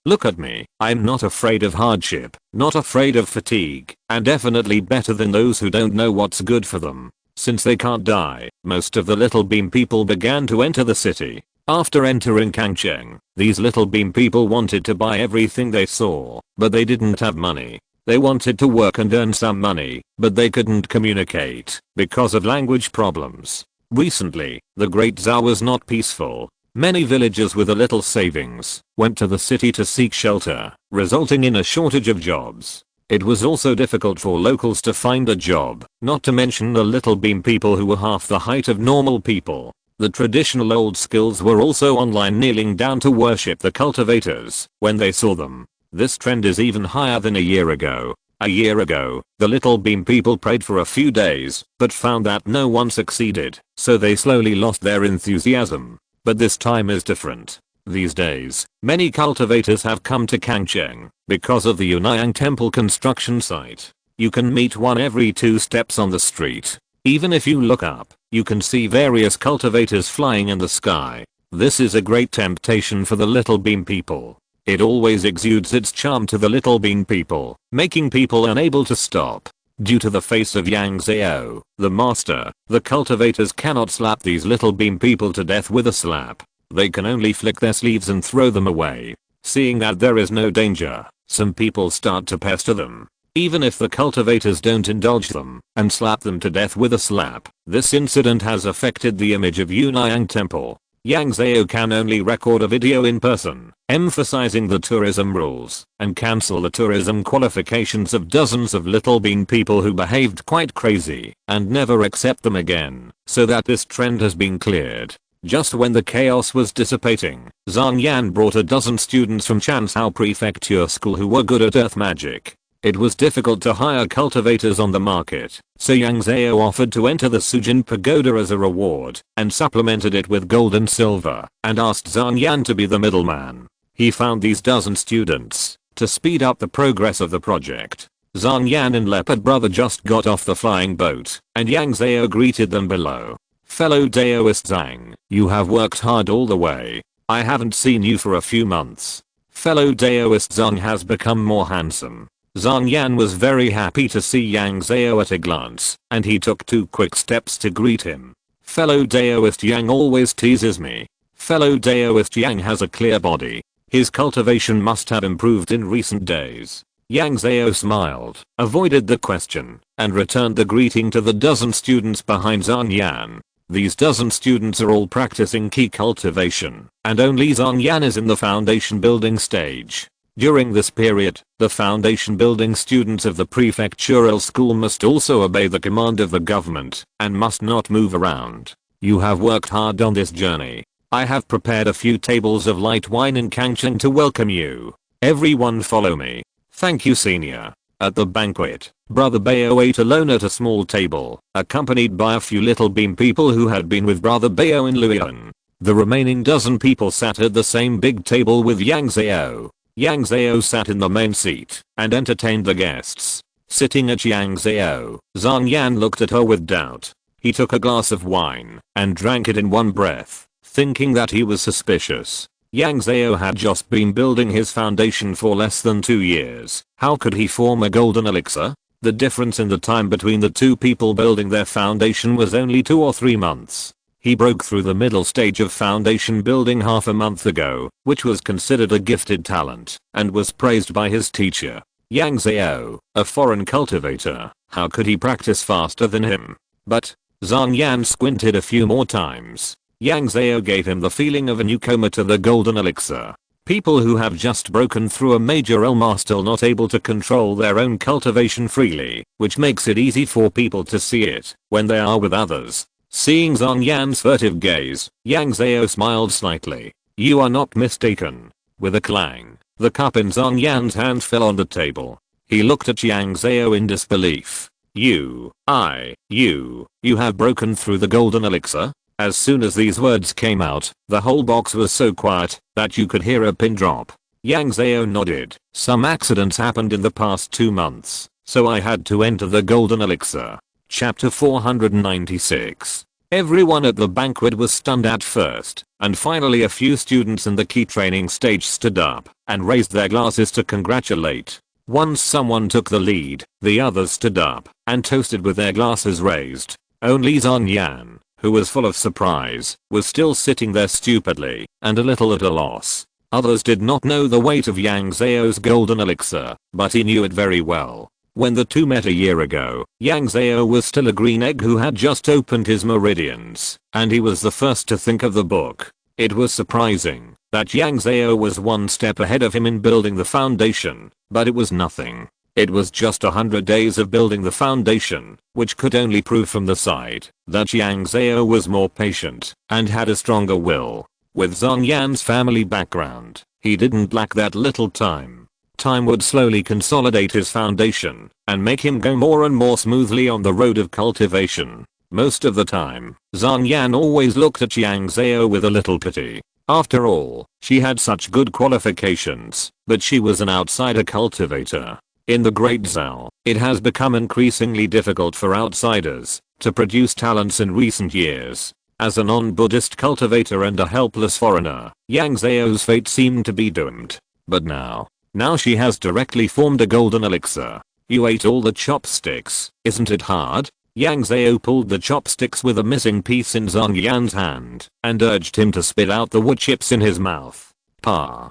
look at me. I'm not afraid of hardship, not afraid of fatigue, and definitely better than those who don't know what's good for them. Since they can't die, most of the little beam people began to enter the city. After entering Kangcheng, these little beam people wanted to buy everything they saw, but they didn't have money. They wanted to work and earn some money, but they couldn't communicate because of language problems. Recently, the Great Zhao was not peaceful. Many villagers with a little savings went to the city to seek shelter, resulting in a shortage of jobs. It was also difficult for locals to find a job, not to mention the little beam people who were half the height of normal people. The traditional old skills were also online, kneeling down to worship the cultivators when they saw them. This trend is even higher than a year ago. A year ago, the little beam people prayed for a few days, but found that no one succeeded, so they slowly lost their enthusiasm. But this time is different. These days, many cultivators have come to Kangcheng because of the Yunyang temple construction site. You can meet one every 2 steps on the street. Even if you look up, you can see various cultivators flying in the sky. This is a great temptation for the little beam people. It always exudes its charm to the little beam people, making people unable to stop. Due to the face of Yang Zhao, the master, the cultivators cannot slap these little beam people to death with a slap. They can only flick their sleeves and throw them away. Seeing that there is no danger, some people start to pester them. Even if the cultivators don't indulge them and slap them to death with a slap, this incident has affected the image of Yunyang Temple. Yang Zhao can only record a video in person, emphasizing the tourism rules, and cancel the tourism qualifications of dozens of little bean people who behaved quite crazy, and never accept them again, so that this trend has been cleared. Just when the chaos was dissipating, Zhang Yan brought a dozen students from Chansao Prefecture School who were good at earth magic. It was difficult to hire cultivators on the market, so Yang Zhao offered to enter the Sujin Pagoda as a reward, and supplemented it with gold and silver, and asked Zhang Yan to be the middleman. He found these dozen students to speed up the progress of the project. Zhang Yan and Leopard Brother just got off the flying boat, and Yang Zhao greeted them below. Fellow Daoist Zhang, you have worked hard all the way. I haven't seen you for a few months. Fellow Daoist Zhang has become more handsome. Zhang Yan was very happy to see Yang Zhao at a glance, and he took 2 quick steps to greet him. Fellow Daoist Yang always teases me. Fellow Daoist Yang has a clear body. His cultivation must have improved in recent days. Yang Zhao smiled, avoided the question, and returned the greeting to the dozen students behind Zhang Yan. These dozen students are all practicing key cultivation, and only Zhang Yan is in the foundation building stage. During this period, the foundation building students of the prefectural school must also obey the command of the government and must not move around. You have worked hard on this journey. I have prepared a few tables of light wine in Kangcheng to welcome you. Everyone follow me. Thank you, senior. At the banquet, Brother Bao ate alone at a small table, accompanied by a few little beam people who had been with Brother Bao in Luoyang. The remaining dozen people sat at the same big table with Yang Zhao. Yang Zhao sat in the main seat and entertained the guests. Sitting at Yang Zhao, Zhang Yan looked at her with doubt. He took a glass of wine and drank it in one breath, thinking that he was suspicious. Yang Zhao had just been building his foundation for less than 2 years. How could he form a golden elixir? The difference in the time between the two people building their foundation was only 2 or 3 months. He broke through the middle stage of foundation building half a month ago, which was considered a gifted talent, and was praised by his teacher. Yang Zhao, a foreign cultivator, how could he practice faster than him? But Zhang Yan squinted a few more times. Yang Zhao gave him the feeling of a newcomer to the golden elixir. People who have just broken through a major realm are still not able to control their own cultivation freely, which makes it easy for people to see it when they are with others. Seeing Zhang Yan's furtive gaze, Yang Zhao smiled slightly. You are not mistaken. With a clang, the cup in Zhang Yan's hand fell on the table. He looked at Yang Zhao in disbelief. You have broken through the golden elixir? As soon as these words came out, the whole box was so quiet that you could hear a pin drop. Yang Zhao nodded. Some accidents happened in the past 2 months, so I had to enter the golden elixir. Chapter 496. Everyone at the banquet was stunned at first, and finally a few students in the key training stage stood up and raised their glasses to congratulate. Once someone took the lead, the others stood up and toasted with their glasses raised. Only Zhang Yan, who was full of surprise, was still sitting there stupidly and a little at a loss. Others did not know the weight of Yang Zhao's golden elixir, but he knew it very well. When the two met a year ago, Yang Zhao was still a green egg who had just opened his meridians, and he was the first to think of the book. It was surprising that Yang Zhao was one step ahead of him in building the foundation, but it was nothing. It was just 100 days of building the foundation, which could only prove from the side that Yang Zhao was more patient and had a stronger will. With Zhang Yan's family background, he didn't lack that little time. Time would slowly consolidate his foundation and make him go more and more smoothly on the road of cultivation. Most of the time, Zhang Yan always looked at Yang Zhao with a little pity. After all, she had such good qualifications, but she was an outsider cultivator. In the Great Zhao, it has become increasingly difficult for outsiders to produce talents in recent years. As a non-Buddhist cultivator and a helpless foreigner, Yang Zhao's fate seemed to be doomed. But now she has directly formed a golden elixir. You ate all the chopsticks, isn't it hard? Yang Zhao pulled the chopsticks with a missing piece in Zhang Yan's hand and urged him to spit out the wood chips in his mouth. Pa.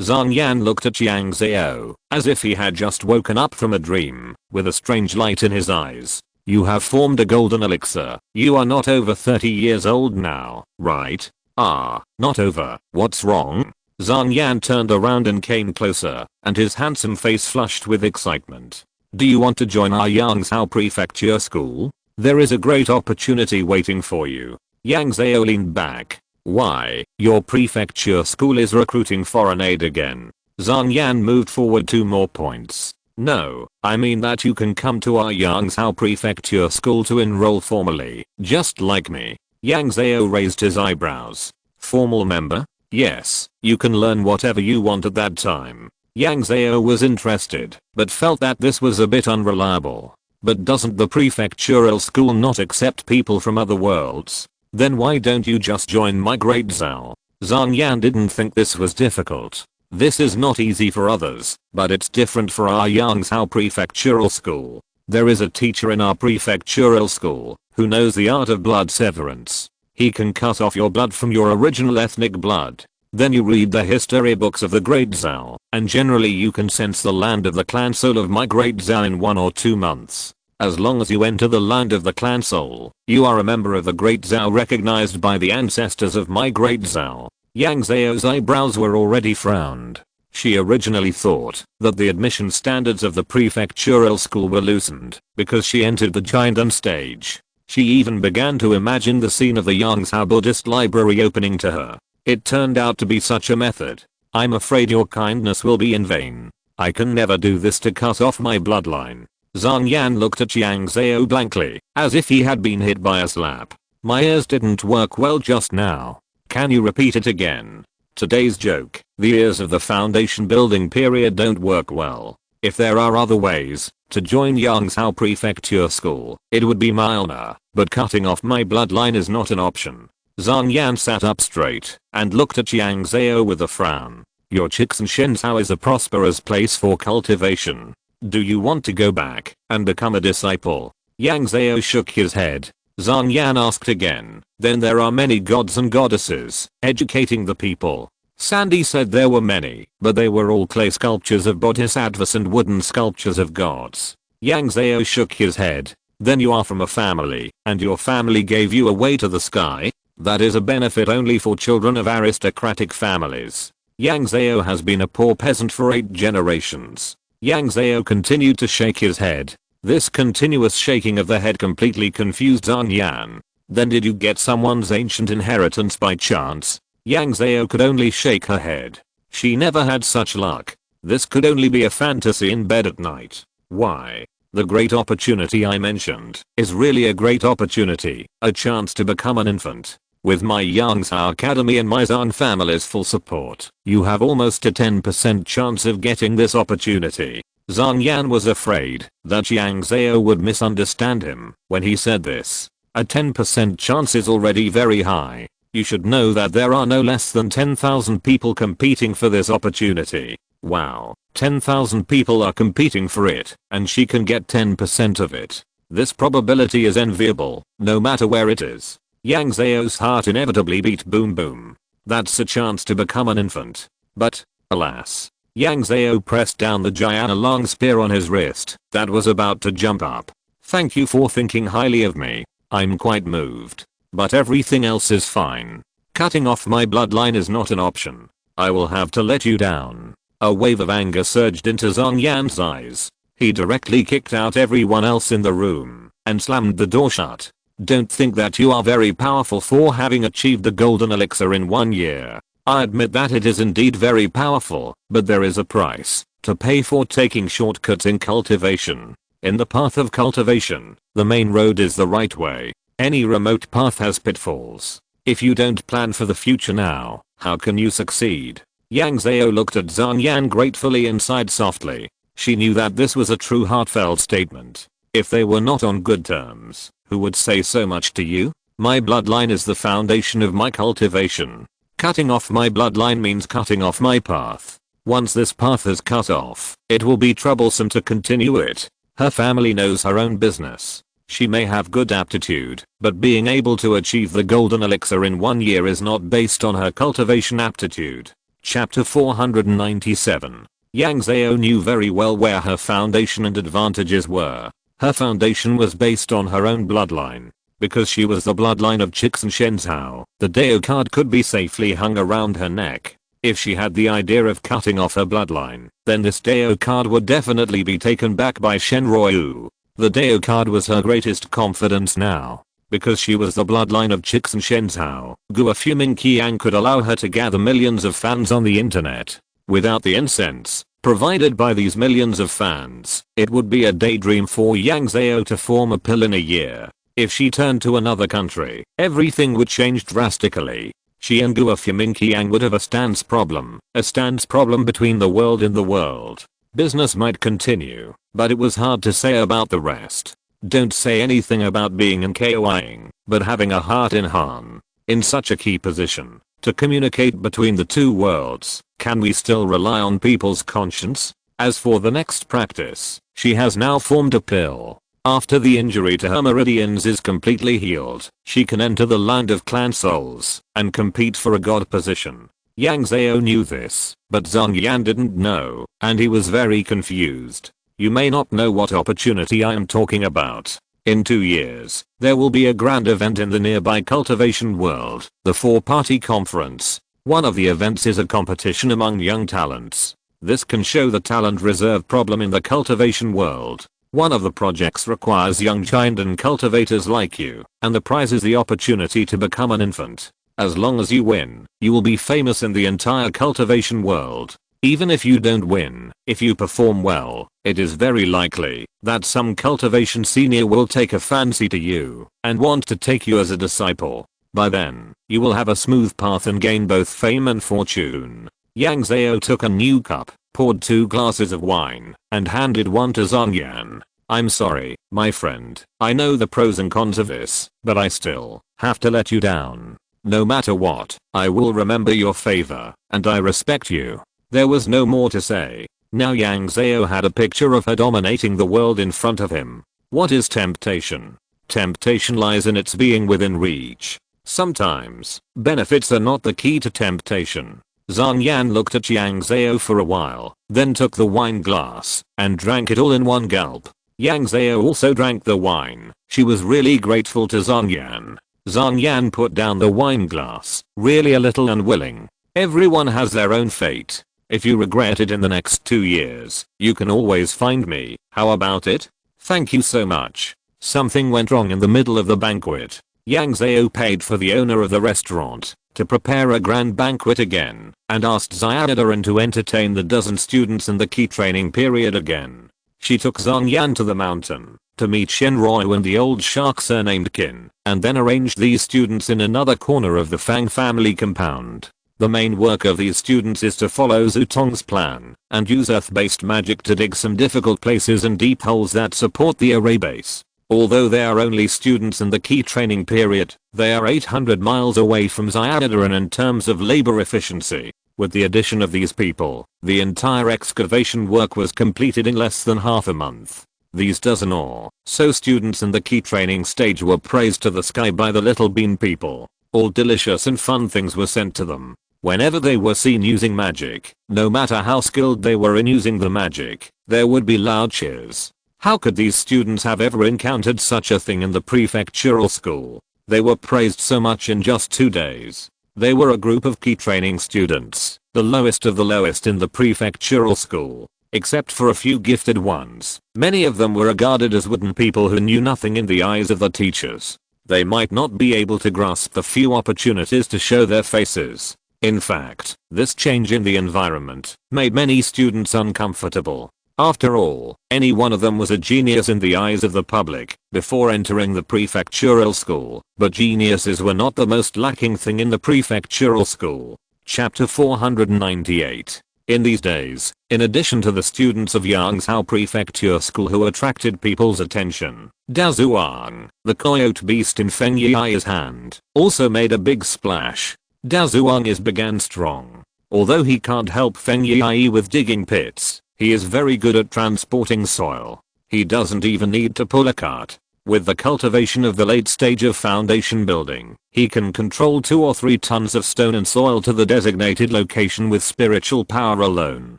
Zhang Yan looked at Yang Zhao as if he had just woken up from a dream, with a strange light in his eyes. You have formed a golden elixir. You are not over 30 years old now, right? Not over. What's wrong? Zhang Yan turned around and came closer, and his handsome face flushed with excitement. Do you want to join our Yang Zhao Prefecture school? There is a great opportunity waiting for you. Yang Zhao leaned back. Why, your prefecture school is recruiting foreign aid again. Zhang Yan moved forward 2 more points. No, I mean that you can come to our Yang Zhao Prefecture school to enroll formally, just like me. Yang Zhao raised his eyebrows. Formal member? Yes, you can learn whatever you want at that time. Yang Zhao was interested, but felt that this was a bit unreliable. But doesn't the prefectural school not accept people from other worlds? Then why don't you just join my Great Zhao? Zhang Yan didn't think this was difficult. This is not easy for others, but it's different for our Yang Zhao Prefectural School. There is a teacher in our prefectural school who knows the art of blood severance. He can cut off your blood from your original ethnic blood. Then you read the history books of the Great Zhao, and generally you can sense the land of the clan soul of my Great Zhao in 1 or 2 months. As long as you enter the land of the clan soul, you are a member of the Great Zhao recognized by the ancestors of my Great Zhao. Yang Zhao's eyebrows were already frowned. She originally thought that the admission standards of the prefectural school were loosened because she entered the Jiandan stage. She even began to imagine the scene of the Yang Zhao Buddhist library opening to her. It turned out to be such a method. I'm afraid your kindness will be in vain. I can never do this to cut off my bloodline. Zhang Yan looked at Yang Zhao blankly, as if he had been hit by a slap. My ears didn't work well just now. Can you repeat it again? Today's joke, the ears of the foundation building period don't work well. If there are other ways to join Yang Zhao Prefecture School, it would be my honor, but cutting off my bloodline is not an option. Zhang Yan sat up straight and looked at Yang Zhao with a frown. Your Shenzhou is a prosperous place for cultivation. Do you want to go back and become a disciple? Yang Zhao shook his head. Zhang Yan asked again, then there are many gods and goddesses educating the people. Sandy said there were many, but they were all clay sculptures of bodhisattvas and wooden sculptures of gods. Yang Zhao shook his head. Then you are from a family, and your family gave you a way to the sky? That is a benefit only for children of aristocratic families. Yang Zhao has been a poor peasant for 8 generations. Yang Zhao continued to shake his head. This continuous shaking of the head completely confused Zhang Yan. Then did you get someone's ancient inheritance by chance? Yang Zhao could only shake her head. She never had such luck. This could only be a fantasy in bed at night. Why? The great opportunity I mentioned is really a great opportunity, a chance to become an infant. With my Yang Zhao Academy and my Zhang family's full support, you have almost a 10% chance of getting this opportunity. Zhang Yan was afraid that Yang Zhao would misunderstand him when he said this. A 10% chance is already very high. You should know that there are no less than 10,000 people competing for this opportunity. Wow, 10,000 people are competing for it, and she can get 10% of it. This probability is enviable, no matter where it is. Yang Zhao's heart inevitably beat boom boom. That's a chance to become an infant. But, alas. Yang Zhao pressed down the Jiana long spear on his wrist that was about to jump up. Thank you for thinking highly of me. I'm quite moved. But everything else is fine. Cutting off my bloodline is not an option. I will have to let you down. A wave of anger surged into Zhang Yan's eyes. He directly kicked out everyone else in the room and slammed the door shut. Don't think that you are very powerful for having achieved the golden elixir in 1 year. I admit that it is indeed very powerful, but there is a price to pay for taking shortcuts in cultivation. In the path of cultivation, the main road is the right way. Any remote path has pitfalls. If you don't plan for the future now, how can you succeed? Yang Zhao looked at Zhang Yan gratefully and sighed softly. She knew that this was a true heartfelt statement. If they were not on good terms, who would say so much to you? My bloodline is the foundation of my cultivation. Cutting off my bloodline means cutting off my path. Once this path is cut off, it will be troublesome to continue it. Her family knows her own business. She may have good aptitude, but being able to achieve the golden elixir in 1 year is not based on her cultivation aptitude. Chapter 497. Yang Zhao knew very well where her foundation and advantages were. Her foundation was based on her own bloodline. Because she was the bloodline of Shenzhou, the Dao card could be safely hung around her neck. If she had the idea of cutting off her bloodline, then this Dao card would definitely be taken back by Shenryu. The Dao card was her greatest confidence now. Because she was the bloodline of Shenzhou, Gua Fuming Qiang could allow her to gather millions of fans on the internet. Without the incense provided by these millions of fans, it would be a daydream for Yang Zhao to form a pill in a year. If she turned to another country, everything would change drastically. She and Gua Fuming Qiang would have a stance problem between the world and the world. Business might continue, but it was hard to say about the rest. Don't say anything about being in KOIing, but having a heart in Han. In such a key position, to communicate between the two worlds, can we still rely on people's conscience? As for the next practice, she has now formed a pill. After the injury to her meridians is completely healed, she can enter the land of clan souls and compete for a god position. Yang Zhao knew this, but Zhang Yan didn't know, and he was very confused. You may not know what opportunity I am talking about. In 2 years, there will be a grand event in the nearby cultivation world, the 4-party conference. One of the events is a competition among young talents. This can show the talent reserve problem in the cultivation world. One of the projects requires young Chindan cultivators like you, and the prize is the opportunity to become an infant. As long as you win, you will be famous in the entire cultivation world. Even if you don't win, if you perform well, it is very likely that some cultivation senior will take a fancy to you and want to take you as a disciple. By then, you will have a smooth path and gain both fame and fortune. Yang Zhao took a new cup poured 2 glasses of wine, and handed one to Zhang Yan. I'm sorry, my friend. I know the pros and cons of this, but I still have to let you down. No matter what, I will remember your favor, and I respect you. There was no more to say. Now Yang Zhao had a picture of her dominating the world in front of him. What is temptation? Temptation lies in its being within reach. Sometimes, benefits are not the key to temptation. Zhang Yan looked at Yang Zhao for a while, then took the wine glass, and drank it all in one gulp. Yang Zhao also drank the wine. She was really grateful to Zhang Yan. Zhang Yan put down the wine glass, really a little unwilling. Everyone has their own fate. If you regret it in the next 2 years, you can always find me. How about it? Thank you so much. Something went wrong in the middle of the banquet. Yang Zhao paid for the owner of the restaurant to prepare a grand banquet again, and asked Xiaodaran to entertain the dozen students in the key training period again. She took Zhang Yan to the mountain to meet Shen Roi and the old shark surnamed Qin, and then arranged these students in another corner of the Fang family compound. The main work of these students is to follow Zhu Tong's plan and use earth-based magic to dig some difficult places and deep holes that support the array base. Although they are only students in the key training period, they are 800 miles away from Xiaodaran in terms of labor efficiency. With the addition of these people, the entire excavation work was completed in less than half a month. These dozen or so students in the key training stage were praised to the sky by the Little Bean people. All delicious and fun things were sent to them. Whenever they were seen using magic, no matter how skilled they were in using the magic, there would be loud cheers. How could these students have ever encountered such a thing in the prefectural school? They were praised so much in just 2 days. They were a group of key training students, the lowest of the lowest in the prefectural school. Except for a few gifted ones, many of them were regarded as wooden people who knew nothing in the eyes of the teachers. They might not be able to grasp the few opportunities to show their faces. In fact, this change in the environment made many students uncomfortable. After all, any one of them was a genius in the eyes of the public before entering the prefectural school, but geniuses were not the most lacking thing in the prefectural school. Chapter 498. In these days, in addition to the students of Yang Zhao Prefecture School who attracted people's attention, Dazuang, the coyote beast in Feng Yi's hand, also made a big splash. Dazuang began strong. Although he can't help Feng Yi with digging pits, he is very good at transporting soil. He doesn't even need to pull a cart. With the cultivation of the late stage of foundation building, he can control 2 or 3 tons of stone and soil to the designated location with spiritual power alone.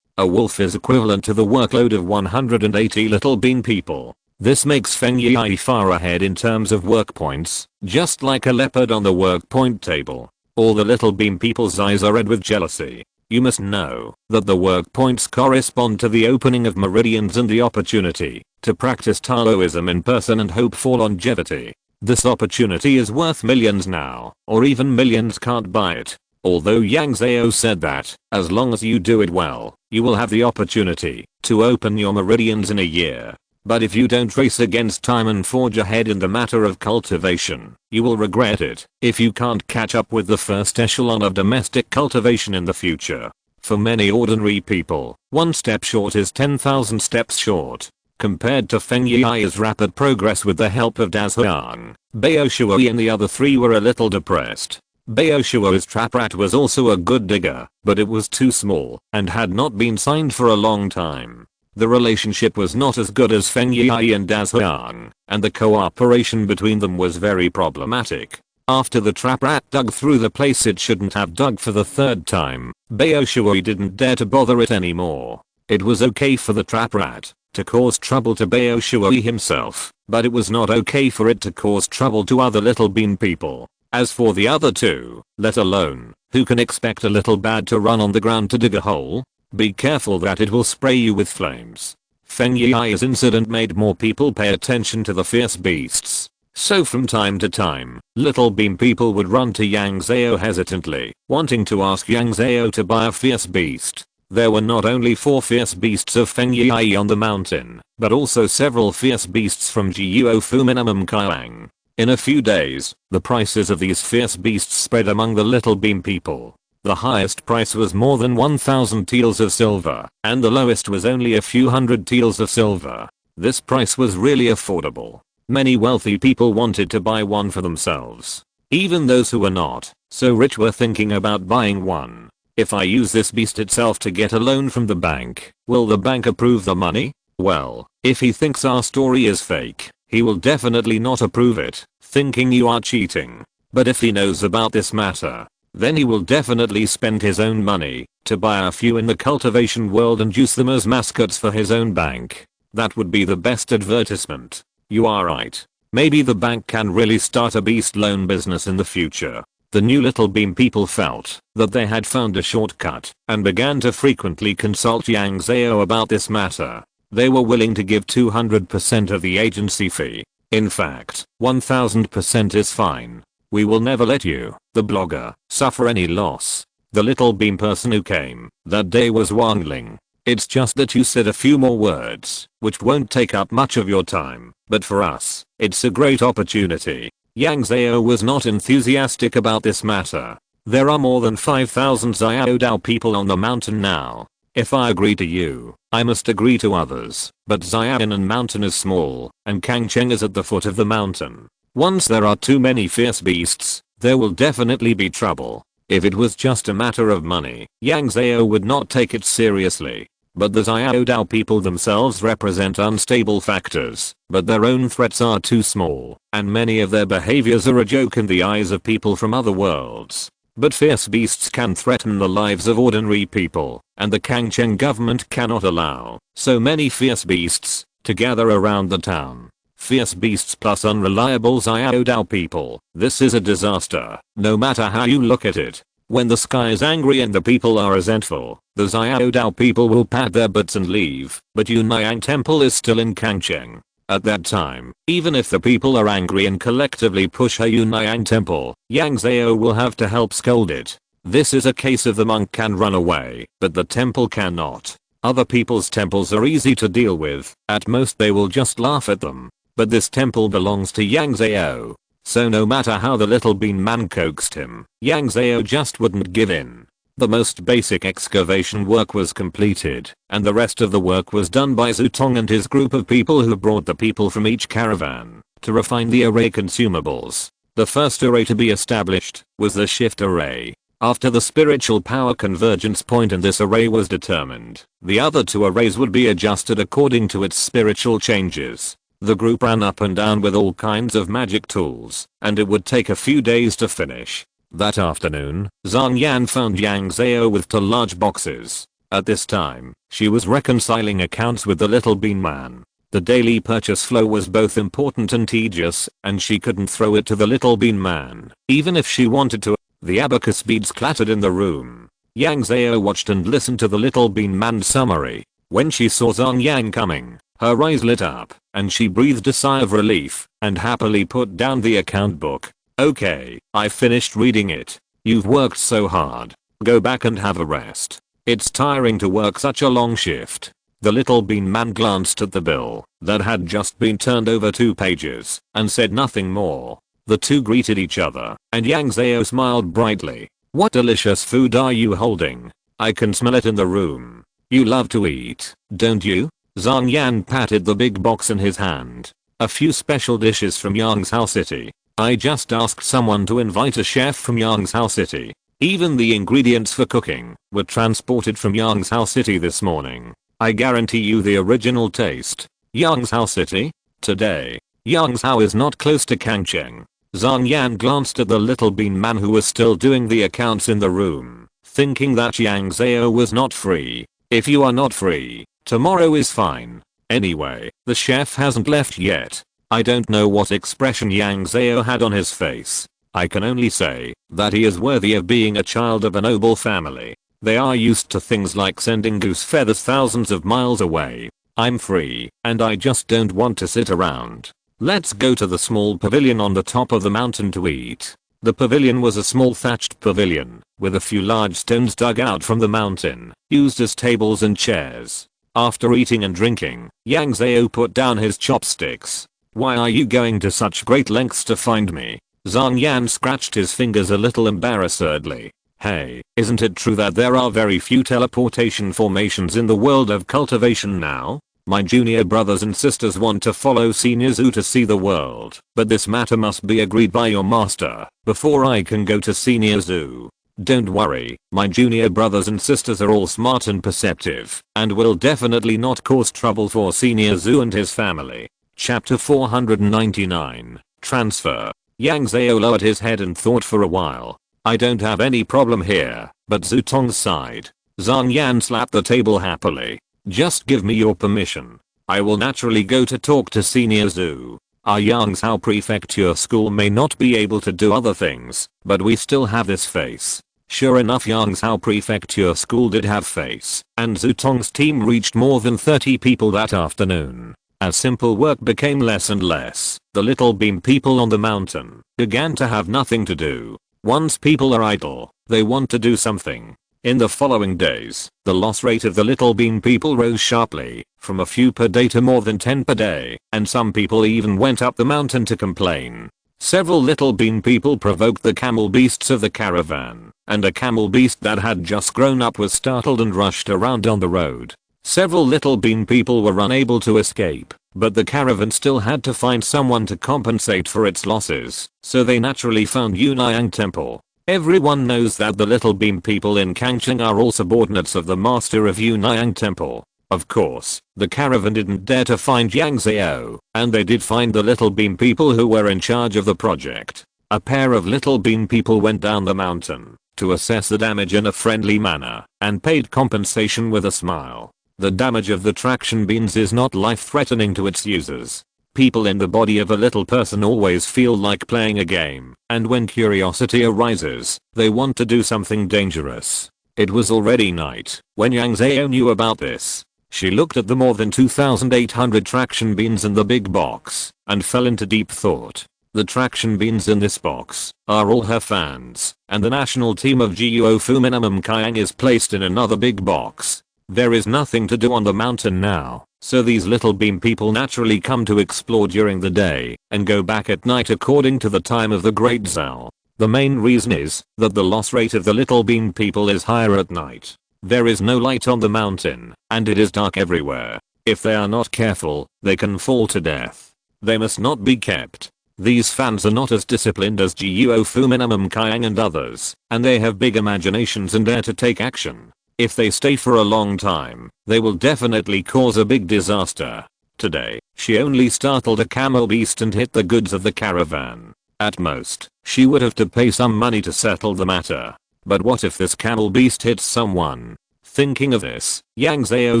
A wolf is equivalent to the workload of 180 Little Bean people. This makes Feng Yi far ahead in terms of work points, just like a leopard on the work point table. All the Little Bean people's eyes are red with jealousy. You must know that the work points correspond to the opening of meridians and the opportunity to practice Taoism in person and hope for longevity. This opportunity is worth millions now, or even millions can't buy it. Although Yang Zhao said that, as long as you do it well, you will have the opportunity to open your meridians in a year. But if you don't race against time and forge ahead in the matter of cultivation, you will regret it if you can't catch up with the first echelon of domestic cultivation in the future. For many ordinary people, 1 step short is 10,000 steps short. Compared to Feng Yi's rapid progress with the help of Dazuang, Bao Shui and the other 3 were a little depressed. Bao Shui's trap rat was also a good digger, but it was too small and had not been signed for a long time. The relationship was not as good as Feng Yi and Dazuang, and the cooperation between them was very problematic. After the trap rat dug through the place it shouldn't have dug for the 3rd time, Bao Shui didn't dare to bother it anymore. It was okay for the trap rat to cause trouble to Bao Shui himself, but it was not okay for it to cause trouble to other Little Bean people. As for the other 2, let alone, who can expect a little bad to run on the ground to dig a hole? Be careful that it will spray you with flames. Feng Yi's incident made more people pay attention to the fierce beasts. So from time to time, Little Bean people would run to Yang Zhao hesitantly, wanting to ask Yang Zhao to buy a fierce beast. There were not only 4 fierce beasts of Feng Yi on the mountain, but also several fierce beasts from Jiuofu Minimum Kailang. In a few days, the prices of these fierce beasts spread among the Little Bean people. The highest price was more than 1,000 taels of silver, and the lowest was only a few hundred taels of silver. This price was really affordable. Many wealthy people wanted to buy one for themselves. Even those who were not so rich were thinking about buying one. If I use this beast itself to get a loan from the bank, will the bank approve the money? Well, if he thinks our story is fake, he will definitely not approve it, thinking you are cheating. But if he knows about this matter, then he will definitely spend his own money to buy a few in the cultivation world and use them as mascots for his own bank. That would be the best advertisement. You are right. Maybe the bank can really start a beast loan business in the future. The new Little Beam people felt that they had found a shortcut and began to frequently consult Yang Zhao about this matter. They were willing to give 200% of the agency fee. In fact, 1000% is fine. We will never let you, the blogger, suffer any loss. The Little Beam person who came that day was Wang Ling. It's just that you said a few more words, which won't take up much of your time, but for us, it's a great opportunity. Yang Zhao was not enthusiastic about this matter. There are more than 5,000 Xiao Dao people on the mountain now. If I agree to you, I must agree to others. But Xiaonan mountain is small, and Kangcheng is at the foot of the mountain. Once there are too many fierce beasts, there will definitely be trouble. If it was just a matter of money, Yang Zhao would not take it seriously. But the Xiao Dao people themselves represent unstable factors, but their own threats are too small, and many of their behaviors are a joke in the eyes of people from other worlds. But fierce beasts can threaten the lives of ordinary people, and the Kangcheng government cannot allow so many fierce beasts to gather around the town. Fierce beasts plus unreliable Xiao Dao people. This is a disaster, no matter how you look at it. When the sky is angry and the people are resentful, the Xiao Dao people will pat their butts and leave, but Yunnyang Temple is still in Kangcheng. At that time, even if the people are angry and collectively push her Yunnyang Temple, Yang Zhao will have to help scold it. This is a case of the monk can run away, but the temple cannot. Other people's temples are easy to deal with, at most they will just laugh at them. But this temple belongs to Yang Zhao. So no matter how the Little Bean man coaxed him, Yang Zhao just wouldn't give in. The most basic excavation work was completed, and the rest of the work was done by Zutong and his group of people who brought the people from each caravan to refine the array consumables. The first array to be established was the shift array. After the spiritual power convergence point in this array was determined, the other two arrays would be adjusted according to its spiritual changes. The group ran up and down with all kinds of magic tools, and it would take a few days to finish. That afternoon, Zhang Yan found Yang Zhao with 2 large boxes. At this time, she was reconciling accounts with the Little Bean man. The daily purchase flow was both important and tedious, and she couldn't throw it to the Little Bean man, even if she wanted to. The abacus beads clattered in the room. Yang Zhao watched and listened to the Little Bean man's summary. When she saw Zhang Yan coming, her eyes lit up, and she breathed a sigh of relief, and happily put down the account book. Okay, I finished reading it. You've worked so hard. Go back and have a rest. It's tiring to work such a long shift. The Little Bean man glanced at the bill that had just been turned over 2 pages, and said nothing more. The two greeted each other, and Yang Zhao smiled brightly. What delicious food are you holding? I can smell it in the room. You love to eat, don't you? Zhang Yan patted the big box in his hand. A few special dishes from Yang Zhao City. I just asked someone to invite a chef from Yang Zhao City. Even the ingredients for cooking were transported from Yang Zhao City this morning. I guarantee you the original taste. Yang Zhao City? Today, Yang Zhao is not close to Kangcheng. Zhang Yan glanced at the Little Bean man who was still doing the accounts in the room, thinking that Yang Zhao was not free. If you are not free, tomorrow is fine. Anyway, the chef hasn't left yet. I don't know what expression Yang Zhao had on his face. I can only say that he is worthy of being a child of a noble family. They are used to things like sending goose feathers thousands of miles away. I'm free, and I just don't want to sit around. Let's go to the small pavilion on the top of the mountain to eat. The pavilion was a small thatched pavilion, with a few large stones dug out from the mountain, used as tables and chairs. After eating and drinking, Yang Zhao put down his chopsticks. Why are you going to such great lengths to find me? Zhang Yan scratched his fingers a little embarrassedly. Hey, isn't it true that there are very few teleportation formations in the world of cultivation now? My junior brothers and sisters want to follow Senior Zhao to see the world, but this matter must be agreed by your master before I can go to Senior Zhao. Don't worry, my junior brothers and sisters are all smart and perceptive, and will definitely not cause trouble for Senior Zhao and his family. Chapter 499, Transfer. Yang Zhao lowered his head and thought for a while. I don't have any problem here, but Zhu Tong's sighed. Zhang Yan slapped the table happily. Just give me your permission. I will naturally go to talk to Senior Zhao. Our Yang Zhao Prefecture school may not be able to do other things, but we still have this face. Sure enough, Yang Zhao Prefecture school did have face, and Zhu Tong's team reached more than 30 people that afternoon. As simple work became less and less, the little beam people on the mountain began to have nothing to do. Once people are idle, they want to do something. In the following days, the loss rate of the little bean people rose sharply, from a few per day to more than 10 per day, and some people even went up the mountain to complain. Several little bean people provoked the camel beasts of the caravan, and a camel beast that had just grown up was startled and rushed around on the road. Several little bean people were unable to escape, but the caravan still had to find someone to compensate for its losses, so they naturally found Yunayang Temple. Everyone knows that the little beam people in Kangcheng are all subordinates of the master of Yunayang Temple. Of course, the caravan didn't dare to find Yang Zhao, and they did find the little beam people who were in charge of the project. A pair of little beam people went down the mountain to assess the damage in a friendly manner and paid compensation with a smile. The damage of the traction beams is not life-threatening to its users. People in the body of a little person always feel like playing a game, and when curiosity arises, they want to do something dangerous. It was already night when Yang Zhao knew about this. She looked at the more than 2,800 traction beams in the big box and fell into deep thought. The traction beams in this box are all her fans, and the national team of Guofu Minimum Kiang is placed in another big box. There is nothing to do on the mountain now, so these little beam people naturally come to explore during the day and go back at night according to the time of the Great Zhao. The main reason is that the loss rate of the little beam people is higher at night. There is no light on the mountain, and it is dark everywhere. If they are not careful, they can fall to death. They must not be kept. These fans are not as disciplined as Guofu Minimum Kiang and others, and they have big imaginations and dare to take action. If they stay for a long time, they will definitely cause a big disaster. Today, she only startled a camel beast and hit the goods of the caravan. At most, she would have to pay some money to settle the matter. But what if this camel beast hits someone? Thinking of this, Yang Zhao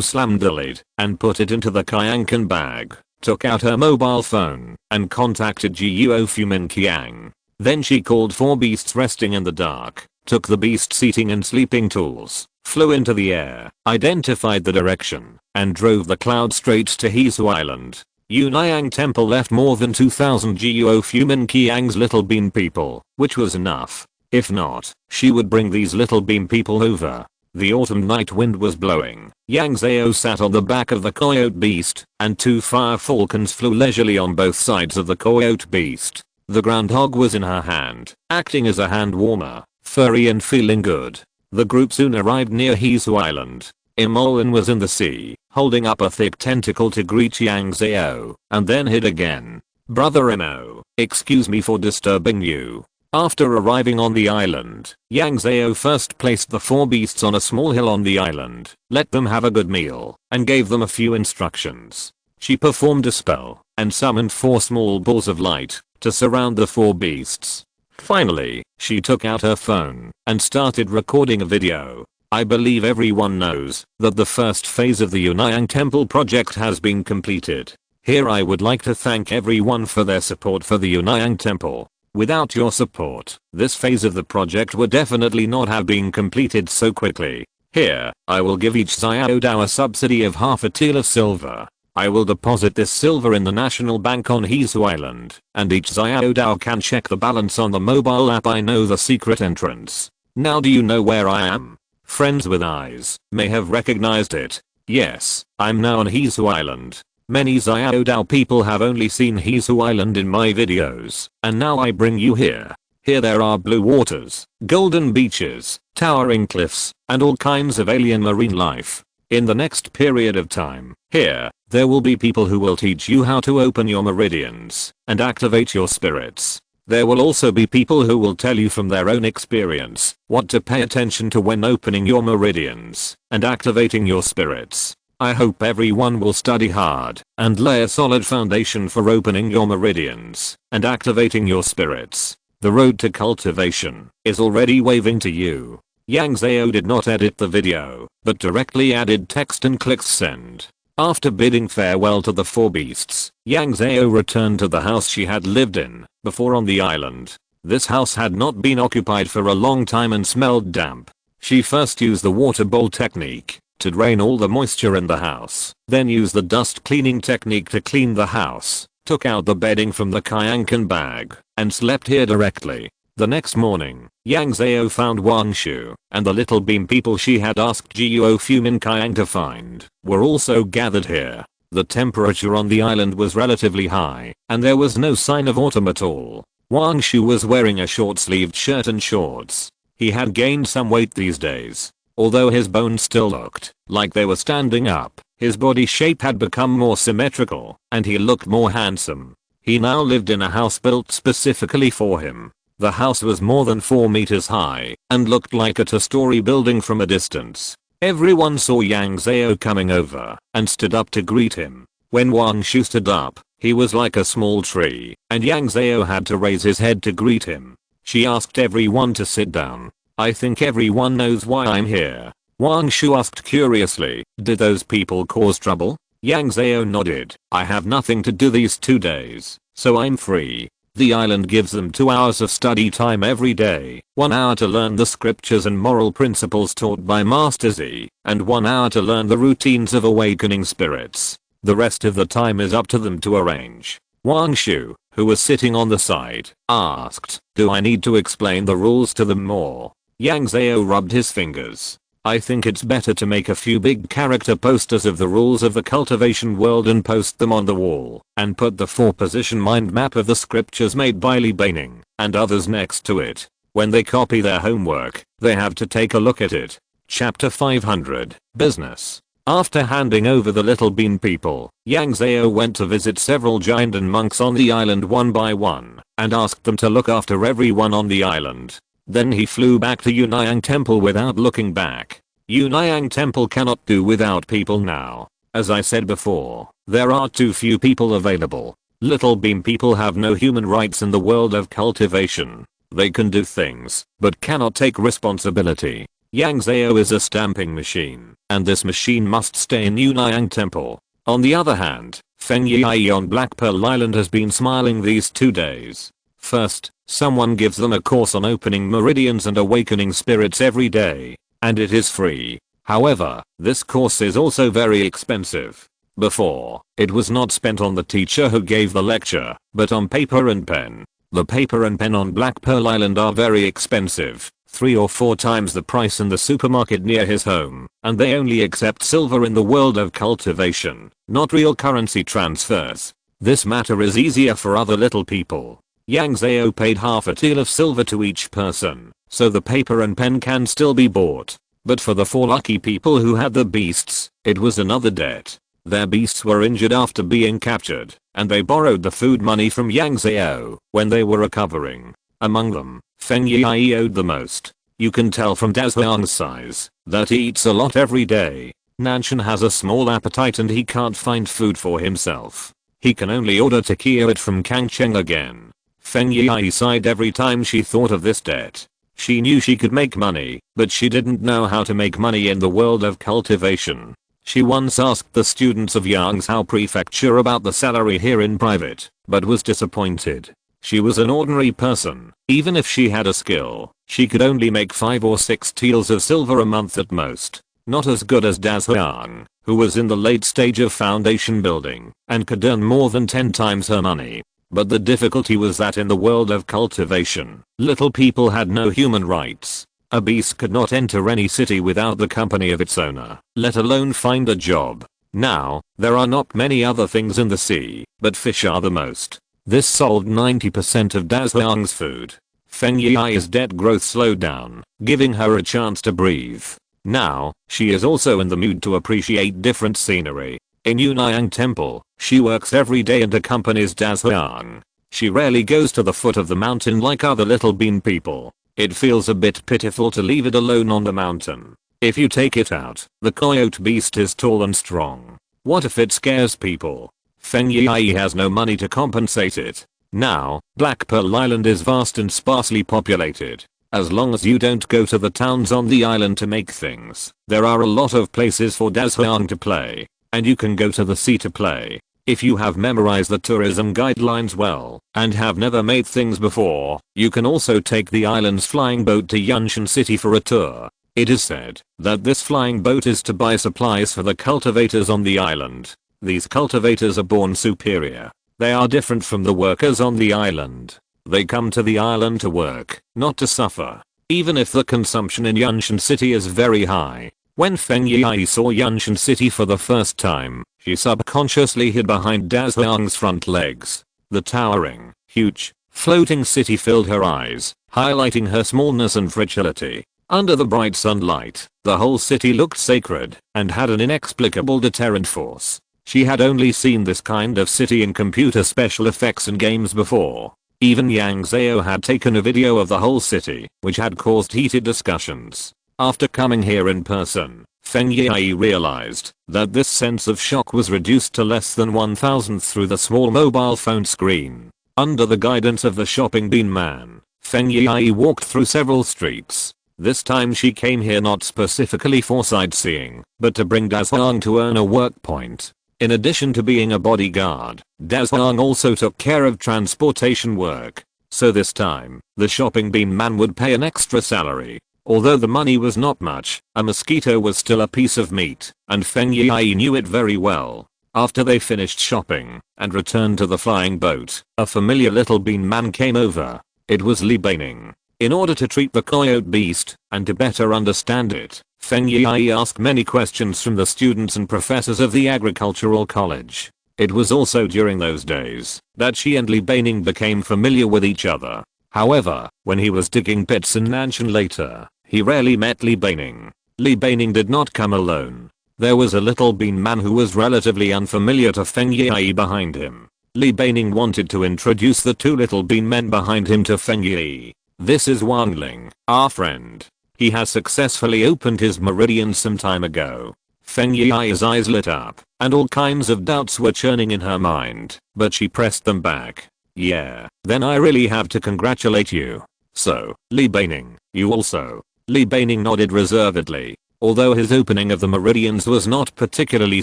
slammed the lid and put it into the Kyankan bag, took out her mobile phone, and contacted Guofu Min Kiang. Then she called 4 beasts resting in the dark, took the beast seating and sleeping tools, flew into the air, identified the direction, and drove the cloud straight to Hesu Island. Yunayang Temple left more than 2,000 Guofu Min Kiang's little beam people, which was enough. If not, she would bring these little beam people over. The autumn night wind was blowing. Yang Zhao sat on the back of the coyote beast, and 2 fire falcons flew leisurely on both sides of the coyote beast. The groundhog was in her hand, acting as a hand warmer, furry and feeling good. The group soon arrived near Hesu Island. Imolan was in the sea, holding up a thick tentacle to greet Yang Zhao, and then hid again. Brother Imo, excuse me for disturbing you. After arriving on the island, Yang Zhao first placed the 4 beasts on a small hill on the island, let them have a good meal, and gave them a few instructions. She performed a spell, and summoned 4 small balls of light, to surround the 4 beasts. Finally, she took out her phone, and started recording a video. I believe everyone knows that the first phase of the Yunayang Temple project has been completed. Here I would like to thank everyone for their support for the Yunayang Temple. Without your support, this phase of the project would definitely not have been completed so quickly. Here, I will give each Xiaodao a subsidy of half a tael of silver. I will deposit this silver in the National Bank on Hesu Island, and each Xiaodao can check the balance on the mobile app. I know the secret entrance. Now do you know where I am? Friends with eyes may have recognized it. Yes, I'm now on Hesu Island. Many Xiaodao people have only seen Hesu Island in my videos, and now I bring you here. Here there are blue waters, golden beaches, towering cliffs, and all kinds of alien marine life. In the next period of time, here, there will be people who will teach you how to open your meridians and activate your spirits. There will also be people who will tell you from their own experience what to pay attention to when opening your meridians and activating your spirits. I hope everyone will study hard and lay a solid foundation for opening your meridians and activating your spirits. The road to cultivation is already waving to you. Yang Zhao did not edit the video, but directly added text and clicks send. After bidding farewell to the four beasts, Yang Zhao returned to the house she had lived in before on the island. This house had not been occupied for a long time and smelled damp. She first used the water bowl technique to drain all the moisture in the house, then used the dust cleaning technique to clean the house, took out the bedding from the Kayankan bag, and slept here directly. The next morning, Yang Zhao found Wang Shu, and the little beam people she had asked Guo Fumin Kayang to find were also gathered here. The temperature on the island was relatively high, and there was no sign of autumn at all. Wang Shu was wearing a short-sleeved shirt and shorts. He had gained some weight these days. Although his bones still looked like they were standing up, his body shape had become more symmetrical, and he looked more handsome. He now lived in a house built specifically for him. The house was more than 4 meters high and looked like a two-story building from a distance. Everyone saw Yang Zhao coming over and stood up to greet him. When Wang Shu stood up, he was like a small tree, and Yang Zhao had to raise his head to greet him. She asked everyone to sit down. I think everyone knows why I'm here. Wang Shu asked curiously, did those people cause trouble? Yang Zhao nodded. I have nothing to do these 2 days, so I'm free. The island gives them 2 hours of study time every day, 1 hour to learn the scriptures and moral principles taught by Master Z, and 1 hour to learn the routines of awakening spirits. The rest of the time is up to them to arrange. Wang Shu, who was sitting on the side, asked, do I need to explain the rules to them more? Yang Zhao rubbed his fingers. I think it's better to make a few big character posters of the rules of the cultivation world and post them on the wall, and put the 4-position mind map of the scriptures made by Li Baining and others next to it. When they copy their homework, they have to take a look at it. Chapter 500, Business. After handing over the little bean people, Yang Zhao went to visit several giant and monks on the island one by one, and asked them to look after everyone on the island. Then he flew back to Yunayang Temple without looking back. Yunayang Temple cannot do without people now. As I said before, there are too few people available. Little beam people have no human rights in the world of cultivation. They can do things, but cannot take responsibility. Yang Zhao is a stamping machine, and this machine must stay in Yunayang Temple. On the other hand, Feng Yi on Black Pearl Island has been smiling these 2 days. First, someone gives them a course on opening meridians and awakening spirits every day, and it is free. However, this course is also very expensive. Before, it was not spent on the teacher who gave the lecture, but on paper and pen. The paper and pen on Black Pearl Island are very expensive, 3 or 4 times the price in the supermarket near his home, and they only accept silver in the world of cultivation, not real currency transfers. This matter is easier for other little people. Yang Zhao paid half a tael of silver to each person, so the paper and pen can still be bought. But for the 4 lucky people who had the beasts, it was another debt. Their beasts were injured after being captured, and they borrowed the food money from Yang Zhao when they were recovering. Among them, Feng Yi owed the most. You can tell from Dazuang's size that he eats a lot every day. Nanshan has a small appetite and he can't find food for himself. He can only order takiat from Kangcheng again. Feng Yi sighed every time she thought of this debt. She knew she could make money, but she didn't know how to make money in the world of cultivation. She once asked the students of Yang Zhao Prefecture about the salary here in private, but was disappointed. She was an ordinary person. Even if she had a skill, she could only make 5 or 6 taels of silver a month at most. Not as good as Dazuang, who was in the late stage of foundation building and could earn more than 10 times her money. But the difficulty was that in the world of cultivation, little people had no human rights. A beast could not enter any city without the company of its owner, let alone find a job. Now, there are not many other things in the sea, but fish are the most. This solved 90% of Dazuang's food. Feng Yi's debt growth slowed down, giving her a chance to breathe. Now, she is also in the mood to appreciate different scenery. In Yunayang Temple, she works every day and accompanies Dazhuang. She rarely goes to the foot of the mountain like other little bean people. It feels a bit pitiful to leave it alone on the mountain. If you take it out, the coyote beast is tall and strong. What if it scares people? Feng Yi has no money to compensate it. Now, Black Pearl Island is vast and sparsely populated. As long as you don't go to the towns on the island to make things, there are a lot of places for Dazhuang to play. And you can go to the sea to play. If you have memorized the tourism guidelines well, and have never made things before, you can also take the island's flying boat to Yunshan City for a tour. It is said that this flying boat is to buy supplies for the cultivators on the island. These cultivators are born superior. They are different from the workers on the island. They come to the island to work, not to suffer. Even if the consumption in Yunshan City is very high. When Feng Yi saw Yunshan City for the first time, she subconsciously hid behind Dazhuang's front legs. The towering, huge, floating city filled her eyes, highlighting her smallness and fragility. Under the bright sunlight, the whole city looked sacred and had an inexplicable deterrent force. She had only seen this kind of city in computer special effects and games before. Even Yang Zhao had taken a video of the whole city, which had caused heated discussions. After coming here in person, Feng Yi realized that this sense of shock was reduced to less than 1,000th through the small mobile phone screen. Under the guidance of the shopping bean man, Feng Yi walked through several streets. This time she came here not specifically for sightseeing, but to bring Dazhuang to earn a work point. In addition to being a bodyguard, Dazhuang also took care of transportation work. So this time, the shopping bean man would pay an extra salary. Although the money was not much, a mosquito was still a piece of meat, and Feng Yi knew it very well. After they finished shopping and returned to the flying boat, a familiar little bean man came over. It was Li Baining. In order to treat the coyote beast and to better understand it, Feng Yi asked many questions from the students and professors of the agricultural college. It was also during those days that she and Li Baining became familiar with each other. However, when he was digging pits in Nanshan later, he rarely met Li Baining. Li Baining did not come alone. There was a little bean man who was relatively unfamiliar to Feng Yi behind him. Li Baining wanted to introduce the two little bean men behind him to Feng Yi. This is Wang Ling, our friend. He has successfully opened his meridian some time ago. Feng Yi's eyes lit up, and all kinds of doubts were churning in her mind, but she pressed them back. Yeah, then I really have to congratulate you. So, Li Baining, you also. Li Baining nodded reservedly. Although his opening of the meridians was not particularly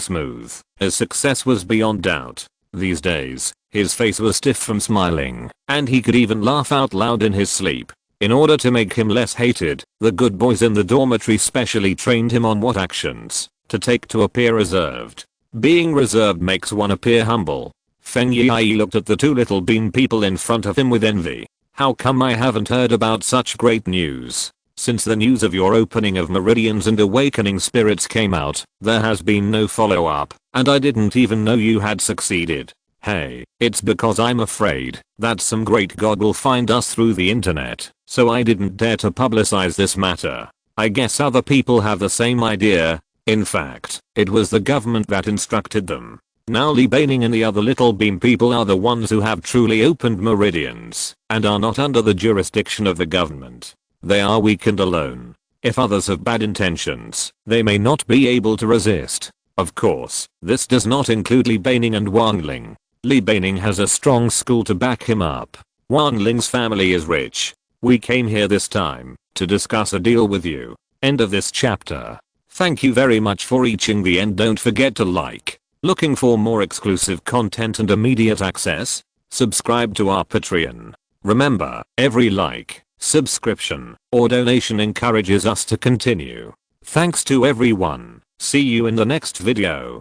smooth, his success was beyond doubt. These days, his face was stiff from smiling, and he could even laugh out loud in his sleep. In order to make him less hated, the good boys in the dormitory specially trained him on what actions to take to appear reserved. Being reserved makes one appear humble. Feng Yi looked at the two little bean people in front of him with envy. How come I haven't heard about such great news? Since the news of your opening of meridians and awakening spirits came out, there has been no follow-up, and I didn't even know you had succeeded. Hey, it's because I'm afraid that some great god will find us through the internet, so I didn't dare to publicize this matter. I guess other people have the same idea. In fact, it was the government that instructed them. Now Li Baining and the other little bean people are the ones who have truly opened meridians, and are not under the jurisdiction of the government. They are weak and alone. If others have bad intentions, they may not be able to resist. Of course, this does not include Li Baining and Wang Ling. Li Baining has a strong school to back him up. Wang Ling's family is rich. We came here this time to discuss a deal with you. End of this chapter. Thank you very much for reaching the end. Don't forget to like. Looking for more exclusive content and immediate access? Subscribe to our Patreon. Remember, every like, subscription, or donation encourages us to continue. Thanks to everyone. See you in the next video.